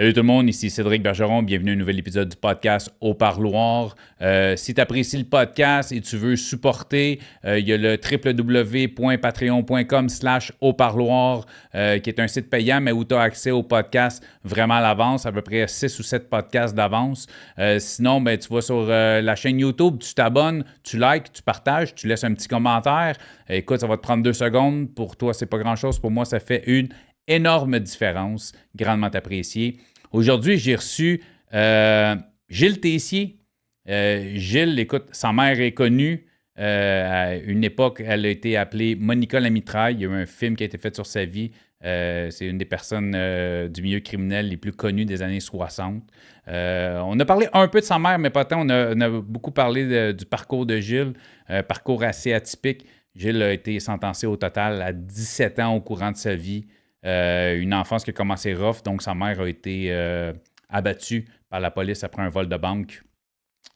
Salut tout le monde, ici Cédric Bergeron, bienvenue à un nouvel épisode du podcast Au Parloir. Si tu apprécies le podcast et tu veux supporter, il y a le www.patreon.com/auparloir qui est un site payant mais où tu as accès au podcast vraiment à l'avance, à peu près 6 ou 7 podcasts d'avance. Sinon, ben, tu vas sur la chaîne YouTube, tu t'abonnes, tu likes, tu partages, tu laisses un petit commentaire. Écoute, ça va te prendre 2 secondes. Pour toi, c'est pas grand-chose. Pour moi, ça fait une énorme différence, grandement apprécié. Aujourd'hui, j'ai reçu Gilles Tessier. Gilles, écoute, sa mère est connue. À une époque, elle a été appelée Monica la mitraille. Il y a eu un film qui a été fait sur sa vie. C'est une des personnes du milieu criminel les plus connues des années 60. On a parlé un peu de sa mère, mais pas tant. On a beaucoup parlé du parcours de Gilles, parcours assez atypique. Gilles a été sentencé au total à 17 ans au courant de sa vie. Une enfance qui a commencé rough, donc sa mère a été abattue par la police après un vol de banque.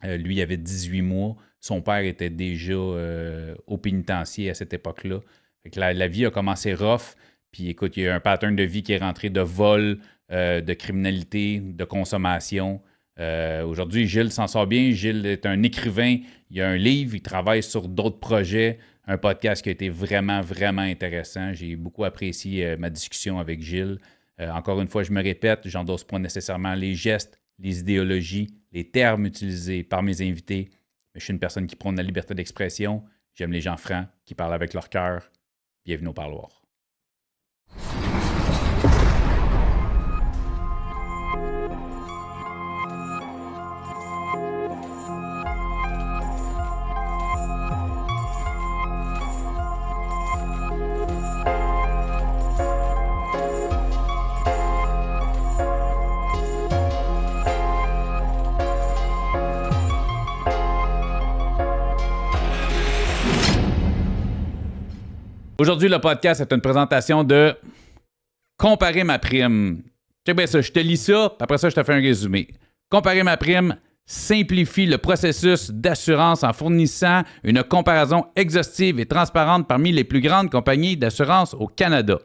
Lui, il avait 18 mois. Son père était déjà au pénitencier à cette époque-là. Fait que la vie a commencé rough. Puis écoute, il y a un pattern de vie qui est rentré de vol, de criminalité, de consommation. Aujourd'hui, Gilles s'en sort bien. Gilles est un écrivain. Il a un livre, il travaille sur d'autres projets. Un podcast qui a été vraiment, vraiment intéressant. J'ai beaucoup apprécié ma discussion avec Gilles. Encore une fois, je me répète, j'endosse pas nécessairement les gestes, les idéologies, les termes utilisés par mes invités. Mais je suis une personne qui prône la liberté d'expression. J'aime les gens francs, qui parlent avec leur cœur. Bienvenue au parloir. Aujourd'hui, le podcast est une présentation de Comparer ma prime. Check bien ça, je te lis ça, puis après ça, je te fais un résumé. Comparer ma prime simplifie le processus d'assurance en fournissant une comparaison exhaustive et transparente parmi les plus grandes compagnies d'assurance au Canada.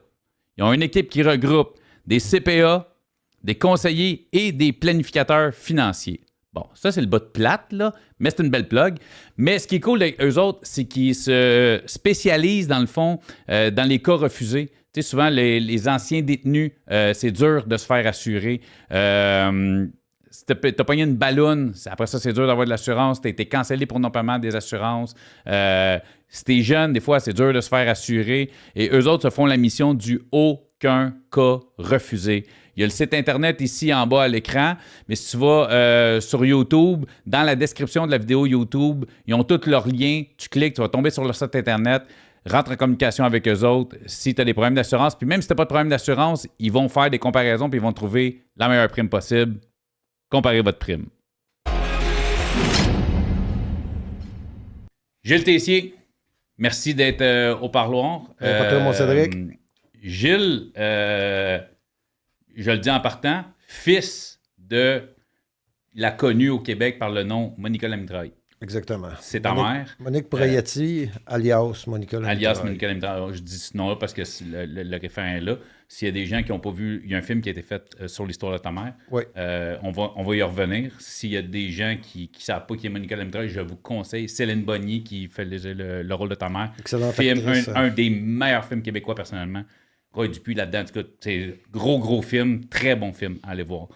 Ils ont une équipe qui regroupe des CPA, des conseillers et des planificateurs financiers. Bon, ça, c'est le bas de plate, là, mais c'est une belle plug. Mais ce qui est cool avec eux autres, c'est qu'ils se spécialisent, dans le fond, dans les cas refusés. Tu sais, souvent, les anciens détenus, c'est dur de se faire assurer. Si t'as pogné une balloune, après ça, c'est dur d'avoir de l'assurance. T'as été cancellé pour non-paiement des assurances. Si t'es jeune, des fois, c'est dur de se faire assurer. Et eux autres se font la mission du aucun cas refusé. Il y a le site Internet ici en bas à l'écran, mais si tu vas sur YouTube, dans la description de la vidéo YouTube, ils ont tous leurs liens. Tu cliques, tu vas tomber sur leur site Internet, rentre en communication avec eux autres. Si tu as des problèmes d'assurance, puis même si tu n'as pas de problème d'assurance, ils vont faire des comparaisons puis ils vont trouver la meilleure prime possible. Comparez votre prime. Gilles Tessier, merci d'être au parloir. Pas toi, mon Cédric. Gilles, je le dis en partant, fils de la connue au Québec par le nom Monica la mitraille. Exactement. C'est ta mère. Monique Proietti, alias Monica la Alias mitraille. Monica la mitraille. Je dis ce nom-là parce que le référent est là. S'il y a des gens qui n'ont pas vu, il y a un film qui a été fait sur l'histoire de ta mère. Oui. On va y revenir. S'il y a des gens qui ne savent pas qui est Monica la mitraille, je vous conseille Céline Bonnier qui fait le rôle de ta mère. Excellente Film, actrice. un des meilleurs films québécois personnellement. Roy Dupuis là-dedans, en tout cas, c'est gros film, très bon film, allez voir.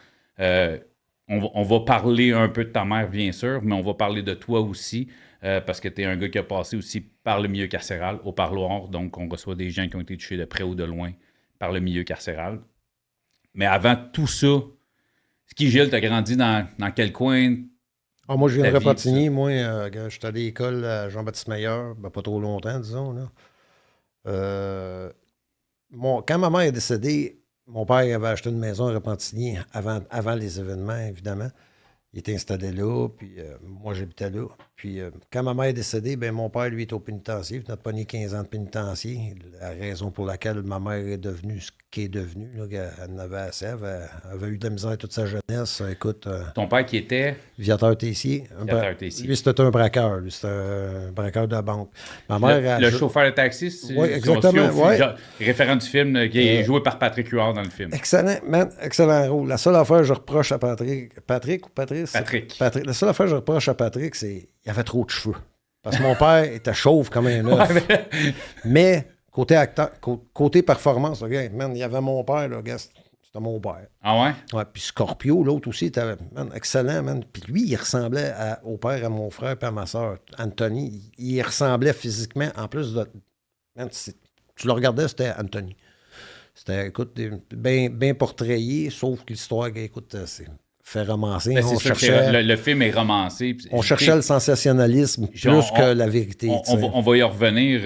On va parler un peu de ta mère, bien sûr, mais on va parler de toi aussi, parce que tu es un gars qui a passé aussi par le milieu carcéral, au parloir, donc on reçoit des gens qui ont été touchés de près ou de loin par le milieu carcéral. Mais avant tout ça, Gilles, tu as grandi dans quel coin? Moi, je viens de Ta vie, Repentigny. Moi, quand j'étais à l'école à Jean-Baptiste Meilleur, pas trop longtemps, disons. Là. Quand ma mère est décédée, mon père avait acheté une maison à Repentigny avant les événements, évidemment. Il était installé là, puis moi, j'habitais là. Puis quand ma mère est décédée, mon père, lui, est au pénitencier. Il n'a pas né 15 ans de pénitencier. La raison pour laquelle ma mère est devenue ce qui est devenue. Là, elle en avait assez. Elle avait eu de la misère toute sa jeunesse. Écoute, Ton père qui était? Viateur Tessier. Lui, c'était un braqueur. Lui, c'était un braqueur de la banque. Ma mère, le chauffeur de taxi, oui, exactement. Référent du film, qui est joué par Patrick Huard dans le film. Excellent, man. Excellent rôle. La seule affaire que je reproche à Patrick. Patrick. La seule affaire que je reproche à Patrick, c'est qu'il avait trop de cheveux. Parce que mon père était chauve comme un œuf. Mais côté acteur, côté performance, okay, man, il y avait mon père, là, gars, c'était mon père. Ah ouais? Ouais, puis Scorpio, l'autre aussi, était excellent, man. Puis lui, il ressemblait au père, à mon frère, puis à ma soeur, Anthony. Il ressemblait physiquement, en plus de... Man, tu le regardais, c'était Anthony. C'était, écoute, bien portrayé, sauf que l'histoire, écoute, c'est... fait romancer. On cherchait, le film est romancé. On cherchait le sensationnalisme plus que la vérité. On va y revenir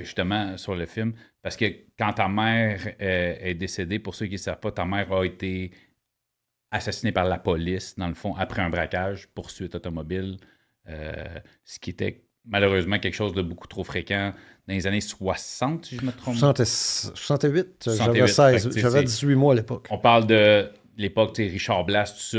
justement sur le film, parce que quand ta mère est décédée, pour ceux qui ne savent pas, ta mère a été assassinée par la police, dans le fond, après un braquage, poursuite automobile, ce qui était malheureusement quelque chose de beaucoup trop fréquent dans les années 60, si je me trompe. 68, j'avais 18 mois à l'époque. On parle de l'époque, Richard Blas, tout ça,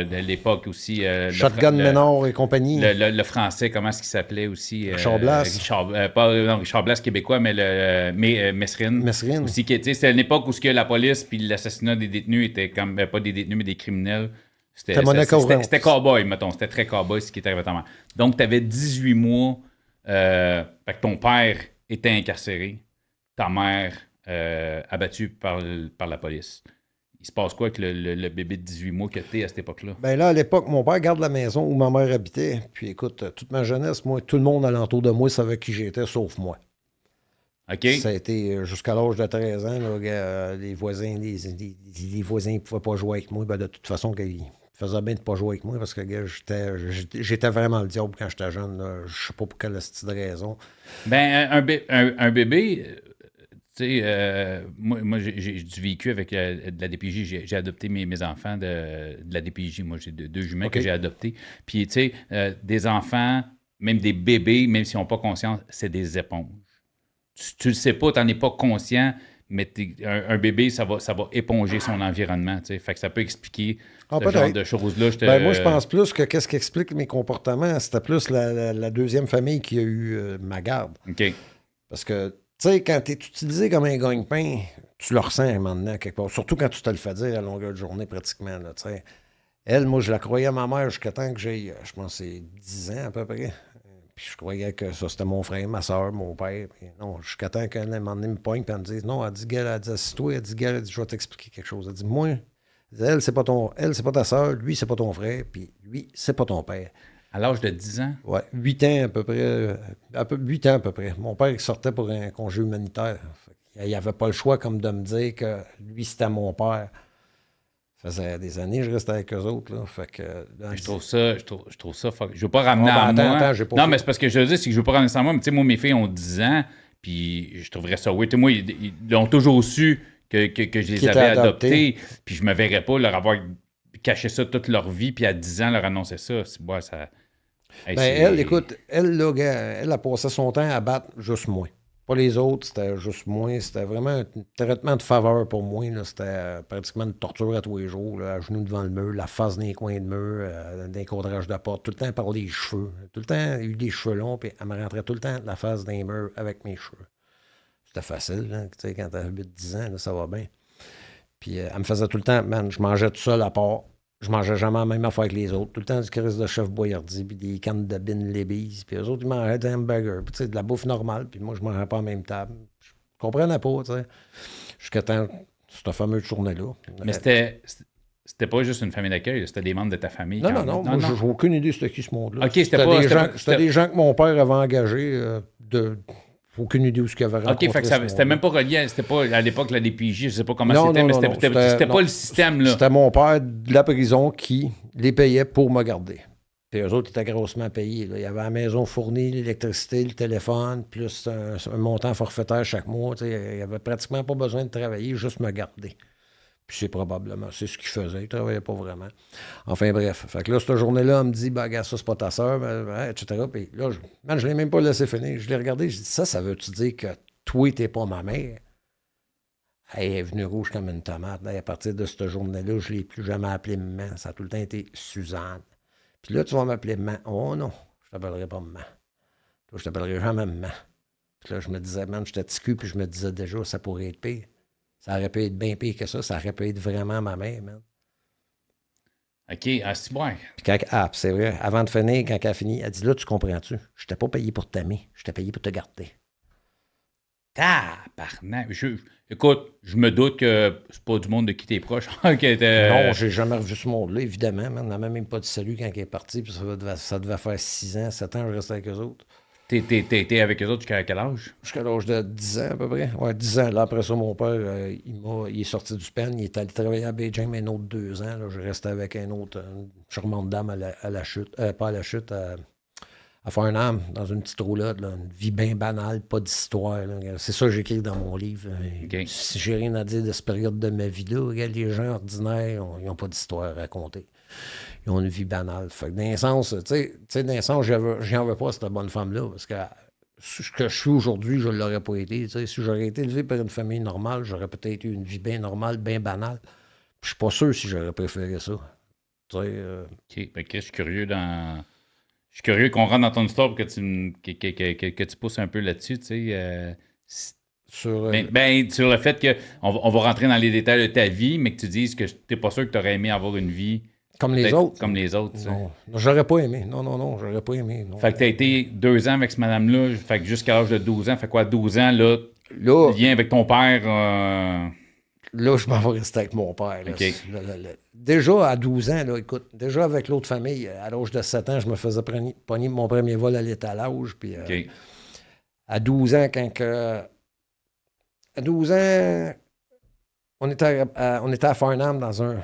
de l'époque aussi. Shotgun Ménard et compagnie. Le français, comment est-ce qu'il s'appelait aussi? Richard Blas. Richard Blas québécois, mais Mesrine. Aussi, c'était une époque où la police puis l'assassinat des détenus étaient comme, pas des détenus, mais des criminels. C'était cowboy, mettons. C'était très cowboy ce qui était arrivé à ta mère. Donc, tu avais 18 mois. Fait que ton père était incarcéré. Ta mère abattue par la police. Il se passe quoi avec le bébé de 18 mois que t'es à cette époque-là? Ben là, à l'époque, mon père garde la maison où ma mère habitait. Puis écoute, toute ma jeunesse, moi, tout le monde alentour de moi savait qui j'étais, sauf moi. OK. Ça a été jusqu'à l'âge de 13 ans. Là, les voisins ne pouvaient pas jouer avec moi. Ben, de toute façon, ils faisaient bien de ne pas jouer avec moi parce que j'étais vraiment le diable quand j'étais jeune. Là. Je sais pas pour quelle raison. Ben, un bébé... Tu sais, moi j'ai du vécu avec de la DPJ. J'ai adopté mes enfants de la DPJ. Moi, j'ai deux jumelles que j'ai adoptés. Puis, tu sais, des enfants, même des bébés, même s'ils n'ont pas conscience, c'est des éponges. Tu le sais pas, tu n'en es pas conscient, mais un bébé, ça va éponger son environnement. Tu sais. Fait que ça peut expliquer ce genre de choses-là. Moi, je pense plus que qu'est-ce qui explique mes comportements, c'était plus la deuxième famille qui a eu ma garde. OK. Parce que tu sais, quand tu es utilisé comme un gagne-pain, tu le ressens un moment donné, quelque part. Surtout quand tu te le fais dire à longueur de journée, pratiquement. Là, elle, moi, je la croyais à ma mère jusqu'à temps que j'ai, je pense, c'est 10 ans à peu près. Puis je croyais que ça, c'était mon frère, ma soeur, mon père. Puis non, jusqu'à temps qu'elle, à un moment donné, me pointe, puis elle me dise, non, elle dit, Gale, elle dit, assis-toi, elle dit, Gale, je vais t'expliquer quelque chose. Elle dit, moi, elle, c'est pas ta soeur, lui, c'est pas ton frère, puis lui, c'est pas ton père. À l'âge de 10 ans? Oui, 8 ans à peu près. 8 ans à peu près. Mon père il sortait pour un congé humanitaire. Il n'y avait pas le choix comme de me dire que lui, c'était mon père. Ça faisait des années que je restais avec eux autres. Là. Fait que, je trouve ça fuck. Je veux pas ramener à moi. Non, mais c'est parce que je veux dire, c'est que je veux pas ramener ça à moi. Mais tu sais, moi, mes filles ont 10 ans, puis je trouverais ça weird. Moi, ils ont toujours su que je les avais adoptés, puis je me verrais pas leur avoir caché ça toute leur vie, puis à 10 ans, leur annoncer ça. Ça... Hey, elle, écoute, elle a passé son temps à battre juste moi. Pas les autres, c'était juste moi. C'était vraiment un traitement de faveur pour moi. Là. C'était pratiquement une torture à tous les jours. Là, à genoux devant le mur, la face dans les coins de mur, dans les cadrages de porte, tout le temps par les cheveux. Tout le temps, il y a eu des cheveux longs, puis elle me rentrait tout le temps la face dans les murs avec mes cheveux. C'était facile, là, tu sais, quand t'as 8-10 ans, là, ça va bien. Puis elle me faisait tout le temps, man, je mangeais tout seul à part. Je mangeais jamais la même affaire que les autres. Tout le temps du crise de chef Boyardi, puis des cannes de bin Libby's. Puis eux autres, ils mangeaient des hamburgers, puis tu sais, de la bouffe normale. Puis moi, je mangeais pas à la même table. Je comprenais pas, tu sais. Jusqu'à temps, cette fameuse journée-là. Mais c'était pas juste une famille d'accueil, c'était des membres de ta famille. Non. Moi, j'ai aucune idée c'était qui ce monde-là. OK, c'était des gens que mon père avait engagés aucune idée où ce qu'il avait rencontré. OK, fait que c'était même pas relié, c'était pas à l'époque la DPJ, je sais pas comment c'était, mais c'était pas le système, là. C'était mon père de la prison qui les payait pour me garder. Puis eux autres étaient grossement payés. Là. Il y avait la maison fournie, l'électricité, le téléphone, plus un montant forfaitaire chaque mois. Il n'y avait pratiquement pas besoin de travailler, juste me garder. Puis c'est ce qu'il faisait. Il ne travaillait pas vraiment. Enfin, bref. Fait que là, cette journée-là, on me dit, bah, gars, ça, c'est pas ta sœur, etc. Puis là, je ne l'ai même pas laissé finir. Je l'ai regardé, je dis, ça veut-tu dire que toi, t'es pas ma mère? Elle est venue rouge comme une tomate. Là, à partir de cette journée-là, je ne l'ai plus jamais appelée maman. Ça a tout le temps été Suzanne. Puis là, tu vas m'appeler maman. Oh non, je t'appellerai pas maman. Toi, je t'appellerai jamais maman. Puis là, je me disais, man, j'étais petit cul, puis je me disais déjà, ça pourrait être pire. Ça aurait pu être bien pire que ça. Ça aurait pu être vraiment ma mère, man. OK, c'est bon. Puis c'est vrai, avant de finir, quand elle a fini, elle dit, là, tu comprends-tu? Je t'ai pas payé pour t'aimer, je t'ai payé pour te garder. Tabarnak. Écoute, je me doute que c'est pas du monde de qui t'es proche. Non, j'ai jamais revu ce monde-là, évidemment. Man. On n'a même pas dit salut quand elle est partie, puis ça devait faire 6 ans, 7 ans, je restais avec eux autres. T'es avec eux autres jusqu'à quel âge? Jusqu'à l'âge de 10 ans, à peu près. Ouais, 10 ans. Là, après ça, mon père, il est sorti du pen. Il est allé travailler à Beijing, un autre 2 ans. Là, je restais avec une charmante dame à la chute. Pas à la chute, à Farnham, dans une petite roulotte. Là, une vie bien banale, pas d'histoire. Là. C'est ça que j'écris dans mon livre. Okay. Si j'ai rien à dire de cette période de ma vie-là, regarde, les gens ordinaires, ils n'ont pas d'histoire à raconter. Ils ont une vie banale. Fait que dans un sens, tu sais, dans un sens, j'en veux pas cette bonne femme-là, parce que ce que je suis aujourd'hui, je ne l'aurais pas été. T'sais. Si j'aurais été élevé par une famille normale, j'aurais peut-être eu une vie bien normale, bien banale. Je suis pas sûr si j'aurais préféré ça. OK. Ben, je suis curieux Je suis curieux qu'on rentre dans ton histoire pour que tu pousses un peu là-dessus, tu sais. Sur le fait qu'on va rentrer dans les détails de ta vie, mais que tu dises que tu n'es pas sûr que tu aurais aimé avoir une vie comme les autres. Comme les autres. Non, j'aurais pas aimé. Non, j'aurais pas aimé. Non. Fait que tu as été 2 ans avec cette madame-là, fait que jusqu'à l'âge de 12 ans, fait quoi, 12 ans, là le lien avec ton père... Là, je m'en vais rester avec mon père. Là. Okay. Déjà, à 12 ans, là, écoute, déjà avec l'autre famille, à l'âge de 7 ans, je me faisais pogner mon premier vol à l'étalage. Puis, à 12 ans, à 12 ans, on était à Farnham dans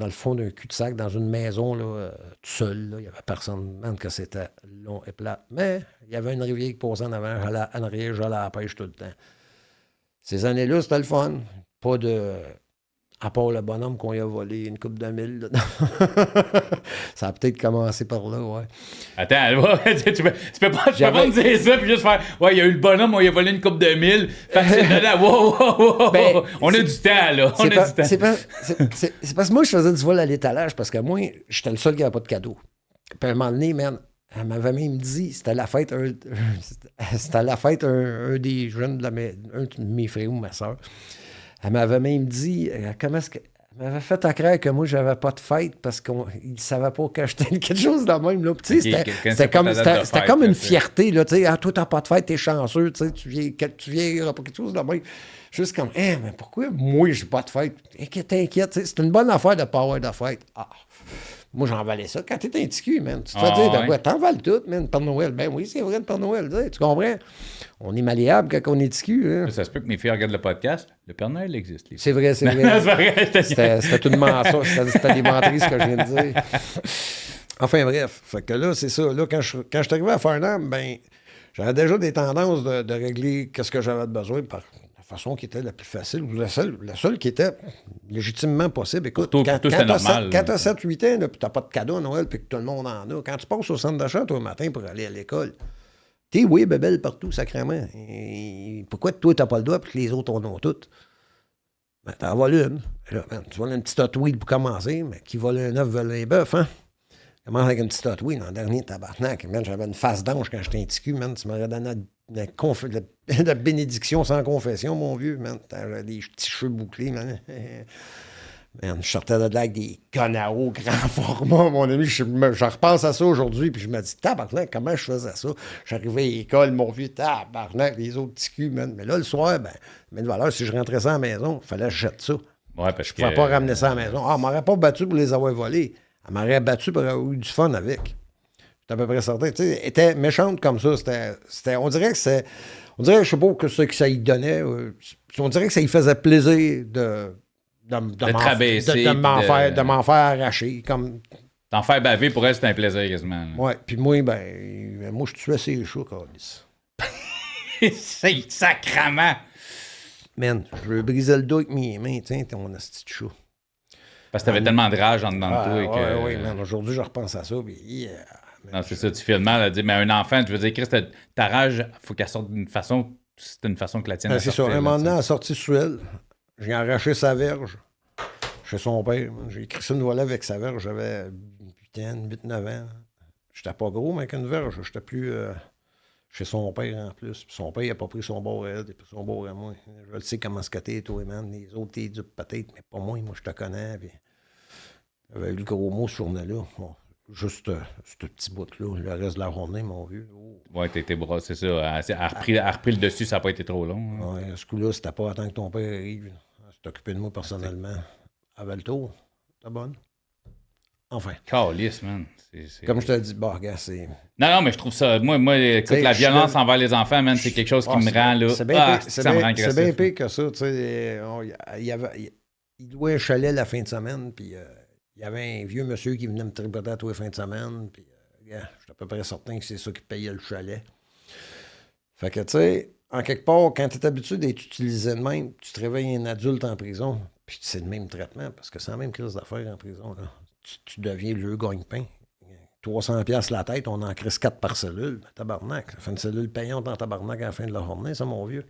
le fond d'un cul-de-sac, dans une maison, là, tout seul. Là. Il n'y avait personne, même que c'était long et plat. Mais il y avait une rivière qui passait en avant, en arrière, j'allais à la pêche tout le temps. Ces années-là, c'était le fun. Pas de... À part le bonhomme qu'on y a volé une coupe de 1000. Ça a peut-être commencé par là, ouais. Attends, tu peux pas me dire ça puis juste faire « Ouais, il y a eu le bonhomme, on y a volé une coupe de 1000. » Fait que c'est là, wow. Ben, on a du temps, là. C'est parce que moi, je faisais du vol à l'étalage parce que moi, j'étais le seul qui n'avait pas de cadeau. Puis à un moment donné, man, elle m'avait même dit, c'était la fête un des jeunes un de mes frères ou ma soeur. Elle m'avait même dit, comment est-ce que... Elle m'avait fait à croire que moi, j'avais pas de fête parce qu'il ne savait pas que j'étais quelque chose de même. Là. C'était comme une fierté. Là, toi, t'as pas de fête, t'es chanceux. Tu viens pour quelque chose de même. Juste comme, mais pourquoi moi, j'ai pas de fête? T'inquiète, c'est une bonne affaire de pas avoir de fête. Ah. Moi, j'en valais ça. Quand t'es un petit cul, man, tu te fais dire de quoi? T'en vales tout, man, Père Noël. Ben oui, c'est vrai, le Père Noël. Tu comprends? On est malléable quand on est petit cul. Hein. Ça se peut que mes filles regardent le podcast. Le Père Noël existe. C'est vrai. C'était une mention. C'était des menteries, ce que je viens de dire. Enfin, bref. Fait que là, c'est ça. Là, quand je suis arrivé à Farnham, ben, j'avais déjà des tendances de régler ce que j'avais besoin par la façon qui était la plus facile, ou la seule qui était légitimement possible. Écoute, quand tu as 7-8 ans, puis tu n'as pas de cadeau à Noël, puis que tout le monde en a, quand tu passes au centre d'achat toi, le matin pour aller à l'école, t'es oui, bébelle partout, sacrément. Et pourquoi toi, tu n'as pas le doigt, puis que les autres en ont toutes? Ben, t'en voles une. Là, man, tu voles une petite Hot Wheel pour commencer, mais qui vole un œuf, vole un bœuf, hein? Commence avec une petite Hot Wheel. L'an dernier, tabarnak, man, j'avais une face d'ange quand j'étais un petit cul, man. Tu m'aurais donné la bénédiction sans confession, mon vieux, man. T'avais des petits cheveux bouclés, man. Man, je sortais de là avec des connards grand format, mon ami. Je repense à ça aujourd'hui, puis je me dis, tabarnak, comment je faisais ça? J'arrivais à l'école, mon vieux, tabarnak, les autres petits culs, man. Mais là, le soir, mais de valeur, si je rentrais ça à la maison, il fallait que je jette ça. Ouais, parce je ne pouvais pas ramener ça à la maison. Elle m'aurait pas battu pour les avoir volés. Elle m'aurait battu pour avoir eu du fun avec. J'étais à peu près certain. Tu sais, elle était méchante comme ça. On dirait que c'est... On dirait, je sais pas, que ça y donnait. On dirait que ça y faisait plaisir de m'en faire arracher. Comme... T'en faire baver, pour elle, c'était un plaisir quasiment. Oui, puis moi, je tuais ces chats, Carlis. C'est sacrament! Man, je veux briser le dos avec mes mains, tiens, ton asti de chat. Parce que t'avais tellement de rage en dedans de toi. Oui, man, aujourd'hui, je repense à ça, puis... non, c'est ça, tu fais le mal à dire, mais un enfant, tu veux dire, Chris, ta rage, il faut qu'elle sorte d'une façon c'était une façon que la tienne C'est ça. Un moment donné, elle a sorti sur elle. J'ai arraché sa verge chez son père. J'ai écrit une volée avec sa verge. J'avais 8-9 ans. J'étais pas gros, mais avec une verge. J'étais plus chez son père en plus. Puis son père, il n'a pas pris son bord à elle, il a pris son bord à moi. Je le sais comment se coter, toi, man. Les autres, t'es dupes peut-être, mais pas moi. Moi, je te connais. Puis j'avais eu le gros mot ce journée-là. Bon, juste ce petit bout-là. Le reste de la journée, mon vieux. Oh. Ouais, t'étais bras, c'est ça. Elle a repris le dessus, ça n'a pas été trop long. Hein. Ouais, ce coup-là, c'était pas attendre que ton père arrive. Elle s'est occupée de moi personnellement. Elle avait le tour. T'es bonne? Enfin. Calisse, man. Comme je te dis, bah, regarde, c'est. Non, mais je trouve ça. Moi écoute, la violence envers les enfants, man, c'est quelque chose qui me rend là. C'est bien agressif. C'est bien pire que ça. Tu sais, il louait un chalet la fin de semaine, puis il y avait un vieux monsieur qui venait me tripoter à tous les fins de semaine, puis regarde, je suis à peu près certain que c'est ça qui payait le chalet. Fait que, tu sais, en quelque part, quand tu es habitué d'être utilisé de même, tu te réveilles un adulte en prison, puis c'est le même traitement, parce que c'est la même crise d'affaires en prison. Là. Tu deviens le gagne-pain. 300$ la tête, on en crisse 4 par cellule. Tabarnak. Ça fait une cellule payante en tabarnak à la fin de la journée, ça, mon vieux.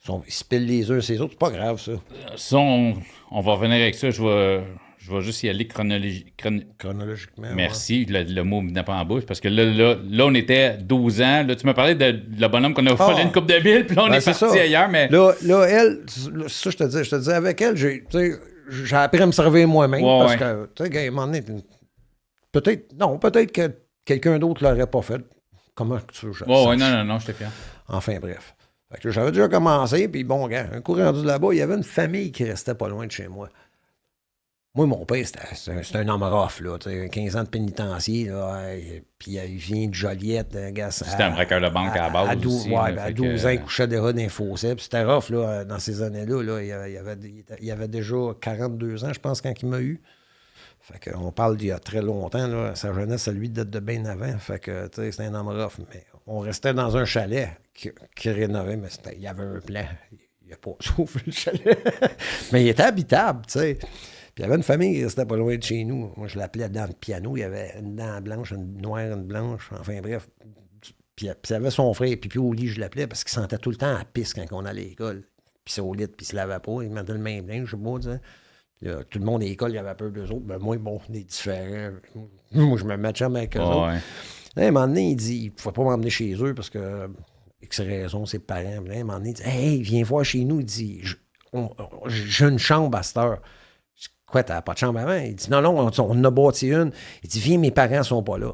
Ils se pilent les uns ces autres. C'est pas grave, ça. Ça, on va revenir avec ça. Je vais juste y aller chronologiquement. Merci. Ouais. Le mot ne venait pas en bouche. Parce que là, on était 12 ans. Là, tu m'as parlé de le bonhomme qu'on a volé une coupe de billes, puis là, on est parti ailleurs. Mais... Là, elle, ça, je te dis, avec elle, j'ai appris à me servir moi-même. Parce que, tu sais, à un moment donné, peut-être que quelqu'un d'autre l'aurait pas fait. Comment tu veux? Non, j'étais fier. Enfin, bref. Fait que j'avais déjà commencé, puis bon, gars, un coup rendu là-bas, il y avait une famille qui restait pas loin de chez moi. Moi, mon père, c'était un homme rough, là, 15 ans de pénitencier, là, puis il vient de Joliette. C'était un braqueur de banque à la base aussi. À 12 ans, il couchait déjà dans les fossés, puis c'était rough, là, dans ces années-là. Là, il avait déjà 42 ans, je pense, quand il m'a eu. Fait qu'on parle d'il y a très longtemps, là. Sa jeunesse, à lui, date de bien avant. Fait que, tu sais, c'est un homme rough. Mais on restait dans un chalet qui rénovait, mais il y avait un plan. Il n'a pas sauvé le chalet. Mais il était habitable, tu sais. Puis il y avait une famille qui restait pas loin de chez nous. Moi, je l'appelais dent de piano. Il y avait une dent blanche, une noire, une blanche. Enfin, bref. Puis il y avait son frère, puis au lit, je l'appelais parce qu'il sentait tout le temps à pisse quand on allait à l'école. Puis c'est au lit, puis il se lavait pas. Il mettait le même linge, je sais pas, tu sais. Là, tout le monde à l'école, il y avait peur d'eux autres. Ben, moi, bon, on est différents. Moi, je me matchais avec eux autres. Là, à un moment donné, il dit, il ne pouvait pas m'emmener chez eux parce que, X raison, ses parents. Là, à un moment donné, il dit, hey, viens voir chez nous. Il dit, j'ai une chambre à cette heure. Je dis, quoi, t'as pas de chambre avant? Il dit, non, on en a bâti une. Il dit, viens, mes parents sont pas là.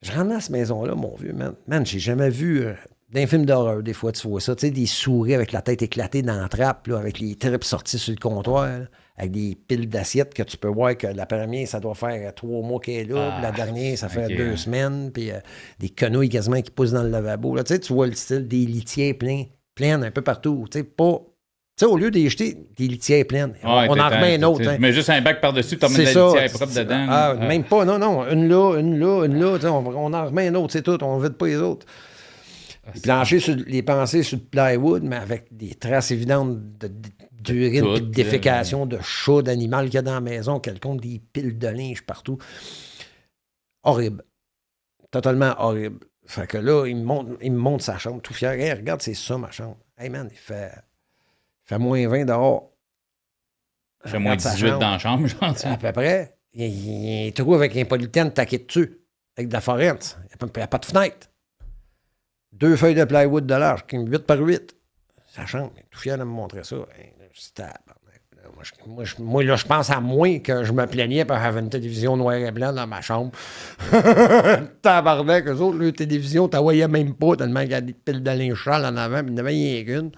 Je rentre dans cette maison-là, mon vieux, man. Man, j'ai jamais vu. Dans les films d'horreur, des fois, tu vois ça. Tu sais, des souris avec la tête éclatée dans la trappe, là, avec les tripes sorties sur le comptoir, là, avec des piles d'assiettes que tu peux voir que la première, ça doit faire 3 mois qu'elle est là, puis la dernière, ça fait 2 semaines, puis des quenouilles quasiment qui poussent dans le lavabo. Là, tu sais, tu vois le style des litières pleines un peu partout. Tu sais, pas... Tu sais, au lieu d'y jeter des litières pleines, on en remet une autre. Hein. Mais juste un bac par-dessus, tu remets de la litière propre dedans. Même pas, non. Une là. On en remet une autre, c'est tout. On ne vide pas les autres. Les pensées sur le plywood, mais avec des traces évidentes d'urine et de défécation, de chat, d'animal qu'il y a dans la maison, quelconque, des piles de linge partout. Horrible. Totalement horrible. Fait que là, il me montre sa chambre, tout fier. Hey, regarde, c'est ça, ma chambre. Hey, man, il fait moins 20 dehors. Il fait moins 18 dans la chambre, genre. À peu près. Il trouve avec un polythène taqué dessus, avec de la forêt. Il n'y a pas de fenêtre. 2 feuilles de plywood de large, 8 par 8. Ça change. Tout fier de me montrer ça. Moi, là, je pense à moi que je me plaignais parce que j'avais une télévision noir et blanc dans ma chambre. Tabarnak, eux autres, leur télévision, tu la voyais même pas tellement qu'il y a des piles de linge sale en avant, puis il n'y en avait rien qu'une.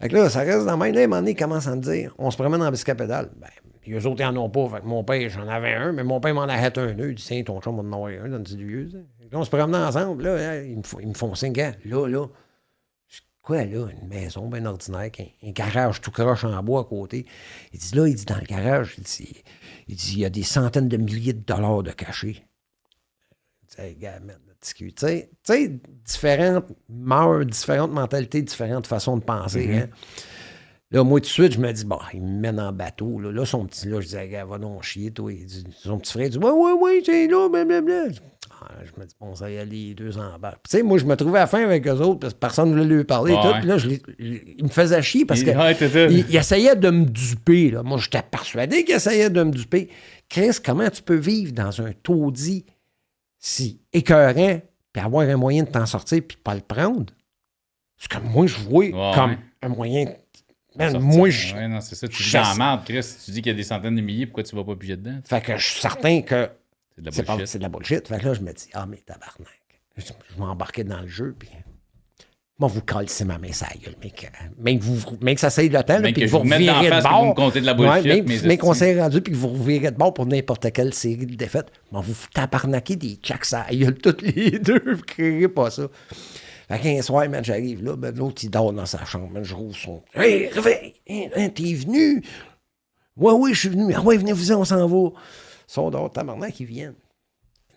Fait que là, ça reste dans le même. Là, à un moment donné, ils commencent à me dire, on se promène en biscapédale. Ben, puis eux autres, ils n'en ont pas. Fait que mon père, j'en avais un, mais mon père m'en arrête un. Il dit, tiens, ton chum va en avoir un dans le petit vieux. Là, on se promène ensemble. Là, ils me font 5 ans. Là. Quoi, là? Une maison bien ordinaire, un garage tout croche en bois à côté. Il dit, dans le garage, il y a des centaines de milliers de dollars de cachets. Tu sais, gars, tu sais, différentes mœurs, différentes mentalités, différentes façons de penser. Mm-hmm. Hein? Là, moi, tout de suite, je me dis, il me mène en bateau. Là, son petit, là, je dis, gars, va donc chier, toi. Son petit frère, il dit, oui, c'est là, blablabla. je me dis, bon, ça y est, les deux embarquent. Tu sais, moi, je me trouvais à la fin avec eux autres parce que personne ne voulait lui parler. Ouais. Et tout. Puis là, il me faisait chier parce que il essayait de me duper. Là. Moi, j'étais persuadé qu'il essayait de me duper. Chris, comment tu peux vivre dans un taudis si écœurant puis avoir un moyen de t'en sortir puis pas le prendre? C'est comme moi, je vois comme un moyen... Man, moi, je... Ouais, non, c'est ça. Tu vis dans la merde, Chris. Tu dis qu'il y a des centaines de milliers, pourquoi tu vas pas piger dedans? Fait que je suis certain que c'est de la bullshit. Fait que là, je me dis, mais tabarnak. Je vais embarquer dans le jeu, puis... Moi, vous calissez ma main, ça gueule, mec. Même que ça s'aille le temps, puis que vous revirez de bord. Vous me comptez de la bullshit, mais qu'on s'est rendu, puis que vous revirez de bord pour n'importe quelle série de défaites. Moi, vous tabarnaquez des tchaks, ça gueule toutes les deux. Vous créerez pas ça. Fait qu'un soir, man, j'arrive là, ben, l'autre, il dort dans sa chambre. Man, je rouvre son... Hey, réveille! Hein, t'es venu? Oui, je suis venu. Ah ouais, venez-vous-en, on s'en va. Son dehors, tabarnak, ils viennent.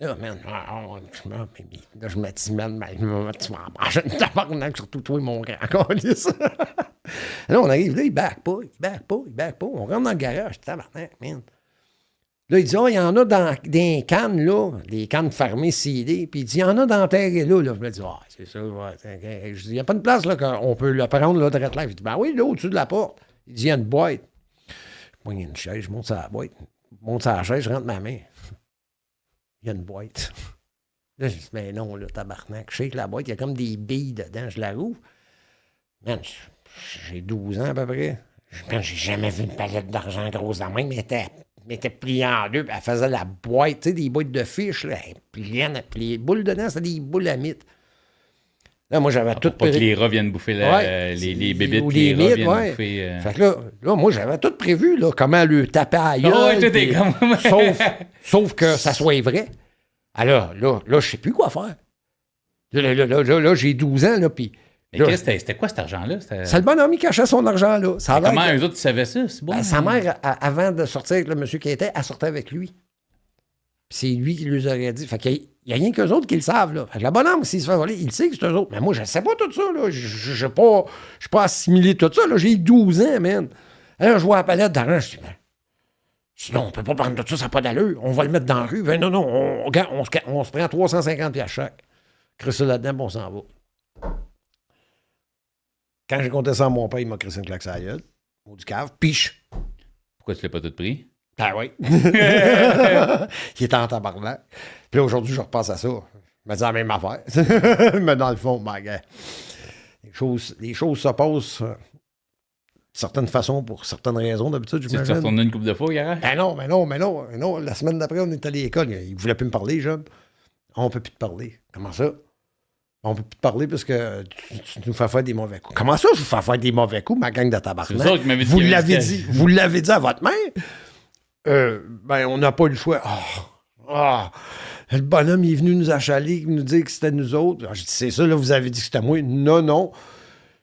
Là, man, là, je me dis, man, tu vas en manger une tabarnak, surtout toi, mon grand. Là, on arrive, là, il back pas. On rentre dans le garage, tabarnak, man. Là, il dit, il y en a dans des cannes, là, des cannes fermées, scellées. Puis il dit, il y en a dans terre et là. Je me dis, c'est ça. Ouais. Je dis, il n'y a pas de place, là, qu'on peut le prendre, là, de là. Il dit, ben oui, là, au-dessus de la porte. Il dit, il y a une boîte. Moi, il y a une chaise, je monte sur la boîte. Je monte sur la chaise, je rentre ma main. Il y a une boîte. Là, je dis, ben non, là, tabarnak. Je sais que la boîte, il y a comme des billes dedans. Je la rouvre. Man, j'ai 12 ans à peu près. J'ai jamais vu une palette d'argent grosse dans la main, mais elle était pliée en deux, puis elle faisait la boîte, tu sais, des boîtes de fiches, là, elle pliait, les boules dedans, c'était des boules à mythes. Là, moi, j'avais tout... Pour pas que les rats viennent bouffer les bébites, ou les rats viennent bouffer... Fait que là, moi, j'avais tout prévu, là, comment le taper à gueule. Sauf que ça soit vrai. Alors, là, je sais plus quoi faire. Là, j'ai 12 ans, là, puis... Mais c'était quoi cet argent-là? C'est le bonhomme qui cachait son argent, là. Comment eux autres, ils savaient ça? C'est bon, sa mère, avant de sortir avec le monsieur qui était, elle sortait avec lui. Puis c'est lui qui lui aurait dit. Fait qu'il n'y a rien qu'eux autres qui le savent, là. Fait que le bonhomme, s'il se fait voler, il sait que c'est eux autres. Mais moi, je ne sais pas tout ça, là. Je n'ai pas assimilé tout ça, là. J'ai 12 ans, man. Alors, je vois la palette d'argent, je dis, sinon, on ne peut pas prendre tout ça, ça n'a pas d'allure. On va le mettre dans la rue. Ben non, on se prend 350$ chaque. Crée ça là-dedans, puis on s'en va. Quand j'ai compté ça à mon père, il m'a crissé une claque sur la gueule. Au du cave, piche. Pourquoi tu l'as pas tout pris? Ah oui. Il était en tabarnak. Puis là, aujourd'hui, je repasse à ça. Je me dis la même affaire. Mais dans le fond, gars, les choses se passent de certaines façons pour certaines raisons. D'habitude, Tu t'es retourné une couple de fois au garage? Mais non. La semaine d'après, on est allé à l'école. Il ne voulait plus me parler, jeune. On ne peut plus te parler. Comment ça? On peut plus te parler parce que tu nous fais faire des mauvais coups. Comment ça, je vous fais faire des mauvais coups, ma gang de tabarnak? C'est ça que m'avait dit. Vous l'avez dit à votre mère? Ben, on n'a pas eu le choix. Le bonhomme, il est venu nous achaler, il nous dire que c'était nous autres. Alors, je dis, c'est ça, là, vous avez dit que c'était moi. Non.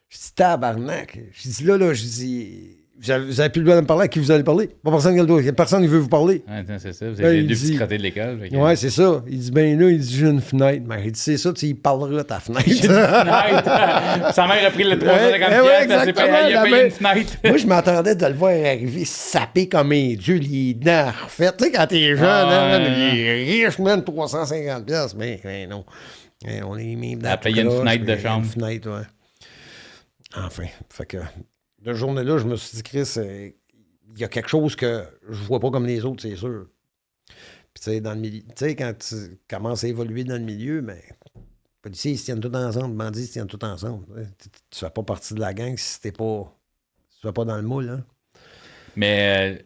Je dis, tabarnak. Je dis, là, je dis... Vous avez plus le droit de me parler, à qui vous allez parler? Pas personne qui a le droit. Personne qui veut vous parler. Ouais, c'est ça. Vous avez les deux petits crottés de l'école. Ouais, c'est ça. Il dit, ben là, j'ai une fenêtre. Mais il dit, c'est ça, il parlera ta fenêtre. J'ai une fenêtre. Sa mère a pris le 350$, elle s'est payé une fenêtre. Moi, je m'attendais de le voir arriver sapé comme un dieu, les dents refaites. Tu sais, quand t'es jeune, il est riche, même 350$. Mais non. On est même dans elle a payé une fenêtre de chambre. Une fenêtre, ouais. Enfin, fait que... De journée-là, je me suis dit, Chris, il y a quelque chose que je vois pas comme les autres, c'est sûr. Puis, tu sais, dans le milieu, tu sais, quand tu commences à évoluer dans le milieu, mais policiers, ils se tiennent tous ensemble, bandits, ils se tiennent tous ensemble. Tu fais pas partie de la gang si tu fais pas dans le moule, hein. Mais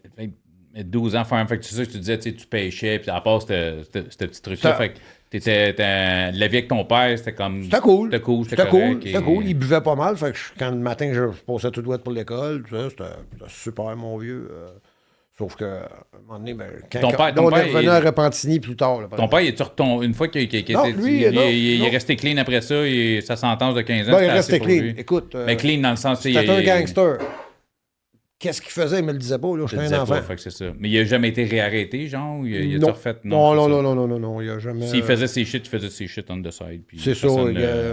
12 ans, fait que tu sais, tu disais, tu pêchais, puis à part ce petit truc-là, fait que la vie avec ton père, c'était comme... C'était cool. C'était cool. Il buvait pas mal, fait que quand le matin, je passais tout droit pour l'école, c'était super, mon vieux. Sauf que, à un moment donné, quand on est revenu à Repentigny plus tard. Là, ton père, une fois qu'il est resté clean après ça, sa sentence de 15 ans, il est resté clean. Écoute, mais clean dans le sens... C'était un gangster. Qu'est-ce qu'il faisait? Il me le disait pas, là. J'étais un enfant. Fait que c'est ça. Mais il a jamais été réarrêté, genre? Il a refait? Non. Il a jamais... S'il faisait ses shit, il faisait ses shit on the side. C'est ça.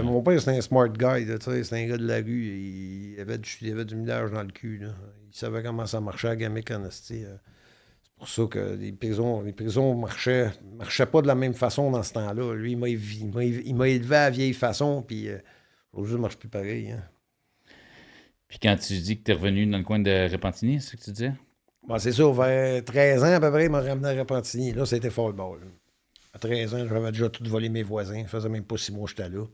Mon père, c'était un smart guy. C'est un gars de la rue. Il avait du millage dans le cul. Là. Il savait comment ça marchait à Gamic en esti. C'est pour ça que les prisons marchaient pas de la même façon dans ce temps-là. Lui, il m'a élevé à la vieille façon, puis aujourd'hui, ça ne marche plus pareil. Hein. Puis quand tu dis que tu es revenu dans le coin de Repentigny, c'est ce que tu disais? Bon, c'est ça, vers 13 ans à peu près, il m'a ramené à Repentigny. Là, c'était fort le bord. Là. À 13 ans, j'avais déjà tout volé mes voisins. Ça faisait même pas 6 mois que j'étais là.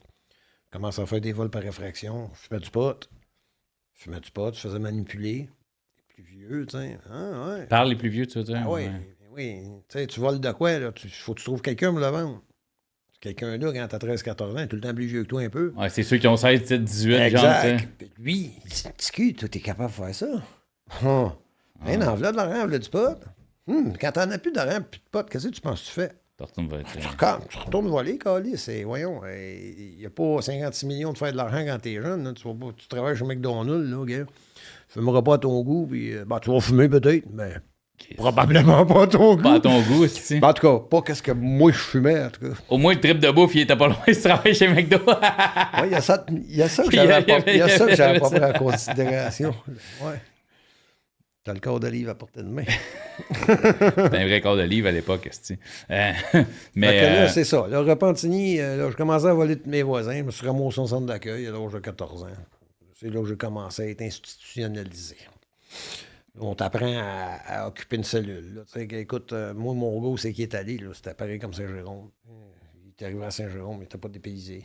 Je commençais à faire des vols par réfraction. Je fumais du pot. Je faisais manipuler. Les plus vieux, tu sais. Ah, ouais. Par les plus vieux, tu veux dire? Ah, oui, oui. Tu sais, tu voles de quoi, là? Faut que tu trouves quelqu'un pour le vendre. Quelqu'un là, quand t'as 13-14 ans, est tout le temps plus vieux que toi un peu. Ouais, c'est ceux qui ont 16, 17, 18, exact. genre, tu sais. Lui, il dit, petit cul, toi, t'es capable de faire ça? Hum. Hein, non, voilà de l'argent, voilà du pot. Quand t'en as plus d'argent, plus de pot, qu'est-ce que tu penses que tu fais? Tu retournes voler, Calis. Voyons, il n'y a pas 56 millions de faire de l'argent quand t'es jeune. Là. Tu travailles chez McDonald's, là, gars. Tu fumeras pas à ton goût, puis tu vas fumer peut-être, mais probablement pas à ton goût. Pas à ton goût, aussi. En tout cas, pas qu'est-ce que moi je fumais, en tout cas. Au moins, le trip de bouffe, il était pas loin de travailler chez McDo. Il y a ça que j'avais pas pris en considération. Ouais. T'as le corps d'olive à portée de main. C'était un vrai corps d'olive à l'époque, mais là, c'est ça. Le Repentigny, là, je commençais à voler de mes voisins. Je me suis ramassé au centre d'accueil à l'âge de 14 ans. C'est là que j'ai commencé à être institutionnalisé. On t'apprend à occuper une cellule. Là. Écoute, moi, mon gars, c'est qui est allé. Là, c'était pareil comme Saint-Jérôme. Il est arrivé à Saint-Jérôme, il n'était pas dépaysé.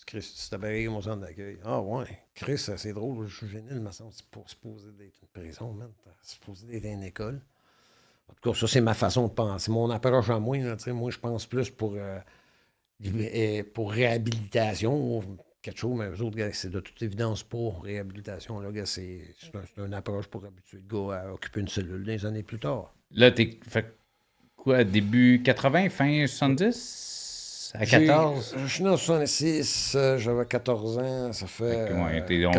Chris, c'était pareil comme au centre d'accueil. Ah ouais, Chris, c'est drôle. Je suis juvénile, me semble. C'est pas supposé d'être une prison, man. C'est supposé d'être une école. En tout cas, ça, c'est ma façon de penser. Mon approche à moi, là, moi, je pense plus pour réhabilitation, quelque chose, mais eux autres, gars, c'est de toute évidence pour réhabilitation. Là, gars, c'est une approche pour habituer le gars à occuper une cellule des années plus tard. Là, t'es fait quoi, début 80, fin 70? À 14? Je suis né en 66, j'avais 14 ans, ça fait 82, à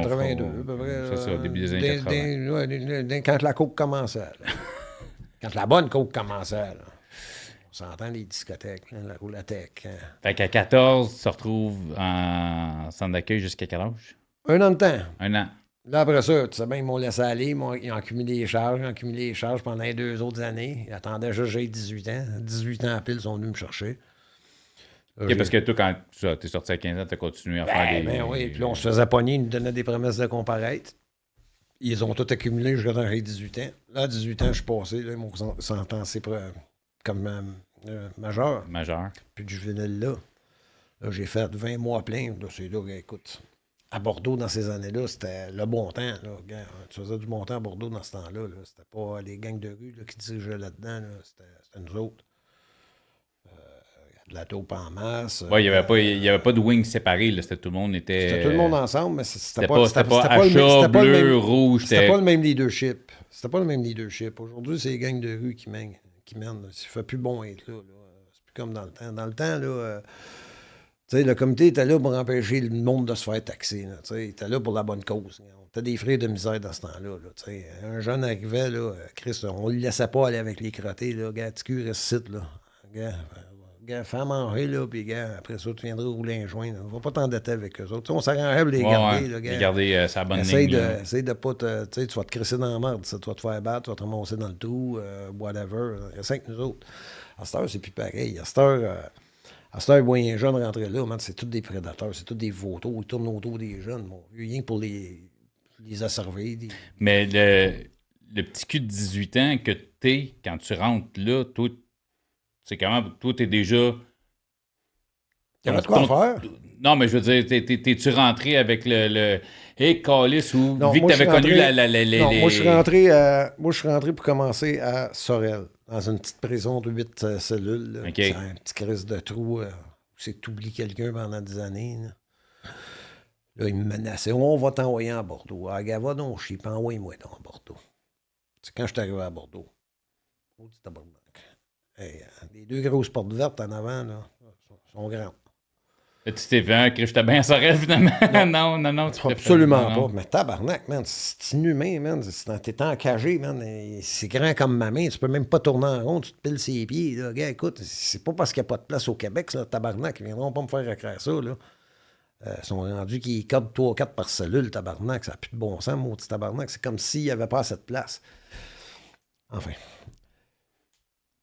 peu près. C'est ça, début des années 80. Quand la coke commençait. Là. Quand la bonne coke commençait. Là. On s'entend les discothèques, là, la roulathèque. Hein. Fait qu'à 14, tu te retrouves en centre d'accueil jusqu'à quel âge? 1 an de temps. 1 an. Là, après ça, tu sais bien, ils m'ont laissé aller. Ils ont accumulé les charges pendant les 2 autres années. Ils attendaient juste que j'ai 18 ans. 18 ans à pile, ils sont venus me chercher. Là, parce que toi, quand tu es sorti à 15 ans, tu as continué à faire des... Ben oui, puis là, on se faisait pogner, ils nous donnaient des promesses de comparaître. Ils ont tout accumulé jusqu'à dans les 18 ans. Là, à 18 ans, je suis passé. Là, ils m'ont sentencé comme majeur. Majeur. Puis de juvénile là. Là, j'ai fait 20 mois plein. Là, c'est là, écoute, à Bordeaux, dans ces années-là, c'était le bon temps. Là. Tu faisais du bon temps à Bordeaux dans ce temps-là. Là. C'était pas les gangs de rue là, qui dirigeaient là-dedans. Là. C'était nous autres. De la taupe en masse. Oui, il n'y avait pas de wing séparé. Là. C'était tout le monde était... C'était tout le monde ensemble, mais c'était pas achat, bleu, rouge. C'était pas le même leadership. C'était pas le même leadership. Aujourd'hui, c'est les gangs de rue qui mènent. Il fait plus bon être là. C'est plus comme dans le temps. Dans le temps, là, tu sais, le comité était là pour empêcher le monde de se faire taxer. Là, il était là pour la bonne cause. On était des frères de misère dans ce temps-là. Là, un jeune arrivait, là, Chris, on ne le laissait pas aller avec les crottés. Là, gars, tu restes site, là. Gars, fais à manger, là, puis gars, après ça, tu viendras rouler un joint. On va pas t'endetter avec eux autres. On s'arrangeait pour les garder, là, gars. Les garder sa bonne essaye ligne. Essaye de pas te... Tu sais, tu vas te crisser dans la merde, ça. Tu vas te faire battre, tu vas te ramasser dans le trou, whatever. Essaye avec nous autres. À cette heure, c'est plus pareil. À cette heure, moyen jeune rentrer là, man, c'est tous des prédateurs, c'est tous des vautours. Ils tournent autour des jeunes, bon. Rien que pour les asservir. Mais le petit cul de 18 ans que t'es, quand tu rentres là, toi, c'est quand même, toi, t'es déjà... Il y avait de quoi faire? Non, mais je veux dire, t'es-tu rentré avec le hey, Calis, ou non, vu que t'avais connu Non, moi, je suis rentré pour commencer à Sorel, dans une petite prison de 8 cellules. Là. Okay. C'est un petit crise de trou où c'est que t'oublies quelqu'un pendant des années. Là, ils me menaçaient. On va t'envoyer à Bordeaux. Ah, gars, va donc, chie, envoie-moi donc à Bordeaux. C'est quand je suis arrivé à Bordeaux. Oh, du tabarnak. Hey, les 2 grosses portes vertes en avant, là, sont grandes. Tu t'es vu que j'étais bien Sorel, finalement? Non. Absolument pas. Mais tabarnak, man, c'est inhumain, man. T'es encagé, man. C'est grand comme ma main. Tu peux même pas tourner en rond. Tu te piles ses pieds, là. Gars, écoute, c'est pas parce qu'il n'y a pas de place au Québec, ça, tabarnak. Ils viendront pas me faire écrire ça, là. Ils sont rendus qu'ils codent 3 ou 4 par cellule, tabarnak. Ça n'a plus de bon sens, maudit tabarnak. C'est comme s'il n'y avait pas assez de place. Enfin...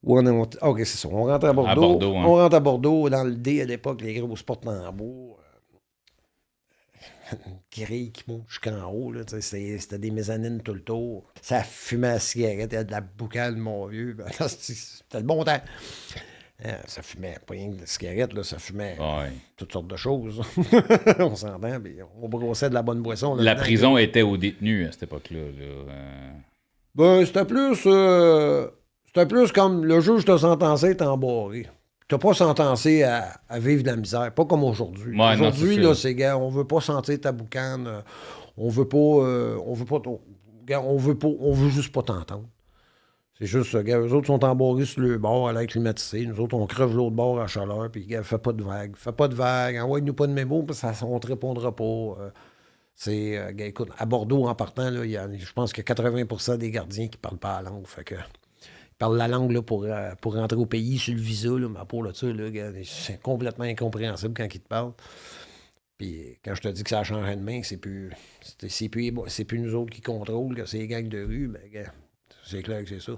Où on est... OK, c'est ça. On rentre à Bordeaux. À Bordeaux, hein. On rentre à Bordeaux. Dans le D, à l'époque, les grosses portes en bois. Une grille qui monte jusqu'en haut. Là, c'était des mezzanines tout le tour. Ça fumait à la cigarette. Il y a de la boucane, mon vieux. C'était le bon temps. Ça fumait pas rien que de la cigarette, là, ça fumait toutes sortes de choses. On s'entend, puis on brossait de la bonne boisson. La prison était aux détenus à cette époque-là. Ben, c'était plus comme le juge t'a sentencé, t'es embarré. T'as pas sentencé à vivre de la misère, pas comme aujourd'hui. Ouais, aujourd'hui, là, c'est gars, on veut pas sentir ta boucane, on veut juste pas t'entendre. C'est juste, gars, eux autres sont embarrés sur le bord à l'air climatisé. Nous autres, on creve l'autre bord à chaleur. Puis, gars, fais pas de vague. Envoie-nous pas de mémo, parce que on te répondra pas. Gars, écoute, à Bordeaux, en partant, là, je pense qu'il y a 80% des gardiens qui parlent pas la langue. Fait que, ils parlent la langue là, pour rentrer au pays sur le visa. Là, mais pour là, gars, c'est complètement incompréhensible quand ils te parlent. Puis quand je te dis que ça change de main, c'est plus nous autres qui contrôlent, que c'est les gangs de rue, ben, gars, c'est clair que c'est ça.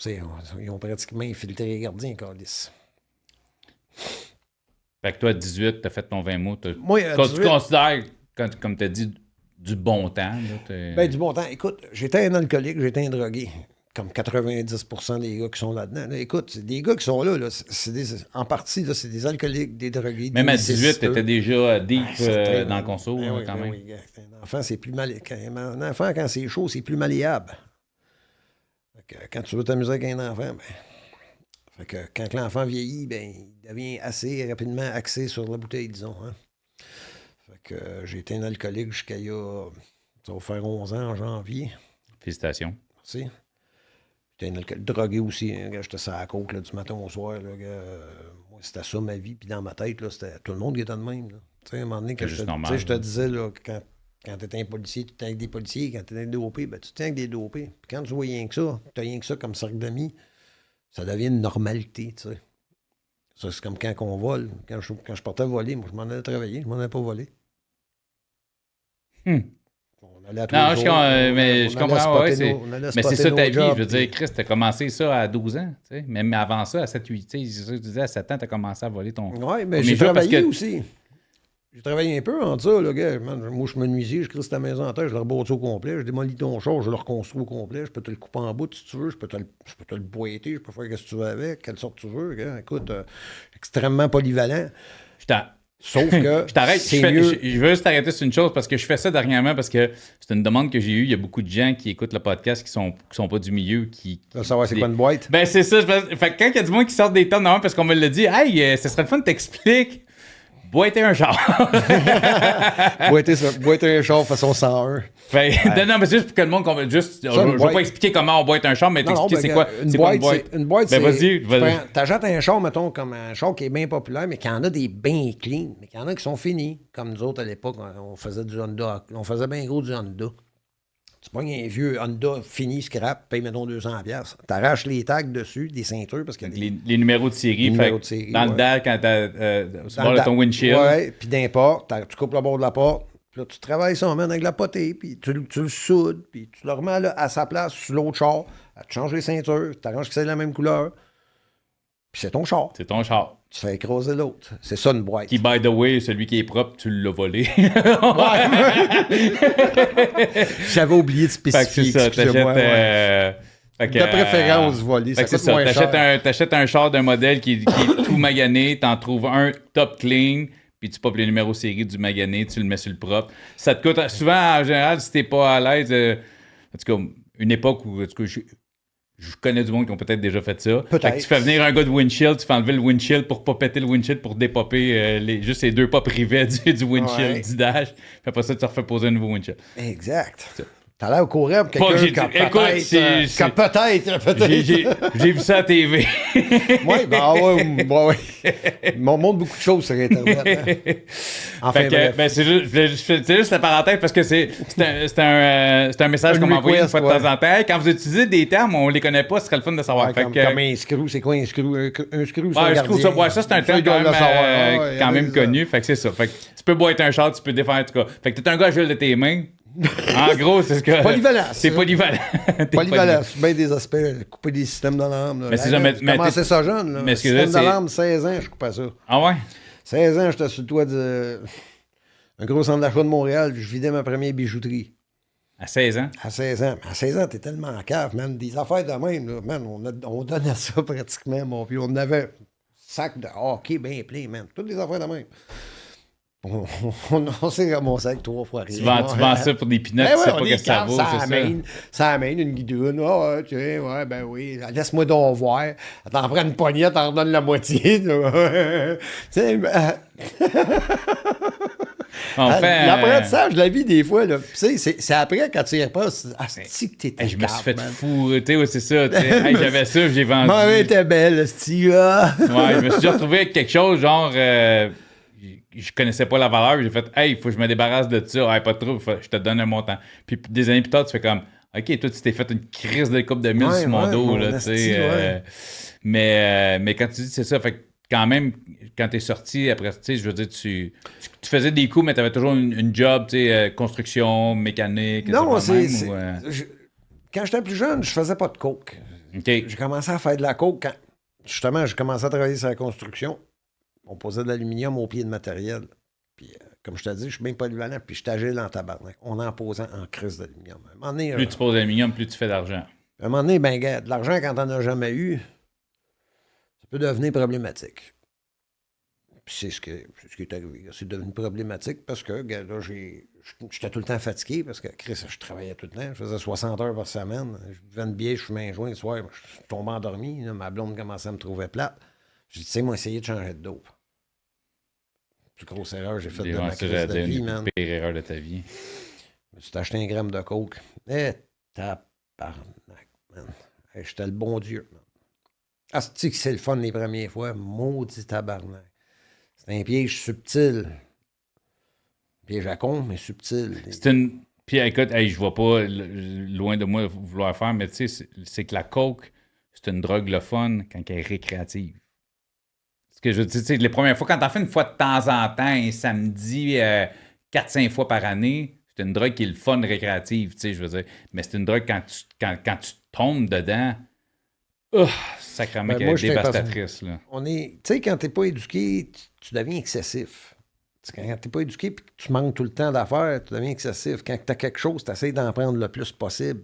Ils ont pratiquement infiltré les gardiens, Calice. Fait que toi, à 18, t'as fait ton 20 mots. Moi, quand 18, tu considères, comme t'as dit, du bon temps. Là, du bon temps. Écoute, j'étais un alcoolique, j'étais un drogué. Comme 90% des gars qui sont là-dedans. Là, écoute, des gars qui sont là, en partie, là, c'est des alcooliques, des drogués. Même à 18, t'étais déjà deep dans le conso, oui, quand même. Oui. Un enfant, c'est plus un enfant, quand c'est chaud, c'est plus malléable. Quand tu veux t'amuser avec un enfant, fait que quand l'enfant vieillit, il devient assez rapidement axé sur la bouteille, disons. Hein? Fait que j'ai été un alcoolique jusqu'à ça va faire 11 ans en janvier. Félicitations. Merci. J'étais un alcoolique drogué aussi. Hein, j'étais sur la côte du matin au soir. Là, moi, c'était ça ma vie. Puis dans ma tête, là, c'était tout le monde qui était de même. À un moment donné, je te disais, là, quand tu étais un policier, tu étais avec des policiers. Quand tu étais un DOP, tu te tiens avec des DOP. Puis quand tu vois rien que ça, tu n'as rien que ça comme cercle d'amis, ça devient une normalité, tu sais. Ça, c'est comme quand on vole. Quand je partais voler, moi, je m'en allais travailler, je m'en allais pas voler. On allait à je comprends. Mais c'est ça ta vie. Je veux dire, Chris, t'as commencé ça à 12 ans. Tu sais. Même avant ça, à 7-8, tu disais, à 7 ans, t'as commencé à voler ton... Oui, mais j'ai travaillé aussi. J'ai travaillé un peu en ça, là, gars. Moi, je me nuisais, je crisse ta maison en terre, je le rebâtis au complet, je démolis ton char, je le reconstruis au complet, je peux te le couper en bout si tu veux, je peux te le boîter, je peux faire ce que tu veux avec, quelle sorte tu veux, gars. Écoute, extrêmement polyvalent. Sauf que je t'arrête, je veux juste t'arrêter sur une chose parce que je fais ça dernièrement parce que c'est une demande que j'ai eue. Il y a beaucoup de gens qui écoutent le podcast qui sont pas du milieu. Qui savoir c'est quoi une boîte? Ben c'est ça. Fait que quand il y a du monde qui sort des termes parce qu'on me l'a dit, hey, ce serait le fun de t'expliquer. Boîter un char. boîter un char façon 101. Non, mais c'est juste pour que le monde... je ne vais pas expliquer comment on boîte un char, mais t'expliquer c'est quoi une boîte. Une boîte, c'est... Vas-y. T'achètes un char, mettons, comme un char qui est bien populaire, mais qu'il y en a des bien clean, mais qu'il y en a qui sont finis. Comme nous autres, à l'époque, on faisait du Honda. On faisait bien gros du Honda. Tu pognes un vieux Honda fini, scrap, paye, mettons, 200$. T'arraches les tags dessus, des ceintures, parce que... Les numéros de série. Dans le DAR, quand t'as ton windshield. Oui, puis d'importe, tu coupes le bord de la porte, puis là, tu travailles ça, avec la potée, puis tu le soudes, puis tu le remets là, à sa place, sur l'autre char, tu changes les ceintures, tu arranges que c'est de la même couleur, puis c'est ton char. C'est ton char. Tu fais écraser l'autre. C'est ça, une boîte. Qui, by the way, celui qui est propre, tu l'as volé. J'avais oublié de spécifier. C'est ça, t'achètes... de préférence volé, ça coûte moins cher. T'achètes un char d'un modèle qui est tout magané, t'en trouves un top clean, puis tu popes le numéro série du magané, tu le mets sur le propre. Ça te coûte... Souvent, en général, si t'es pas à l'aise... en tout cas, une époque où... En tout cas, je connais du monde qui ont peut-être déjà fait ça. Fait que tu fais venir un gars de windshield, tu fais enlever le windshield pour pas péter le windshield, pour dépopper juste les deux pas privés du windshield du dash. Puis après ça, tu refais poser un nouveau windshield. Exact. T'as l'air au courant pour quelqu'un qui a peut-être... J'ai vu ça à TV. Oui, Ils m'ont montré beaucoup de choses sur Internet. Enfin, c'est juste la parenthèse parce que c'est un message qu'on m'a envoyé une fois de temps en temps. Quand vous utilisez des termes, on les connaît pas, ce serait le fun de savoir. Comme un screw, c'est quoi un screw? Un screw, ça, c'est un terme quand même connu. Fait que c'est ça. Fait que tu peux boîter un char, tu peux défendre en tout cas. Fait que t'es un gars à l'huile de tes mains. En gros, c'est ce que... Polyvalent. C'est polyvalent. Polyvalent, sur bien des aspects, couper des systèmes d'alarme. Mais c'est ça, mais j'ai commencé ça jeune. Là. Mais système d'alarme, 16 ans, je coupais ça. Ah ouais? 16 ans, j'étais sur le toit un gros centre d'achat de Montréal, je vidais ma première bijouterie. À 16 ans? À 16 ans. À 16 ans, t'es tellement en cave, man. Des affaires de même, là, man. On donnait ça pratiquement, mon puis on avait un sac de hockey bien plein, man. Toutes des affaires de même. On s'est ramassé avec 3 fois rien. Tu vends ça pour des pinottes, tu sais pas que ça vaut, c'est ça? Ça amène une guidoune. Ah ouais, tiens, ouais, ben oui. Laisse-moi donc voir. T'en prends une poignée, t'en redonnes la moitié. Tu sais, l'apprentissage de la vie, des fois, là. Tu sais, c'est après, quand tu y repasses, asti que t'étais je me suis fait fourrer, tu sais, c'est ça. Hey, j'avais ça, j'ai vendu. Ma était belle, asti. Ouais, je me suis déjà retrouvé avec quelque chose, genre... je connaissais pas la valeur, j'ai fait « Hey, il faut que je me débarrasse de ça. Hey, pas de trouble, je te donne un montant. » Puis des années plus tard, tu fais comme « OK, toi, tu t'es fait une crise de coupe de mille sur mon dos. » là, tu sais. Mais quand tu dis c'est ça, fait que quand même, quand t'es sorti, après, tu sais, je veux dire, tu faisais des coups, mais t'avais toujours une job, tu sais, construction, mécanique. Non, quand j'étais plus jeune, je faisais pas de coke. Okay. J'ai commencé à faire de la coke quand, justement, j'ai commencé à travailler sur la construction. On posait de l'aluminium au pied de matériel. Puis, comme je te dis, je suis bien polyvalent, puis je t'agile en tabarnak. On en posant en crise d'aluminium. Plus tu poses d'aluminium, plus tu fais d'argent. À un moment donné, ben, de l'argent, quand t'en as jamais eu, ça peut devenir problématique. Puis c'est ce qui est arrivé. C'est devenu problématique parce que, là, j'étais tout le temps fatigué parce que, Chris, je travaillais tout le temps. Je faisais 60 heures par semaine. Je buvais une bière, je fumais un joint le soir. Je tombais endormi. Là, ma blonde commençait à me trouver plate. J'ai dit, tu sais, moi, essayer de changer de dope. Plus grosse erreur que j'ai faite de ma crise de vie, man. Pire erreur de ta vie. Je me suis acheté 1 gramme de coke. Tabarnak, man. J'étais le bon Dieu, man. Asti que c'est le fun les premières fois. Maudit tabarnak. C'est un piège subtil. Piège à con, mais subtil. C'est une... Puis écoute, je vois pas loin de moi vouloir faire, mais tu sais, c'est que la coke, c'est une drogue le fun quand elle est récréative. Ce que je dis, les premières fois, quand t'en fais une fois de temps en temps, un samedi, 4-5 fois par année, c'est une drogue qui est le fun récréative, tu sais, je veux dire. Mais c'est une drogue quand tu tombes dedans, sacrément qu'elle est dévastatrice. Là. Tu sais, quand t'es pas éduqué, tu deviens excessif. T'sais, quand t'es pas éduqué et que tu manques tout le temps d'affaires, tu deviens excessif. Quand t'as quelque chose, t'essaies d'en prendre le plus possible.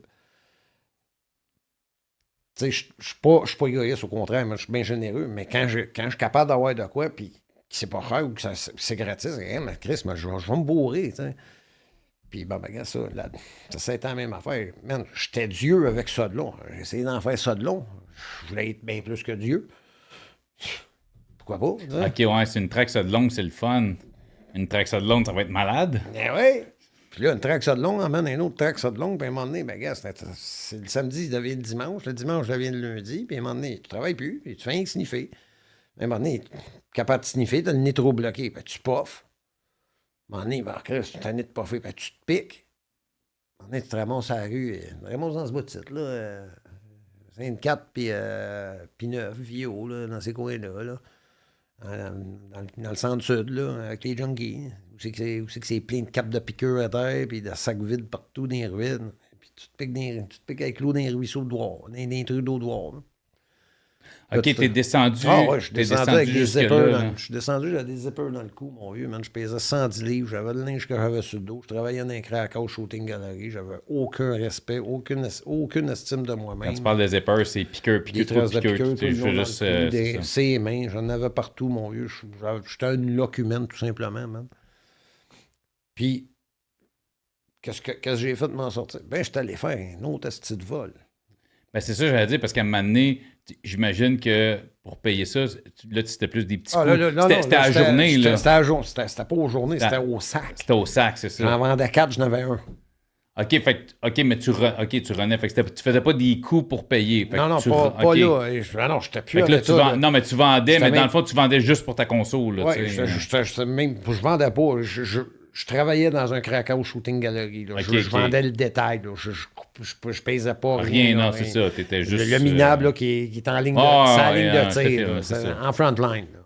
Tu sais, je suis pas égoïste, au contraire, moi, je suis bien généreux, mais quand je suis capable d'avoir de quoi, puis que c'est pas cher ou que c'est gratis, mais Chris, je vais me bourrer, tu sais. Puis, ben, regarde ça, ça a été la même affaire. Man, j'étais Dieu avec ça de long. J'ai essayé d'en faire ça de long. Je voulais être bien plus que Dieu. Pourquoi pas? Hein? OK, ouais, c'est une track ça de longue, c'est le fun. Une track ça de longue, ça va être malade. Ben oui. Puis là, une track ça de long emmène un autre track ça de long, puis à un moment donné, ben, gars, c'est le samedi, il devient le dimanche devient le lundi, puis à un moment donné, tu travailles plus, puis tu fais rien que sniffer. À un moment donné, tu es capable de sniffer, tu as le nez trop bloqué, ben, tu puffes. À un moment donné, ben, Chris, tu as le nez de puffer, ben, tu te piques. À un moment donné, tu te ramasses à la rue, tu te ramasses dans ce bout de site, là, 24 puis 9, Vio, là, dans ces coins-là, là. Dans le centre-sud, là, avec les junkies. Où c'est que c'est plein de capes de piqûres à terre, puis de sacs vides partout dans les ruines. Puis tu te piques avec l'eau dans les ruisseaux de Douar, dans les trucs d'eau de Douar. OK, t'es descendu. Ah ouais, je suis descendu avec des zippers. Je suis descendu, j'avais des zippers dans le cou, mon vieux, man. Je pesais 110 livres, j'avais le linge que j'avais sur le dos. Je travaillais dans un crack-out shooting gallery, j'avais aucun respect, aucune estime de moi-même. Quand tu parles de zippers, c'est piqueur, des traces de piqûres, juste ses mains, j'en avais partout, mon vieux. J'étais un locumène, tout simplement, man. Puis, qu'est-ce que j'ai fait de m'en sortir? Ben, j'étais allé faire un autre esti de vol. Ben, c'est ça que j'allais dire, parce qu'à un moment donné, j'imagine que pour payer ça, là, c'était plus des petits coups. C'était à la journée, là. C'était pas aux journées, c'était au sac. C'était au sac, c'est ça. J'en vendais 4, j'en avais un. OK, mais tu renais. Fait que tu faisais pas des coups pour payer. Fait non, pas là. Non, j'étais plus non, mais tu vendais, mais dans le fond, tu vendais juste pour ta console. Oui, je vendais pas. Je travaillais dans un crack-out shooting gallery. Là. Je vendais le détail. Là. Je pesais pas rien. Non, c'est ça. T'étais juste... Le minable là, qui est en ligne de tir. En front line. Là.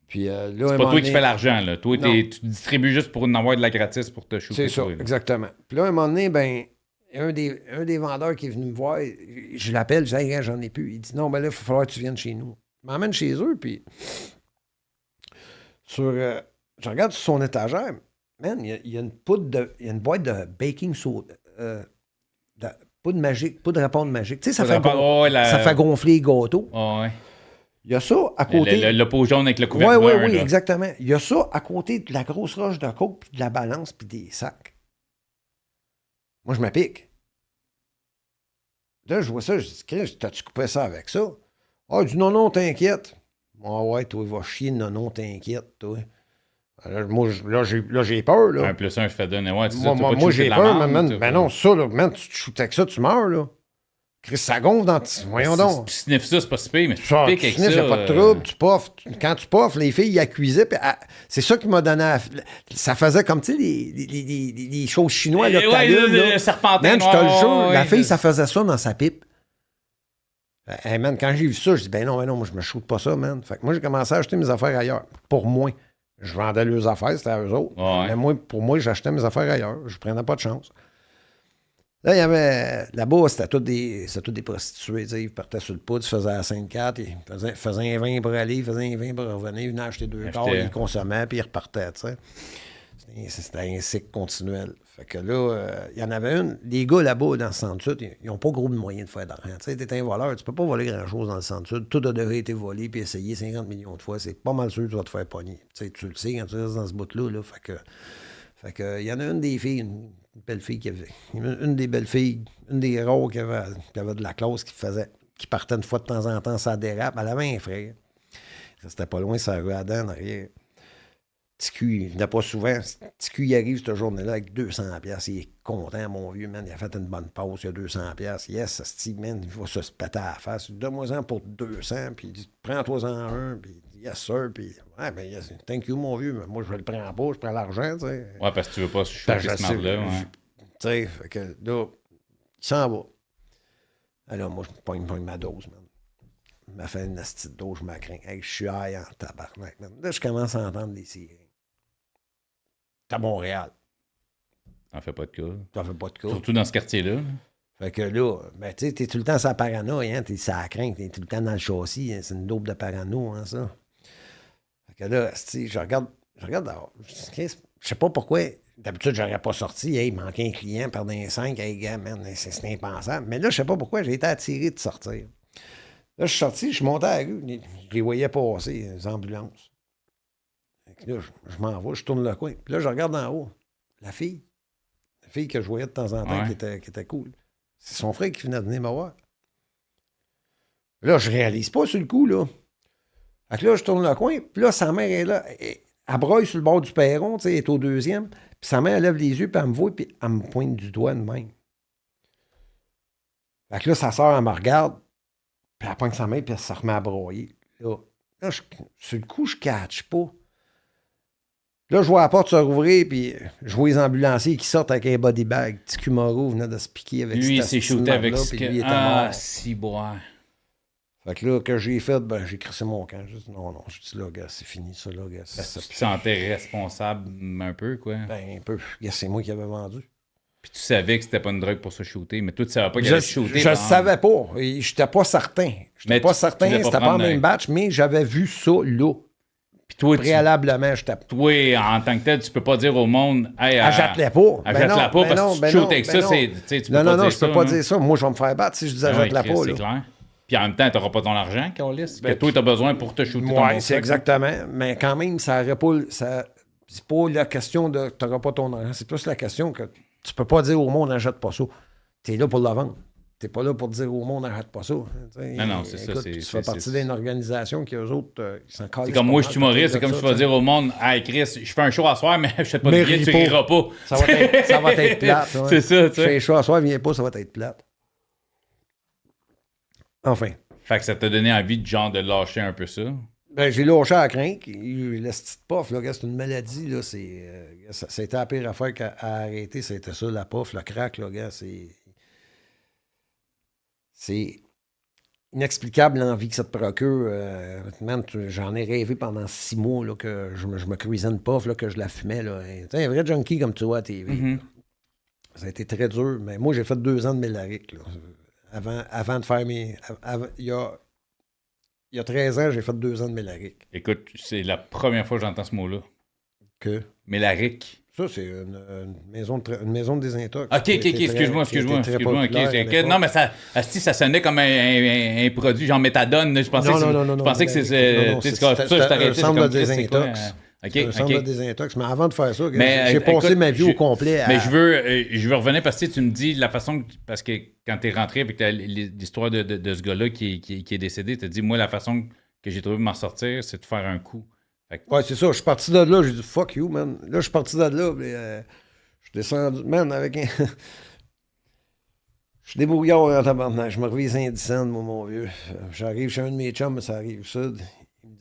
Puis là, C'est pas toi qui fais l'argent, là. Toi, tu distribues juste pour en avoir de la gratis pour te shooter. C'est ça, exactement. Puis là, un moment donné, ben, un des vendeurs qui est venu me voir, je l'appelle, je dis, hey, j'en ai plus. Il dit, non, ben là, il va falloir que tu viennes chez nous. Il m'emmène chez eux, puis je regarde sur son étagère, man, il y a une poudre il y a une boîte de baking soda, de poudre magique, poudre de répondre magique. Tu sais, ça fait gonfler les gâteaux. Oh, ouais. Il y a ça à côté. Le pot jaune avec le couvercle. Oui, exactement. Il y a ça à côté de la grosse roche de coke, puis de la balance, puis des sacs. Moi, je me pique. Là, je vois ça, je dis, Chris, t'as-tu coupé ça avec ça? Ah, il dit, non, t'inquiète. Ah ouais, toi, il va chier, non, t'inquiète, toi. Là, j'ai peur, là. 1 plus 1, je fais donner. Ouais, moi j'ai peur, man. Ben non, ça, là, man, tu te shootes avec ça, tu meurs, là. Chris, ça gonfle dans... Voyons donc. Tu sniffes ça, c'est pas si pire, mais tu piques avec ça. Il n'y a pas de trouble, tu puffes. Quand tu puffes, les filles, elles cuisaient. C'est ça qui m'a donné... Ça faisait comme, tu sais, les choses chinoises, là, que t'allumes, là. Le serpentin. Man, je te le jure, la fille, ça faisait ça dans sa pipe. Hey, man, quand j'ai vu ça, je dis, ben non, moi, je me shoote pas ça, man. Fait que moi, j'ai commencé à acheter mes affaires ailleurs. Pour moi. Je vendais leurs affaires, c'était à eux autres. Ouais. Mais pour moi, j'achetais mes affaires ailleurs. Je prenais pas de chance. Là, il y avait. Là-bas, c'était tous des prostituées. Ils partaient sur le pouce, ils faisaient la 5-4, ils faisaient un 20 pour aller, ils faisaient un 20 pour revenir, ils venaient acheter 2 corps, ils consommaient, puis ils repartaient, tu sais. C'était un cycle continuel. Fait que là, il y en avait une. Les gars là-bas, dans le centre-sud, ils n'ont pas gros de moyens de faire d'argent. Tu sais, t'es un voleur, tu peux pas voler grand-chose dans le centre-sud. Tout a déjà été volé puis essayé 50 millions de fois. C'est pas mal sûr que tu vas te faire pogner. Tu le sais quand tu restes dans ce bout-là. Là. Fait que, il y en a une des filles, une belle fille qui avait. Une des belles filles, une des rares qui avait de la classe qui partait une fois de temps en temps, ça dérape. Elle avait un frère. Ça, c'était pas loin, ça rue Adam, en arrière. Ticu, il venait pas souvent. Ticu, il arrive cette journée-là avec 200$. Il est content, mon vieux, man. Il a fait une bonne pause, il a 200$. Yes, Steve, man, il va se péter à la face. Donne-moi-en pour 200$, puis il dit, prends-toi-en un, puis il dit, yes, sir, puis, ouais, ben, yes, thank you, mon vieux, mais moi, je le prends pas, je prends l'argent, tu sais. Ouais, parce que tu veux pas shooter ce marde-là, ouais. Tu sais, fait que là, il s'en va. Alors, moi, je pogne ma dose, man. Il m'a fait une petite dose, je m'accrains. Hey, je suis high en tabarnak, man. Là, je commence à entendre des sirènes. T'es à Montréal. T'en fais pas de cas. T'en fais pas de cas. Surtout dans ce quartier-là. Fait que là, ben, tu sais, t'es tout le temps sur la parano, hein. T'es sur la crainte, t'es tout le temps dans le châssis. Hein, c'est une dope de parano, hein, ça. Fait que là, je regarde dehors. Je sais pas pourquoi. D'habitude, j'aurais pas sorti. Hey, il manquait un client, perdre un 5. Hey, gars, man, c'est impensable. Mais là, je sais pas pourquoi, j'ai été attiré de sortir. Là, je suis sorti, je suis monté à la rue. Je les voyais passer, les ambulances. Là, je m'en vais, je tourne le coin. Puis là, je regarde en haut. La fille que je voyais de temps en temps qui était cool. C'est son frère qui venait de venir me voir. Là, je réalise pas sur le coup, là. Fait que là, je tourne le coin. Puis là, sa mère est là. Elle broye sur le bord du perron, tu sais, elle est au deuxième. Puis sa mère, elle lève les yeux, puis elle me voit, puis elle me pointe du doigt de même. Fait que là, sa soeur, elle me regarde. Puis elle pointe sa main, puis elle se remet à broyer. Là sur le coup, je catch pas. Là, je vois la porte se rouvrir, puis je vois les ambulanciers qui sortent avec un body bag. Petit Kumaro venait de se piquer avec lui, il s'est shooté avec ce puis lui était mort. Si, boire. Fait que là, que j'ai fait, ben, j'ai crissé mon camp. Je dis non, je dis là, gars, c'est fini, ça, là, gars. Tu te sentais responsable un peu, quoi. Ben, un peu. Gars, c'est moi qui avais vendu. Puis tu savais que c'était pas une drogue pour se shooter, mais toi, tu savais pas qu'il allait se shooter. Je savais pas. J'étais pas certain. J'étais pas certain, c'était pas le même batch, mais j'avais vu ça là. Puis toi, préalablement, je tape. Toi, en tant que tel, tu peux pas dire au monde, hey, achète-la pas. Achète-la pas parce que tu shootes avec ça, c'est. Non, je peux pas dire ça. Moi, je vais me faire battre si je dis achète-la pas. C'est clair. Puis en même temps, tu n'auras pas ton argent, Carlis, que toi, tu as besoin pour te shooter ton Oui, c'est exactement. Mais quand même, ça n'aurait pas. C'est pas la question de tu n'auras pas ton argent. C'est plus la question que tu peux pas dire au monde n'achète pas ça. Tu es là pour la vendre. T'es pas là pour dire au monde, n'arrête pas ça. Non, c'est ça. Tu fais partie d'une organisation qui, eux autres, ils s'en calent. C'est comme moi, je suis humoriste, c'est comme si tu vas dire au monde, hey Chris, je fais un show à soir, mais je fais pas de billet, tu riras pas. Ça va être plate. Ouais. C'est ça, tu sais. Je fais un show à soir, viens pas, ça va être plate. Enfin. Fait que ça t'a donné envie de genre de lâcher un peu ça. Ben, j'ai lâché à la crinque. La petite puff, là, c'est une maladie. Là, c'était la pire affaire qu'à arrêter. C'était ça, la puff, le crack. Là, gars, c'est... inexplicable l'envie que ça te procure. Man, j'en ai rêvé pendant 6 mois là, que je me cuisais une puff, là, que je la fumais. Là. Un vrai junkie comme tu vois à TV. Mm-hmm. Ça a été très dur. Mais moi, j'ai fait 2 ans de Mélaric. Là. Avant de faire mes... il y a 13 ans, j'ai fait 2 ans de Mélaric. Écoute, c'est la première fois que j'entends ce mot-là. Que? Mélaric. Ça, c'est une maison de désintox. OK, excuse-moi. Non, mais ça sonnait comme un produit genre méthadone. Je pensais non. Je pensais que c'est ça, je t'arrêtais. Un centre de désintox. Un centre de désintox. Mais avant de faire ça, mais, j'ai passé ma vie au complet à... Mais je veux revenir parce que tu me dis la façon... Parce que quand tu es rentré avec l'histoire de ce gars-là qui est décédé, tu as dit, moi, la façon que j'ai trouvé de m'en sortir, c'est de faire un coup. Ouais, c'est ça. Je suis parti de là. J'ai dit, fuck you, man. Là, je suis parti de là. Puis, je suis descendu, man, avec un... Je suis débrouillard en tabarnak. Je me reviens Saint-Dicenne, moi, mon vieux. J'arrive chez un de mes chums, mais ça arrive sud. Il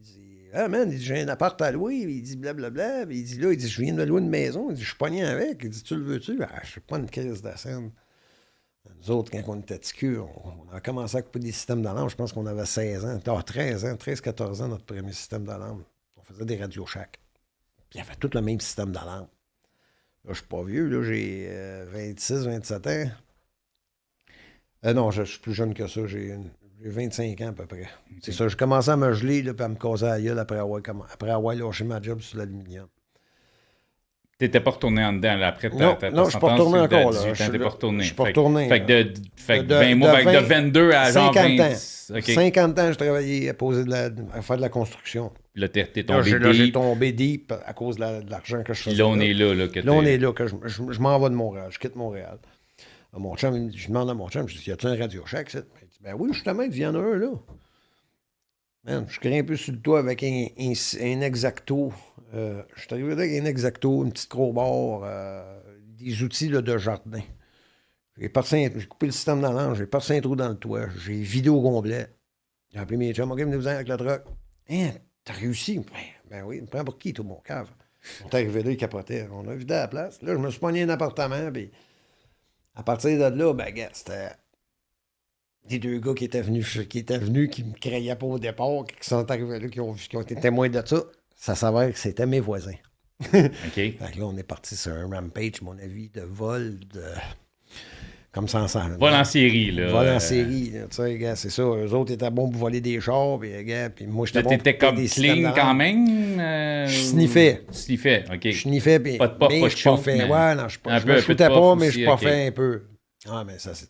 dit, ah, man, il dit, j'ai un appart à louer. Il dit, blablabla. Il dit, là, je viens de louer une maison. Il dit, je suis pogné avec. Il dit, tu le veux-tu? Ah, je suis pas une crise de scène. Nous autres, quand on était TQ, on a commencé à couper des systèmes d'alarme. Je pense qu'on avait 16 ans. 13-14 ans, notre premier système d'alarme. On faisait des Radio Shack. Puis il y avait tout le même système d'alarme. Là, je suis pas vieux. Là, j'ai 26, 27 ans. Non, je suis plus jeune que ça. J'ai 25 ans à peu près. Okay. C'est ça. J'ai commencé à me geler là, puis à me casser la gueule après avoir lâché ma job sur l'aluminium. T'étais pas retourné en dedans là, après non, je suis pas retourné encore. Là. T'es pas retourné. Je suis pas retourné. Fait que de 20 mois, de 22 à genre 20 ans. Okay. 50 ans, je travaillais à faire de la construction. Là, t'es tombé deep. Là, j'ai tombé deep à cause de l'argent que je faisais. Là, on est là. Là, on est là, que je m'en vais de Montréal. Je quitte Montréal. Mon chum, je demande à mon chum, je dis, y a-tu un Radio Shack? Il dit, ben oui, justement, il y en a un, là. Man, je crie un peu sur le toit avec un Exacto. Je suis arrivé avec un Exacto, une petite crowbar, des outils là, de jardin. J'ai coupé le système d'alarme, j'ai percé un trou dans le toit, j'ai vidé au complet. J'ai appelé mes chums, OK, venez-vous-en avec le truck. Hein, t'as réussi? Ben oui, il me prend pour qui, tout mon cave? On est arrivé là, il capotait. On a vidé la place. Là, je me suis pogné un appartement, puis à partir de là, ben, gars, c'était des 2 gars qui étaient venus, qui me crayaient pas au départ, qui sont arrivés là, qui ont été témoins de ça. Ça s'avère que c'était mes voisins. OK. Fait que là, on est parti sur un rampage, mon avis, de vol, comme ça ensemble. Vol en série, là. Vol en série, tu sais, gars, c'est ça. Eux autres étaient bons pour voler des chars, puis moi, j'étais bon pour t'étais comme des clean quand même? Je sniffais. Tu sniffais, OK. Je sniffais, puis pas de pop, pas de choke, mais... Ouais, non, je me shootais pas, mais je puffais un peu. Ah, mais ça s'est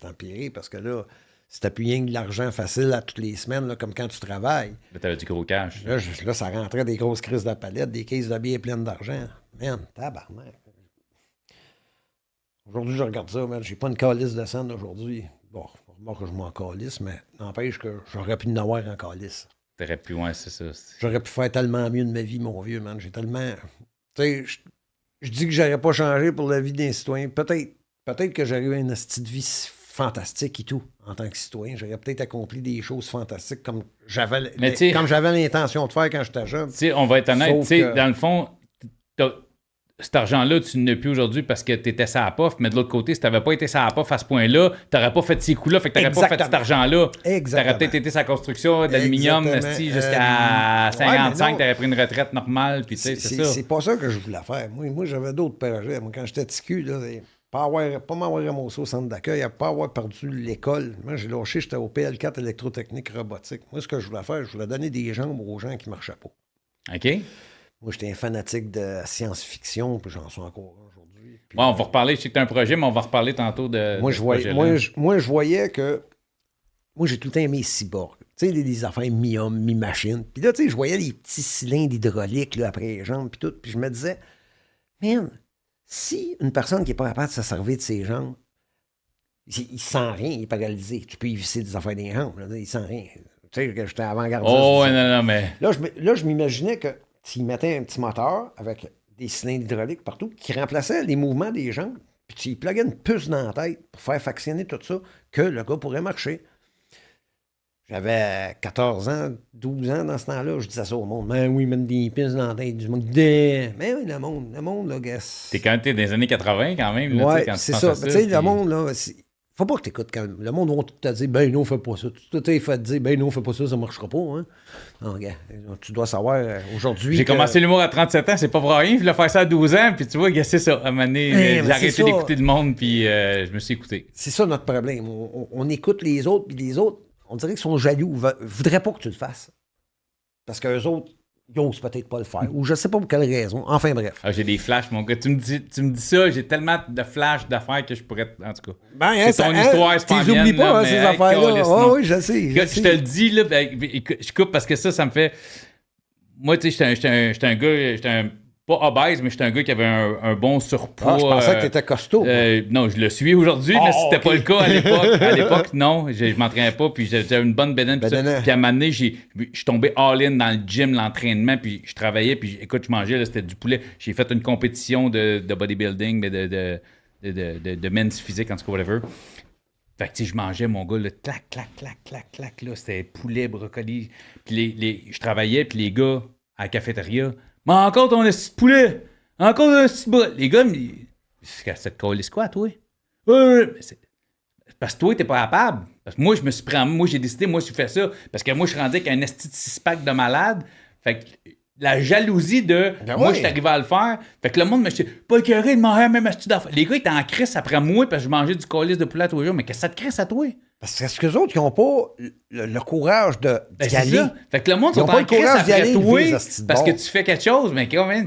empiré, parce que là, si t'as plus rien que de l'argent facile à toutes les semaines, là, comme quand tu travailles. Là, t'avais du gros cash. Là, ça rentrait des grosses crises de palette, des caisses de billets pleines d'argent. Man, tabarnak. Aujourd'hui, je regarde ça, man. J'ai pas une calice de scène aujourd'hui. Bon, moi que je m'en calisse, mais n'empêche que j'aurais pu en avoir en calice. T'aurais pu, ouais, c'est ça. J'aurais pu faire tellement mieux de ma vie, mon vieux, man. J'ai tellement... Tu sais, je dis que j'aurais pas changé pour la vie d'un citoyen. Peut-être que j'aurais eu une petite vie fantastique et tout, en tant que citoyen. J'aurais peut-être accompli des choses fantastiques comme j'avais l'intention de faire quand j'étais jeune. Tu sais, on va être honnête, dans le fond, cet argent-là, tu n'as plus aujourd'hui parce que tu étais sur la POF, mais de l'autre côté, si tu n'avais pas été sur la POF à ce point-là, tu n'aurais pas fait ces coups-là, fait que tu n'aurais pas fait cet argent-là. Exactement. Tu aurais peut-être été sur la construction d'aluminium jusqu'à 55, tu aurais pris une retraite normale, puis tu sais, c'est ça. C'est pas ça que je voulais faire. Moi j'avais d'autres projets. Moi, quand j'étais TQ, là, pas m'avoir ramassé au centre d'accueil, pas avoir perdu l'école. Moi, j'ai lâché, j'étais au PL4 électrotechnique robotique. Moi, ce que je voulais faire, je voulais donner des jambes aux gens qui ne marchaient pas. OK. Moi, j'étais un fanatique de science-fiction, puis j'en suis encore aujourd'hui. Puis, on va reparler, je sais que tu as un projet, mais on va reparler tantôt de ce projet-là. Moi, je voyais que... Moi, j'ai tout le temps aimé les cyborgs. Tu sais, des affaires mi-homme, mi-machine. Puis là, tu sais, je voyais les petits cylindres hydrauliques là, après les jambes, puis tout. Puis je me disais, man, si une personne qui n'est pas capable de se servir de ses jambes, il sent rien, il est paralysé. Tu peux y visser des affaires des jambes, là, il sent rien. Tu sais, que j'étais avant-gardiste. Oh, non, mais... Là, je m'imaginais que s'il mettait un petit moteur avec des cylindres hydrauliques partout qui remplaçait les mouvements des jambes, puis tu y pluguais une puce dans la tête pour faire factionner tout ça, que le gars pourrait marcher. J'avais 14 ans, 12 ans dans ce temps-là, je disais ça au monde. Mais oui, mettre des puces dans la tête du monde. Mais oui, le monde, là, guess. T'es quand t'es dans les années 80 quand même. Là, ouais, quand c'est ça. Tu sais, le monde, là, Faut pas que tu écoutes quand le monde va te dire, ben non, fais pas ça. Tu t'es fait dire, ben non, fais pas ça, ça marchera pas. Hein? Non, regarde, tu dois savoir aujourd'hui. J'ai commencé l'humour à 37 ans, c'est pas pour rien. Je voulais faire ça à 12 ans, puis tu vois, c'est ça. À un moment donné, j'ai arrêté d'écouter le monde, puis je me suis écouté. C'est ça notre problème. On écoute les autres, puis les autres, on dirait qu'ils sont jaloux. Ils voudraient pas que tu le fasses. Parce qu'eux autres, ils osent peut-être pas le faire. Ou je sais pas pour quelle raison. Enfin, bref. Ah, j'ai des flashs, mon gars. Tu me dis ça, j'ai tellement de flashs d'affaires que je pourrais. En tout cas. Ben, c'est ton histoire, c'est pas tu oublies pas, là, ces affaires-là. Oh, oui, je sais. Je te le dis, là, je coupe parce que ça me fait. Moi, tu sais, j'étais un gars, pas obèse, mais j'étais un gars qui avait un bon surpoids. Ah, je pensais que t'étais costaud. Non, je le suis aujourd'hui, mais c'était pas le cas à l'époque. À l'époque, non, je m'entraînais pas, puis j'avais une bonne bédaine. Puis à un moment donné, je suis tombé all-in dans le gym, l'entraînement, puis je travaillais, puis écoute, je mangeais, là, c'était du poulet. J'ai fait une compétition de bodybuilding, mais de men's physique, en tout cas, whatever. Fait que, tu sais, je mangeais, mon gars, là, clac, clac, clac, clac, clac, là, c'était poulet, brocoli. Puis je travaillais, puis les gars, à la cafétéria, mais encore ton esti de poulet! Encore un esti de bras! Les gars, ça te colle quoi, toi? Parce que toi, t'es pas capable. Parce que moi, moi, j'ai décidé, moi, je fais ça. Parce que moi, je suis rendu avec un esti de 6-pack de malade. Fait que la jalousie de moi, je suis arrivé à le faire. Fait que le monde me dit, pas écœuré de manger même esti d'affaires. Les gars, ils étaient en crise après moi parce que je mangeais du colis de poulet tous les jours. Mais qu'est-ce que ça te crisse à toi? Parce que les autres, ils n'ont pas le courage d'y aller. Ça. Fait que le monde sont en crise après toi parce que tu fais quelque chose, mais quand même,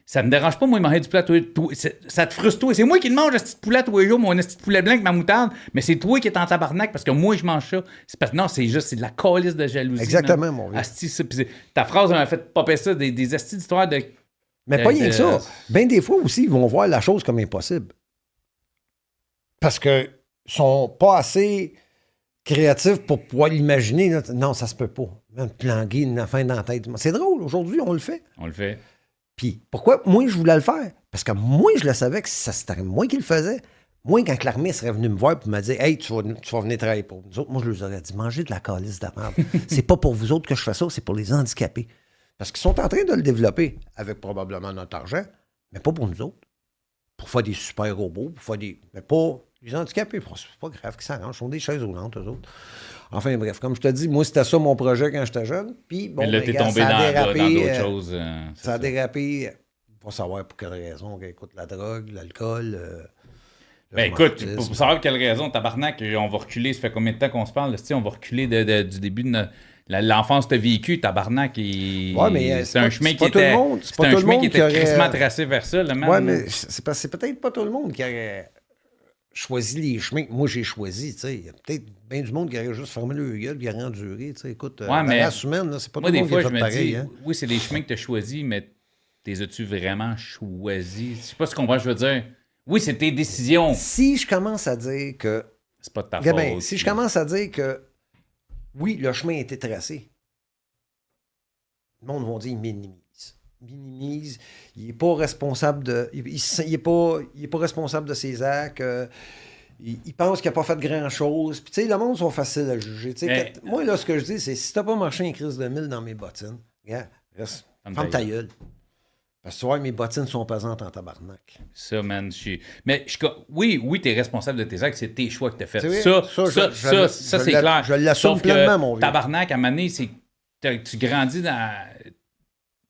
ça me dérange pas, moi, de manger du poulet ça te frustre, toi. C'est moi qui te mange un petit poulet tous les jours, mon petit poulet blanc avec ma moutarde, mais c'est toi qui es en tabarnak parce que moi, je mange ça. C'est parce que non, c'est de la calisse de jalousie. Exactement, mon vieux. Ta phrase m'a fait popper ça, des astis d'histoire de. Mais pas rien que ça. Ben des fois aussi, ils vont voir la chose comme impossible. Parce que sont pas assez créatifs pour pouvoir l'imaginer. Là. Non, ça se peut pas. Même planguer une affaire dans la tête. C'est drôle, aujourd'hui, on le fait. On le fait. Puis, pourquoi moi, je voulais le faire? Parce que moi, je le savais que c'était moi qui le faisais. Moi, quand l'armée serait venue me voir et me dire « Hey, tu vas venir travailler pour nous autres », moi, je leur aurais dit « Mangez de la calice de merde. C'est pas pour vous autres que je fais ça, c'est pour les handicapés. » Parce qu'ils sont en train de le développer avec probablement notre argent, mais pas pour nous autres. Pour faire des super robots, pour faire des... Mais pas... Les handicapés, c'est pas grave qu'ils s'arrangent. Ils sont des chaises roulantes, eux autres. Enfin, bref, comme je te dis, moi, c'était ça mon projet quand j'étais jeune. Puis, bon, mais là, t'es tombé dans d'autres choses. Ça a dérapé, pas savoir pour quelle raison. Écoute, la drogue, l'alcool. Ben écoute, pour savoir pour quelle raison, tabarnak, on va reculer. Ça fait combien de temps qu'on se parle? On va reculer du début de l'enfance que tu as vécu, tabarnak. Ouais, mais c'est un chemin qui était. C'est un chemin qui était crissement tracé vers ça, le même. Ouais, mais c'est peut-être pas tout le monde qui aurait choisi les chemins que moi j'ai choisis, tu sais. Il y a peut-être bien du monde qui aurait juste fermé le gueule et qui aurait enduré, tu sais. Écoute, la race humaine, c'est pas tout le monde qui a fait pareil. Hein? Oui, c'est les chemins que tu as choisis, mais les as-tu vraiment choisis? Je sais pas ce qu'on je veux dire. Oui, c'est tes décisions. Si je commence à dire que... C'est pas de ta faute. Si je commence à dire que oui, le chemin a été tracé, le monde va dire minimise. Il n'est pas responsable de. Il est pas responsable de ses actes. Il pense qu'il n'a pas fait grand-chose. Puis, tu sais, le monde sont faciles à juger. Moi, là, ce que je dis, c'est si t'as pas marché un crise de 1000 dans mes bottines, regarde, reste. Ferme ta gueule. Parce que tu vois, mes bottines sont pesantes en tabarnak. Ça, man, oui, t'es responsable de tes actes, c'est tes choix que t'as fait. Ça, c'est clair. Je l'assume pleinement, mon vieux. Tabarnak, à un moment donné, tu grandis dans...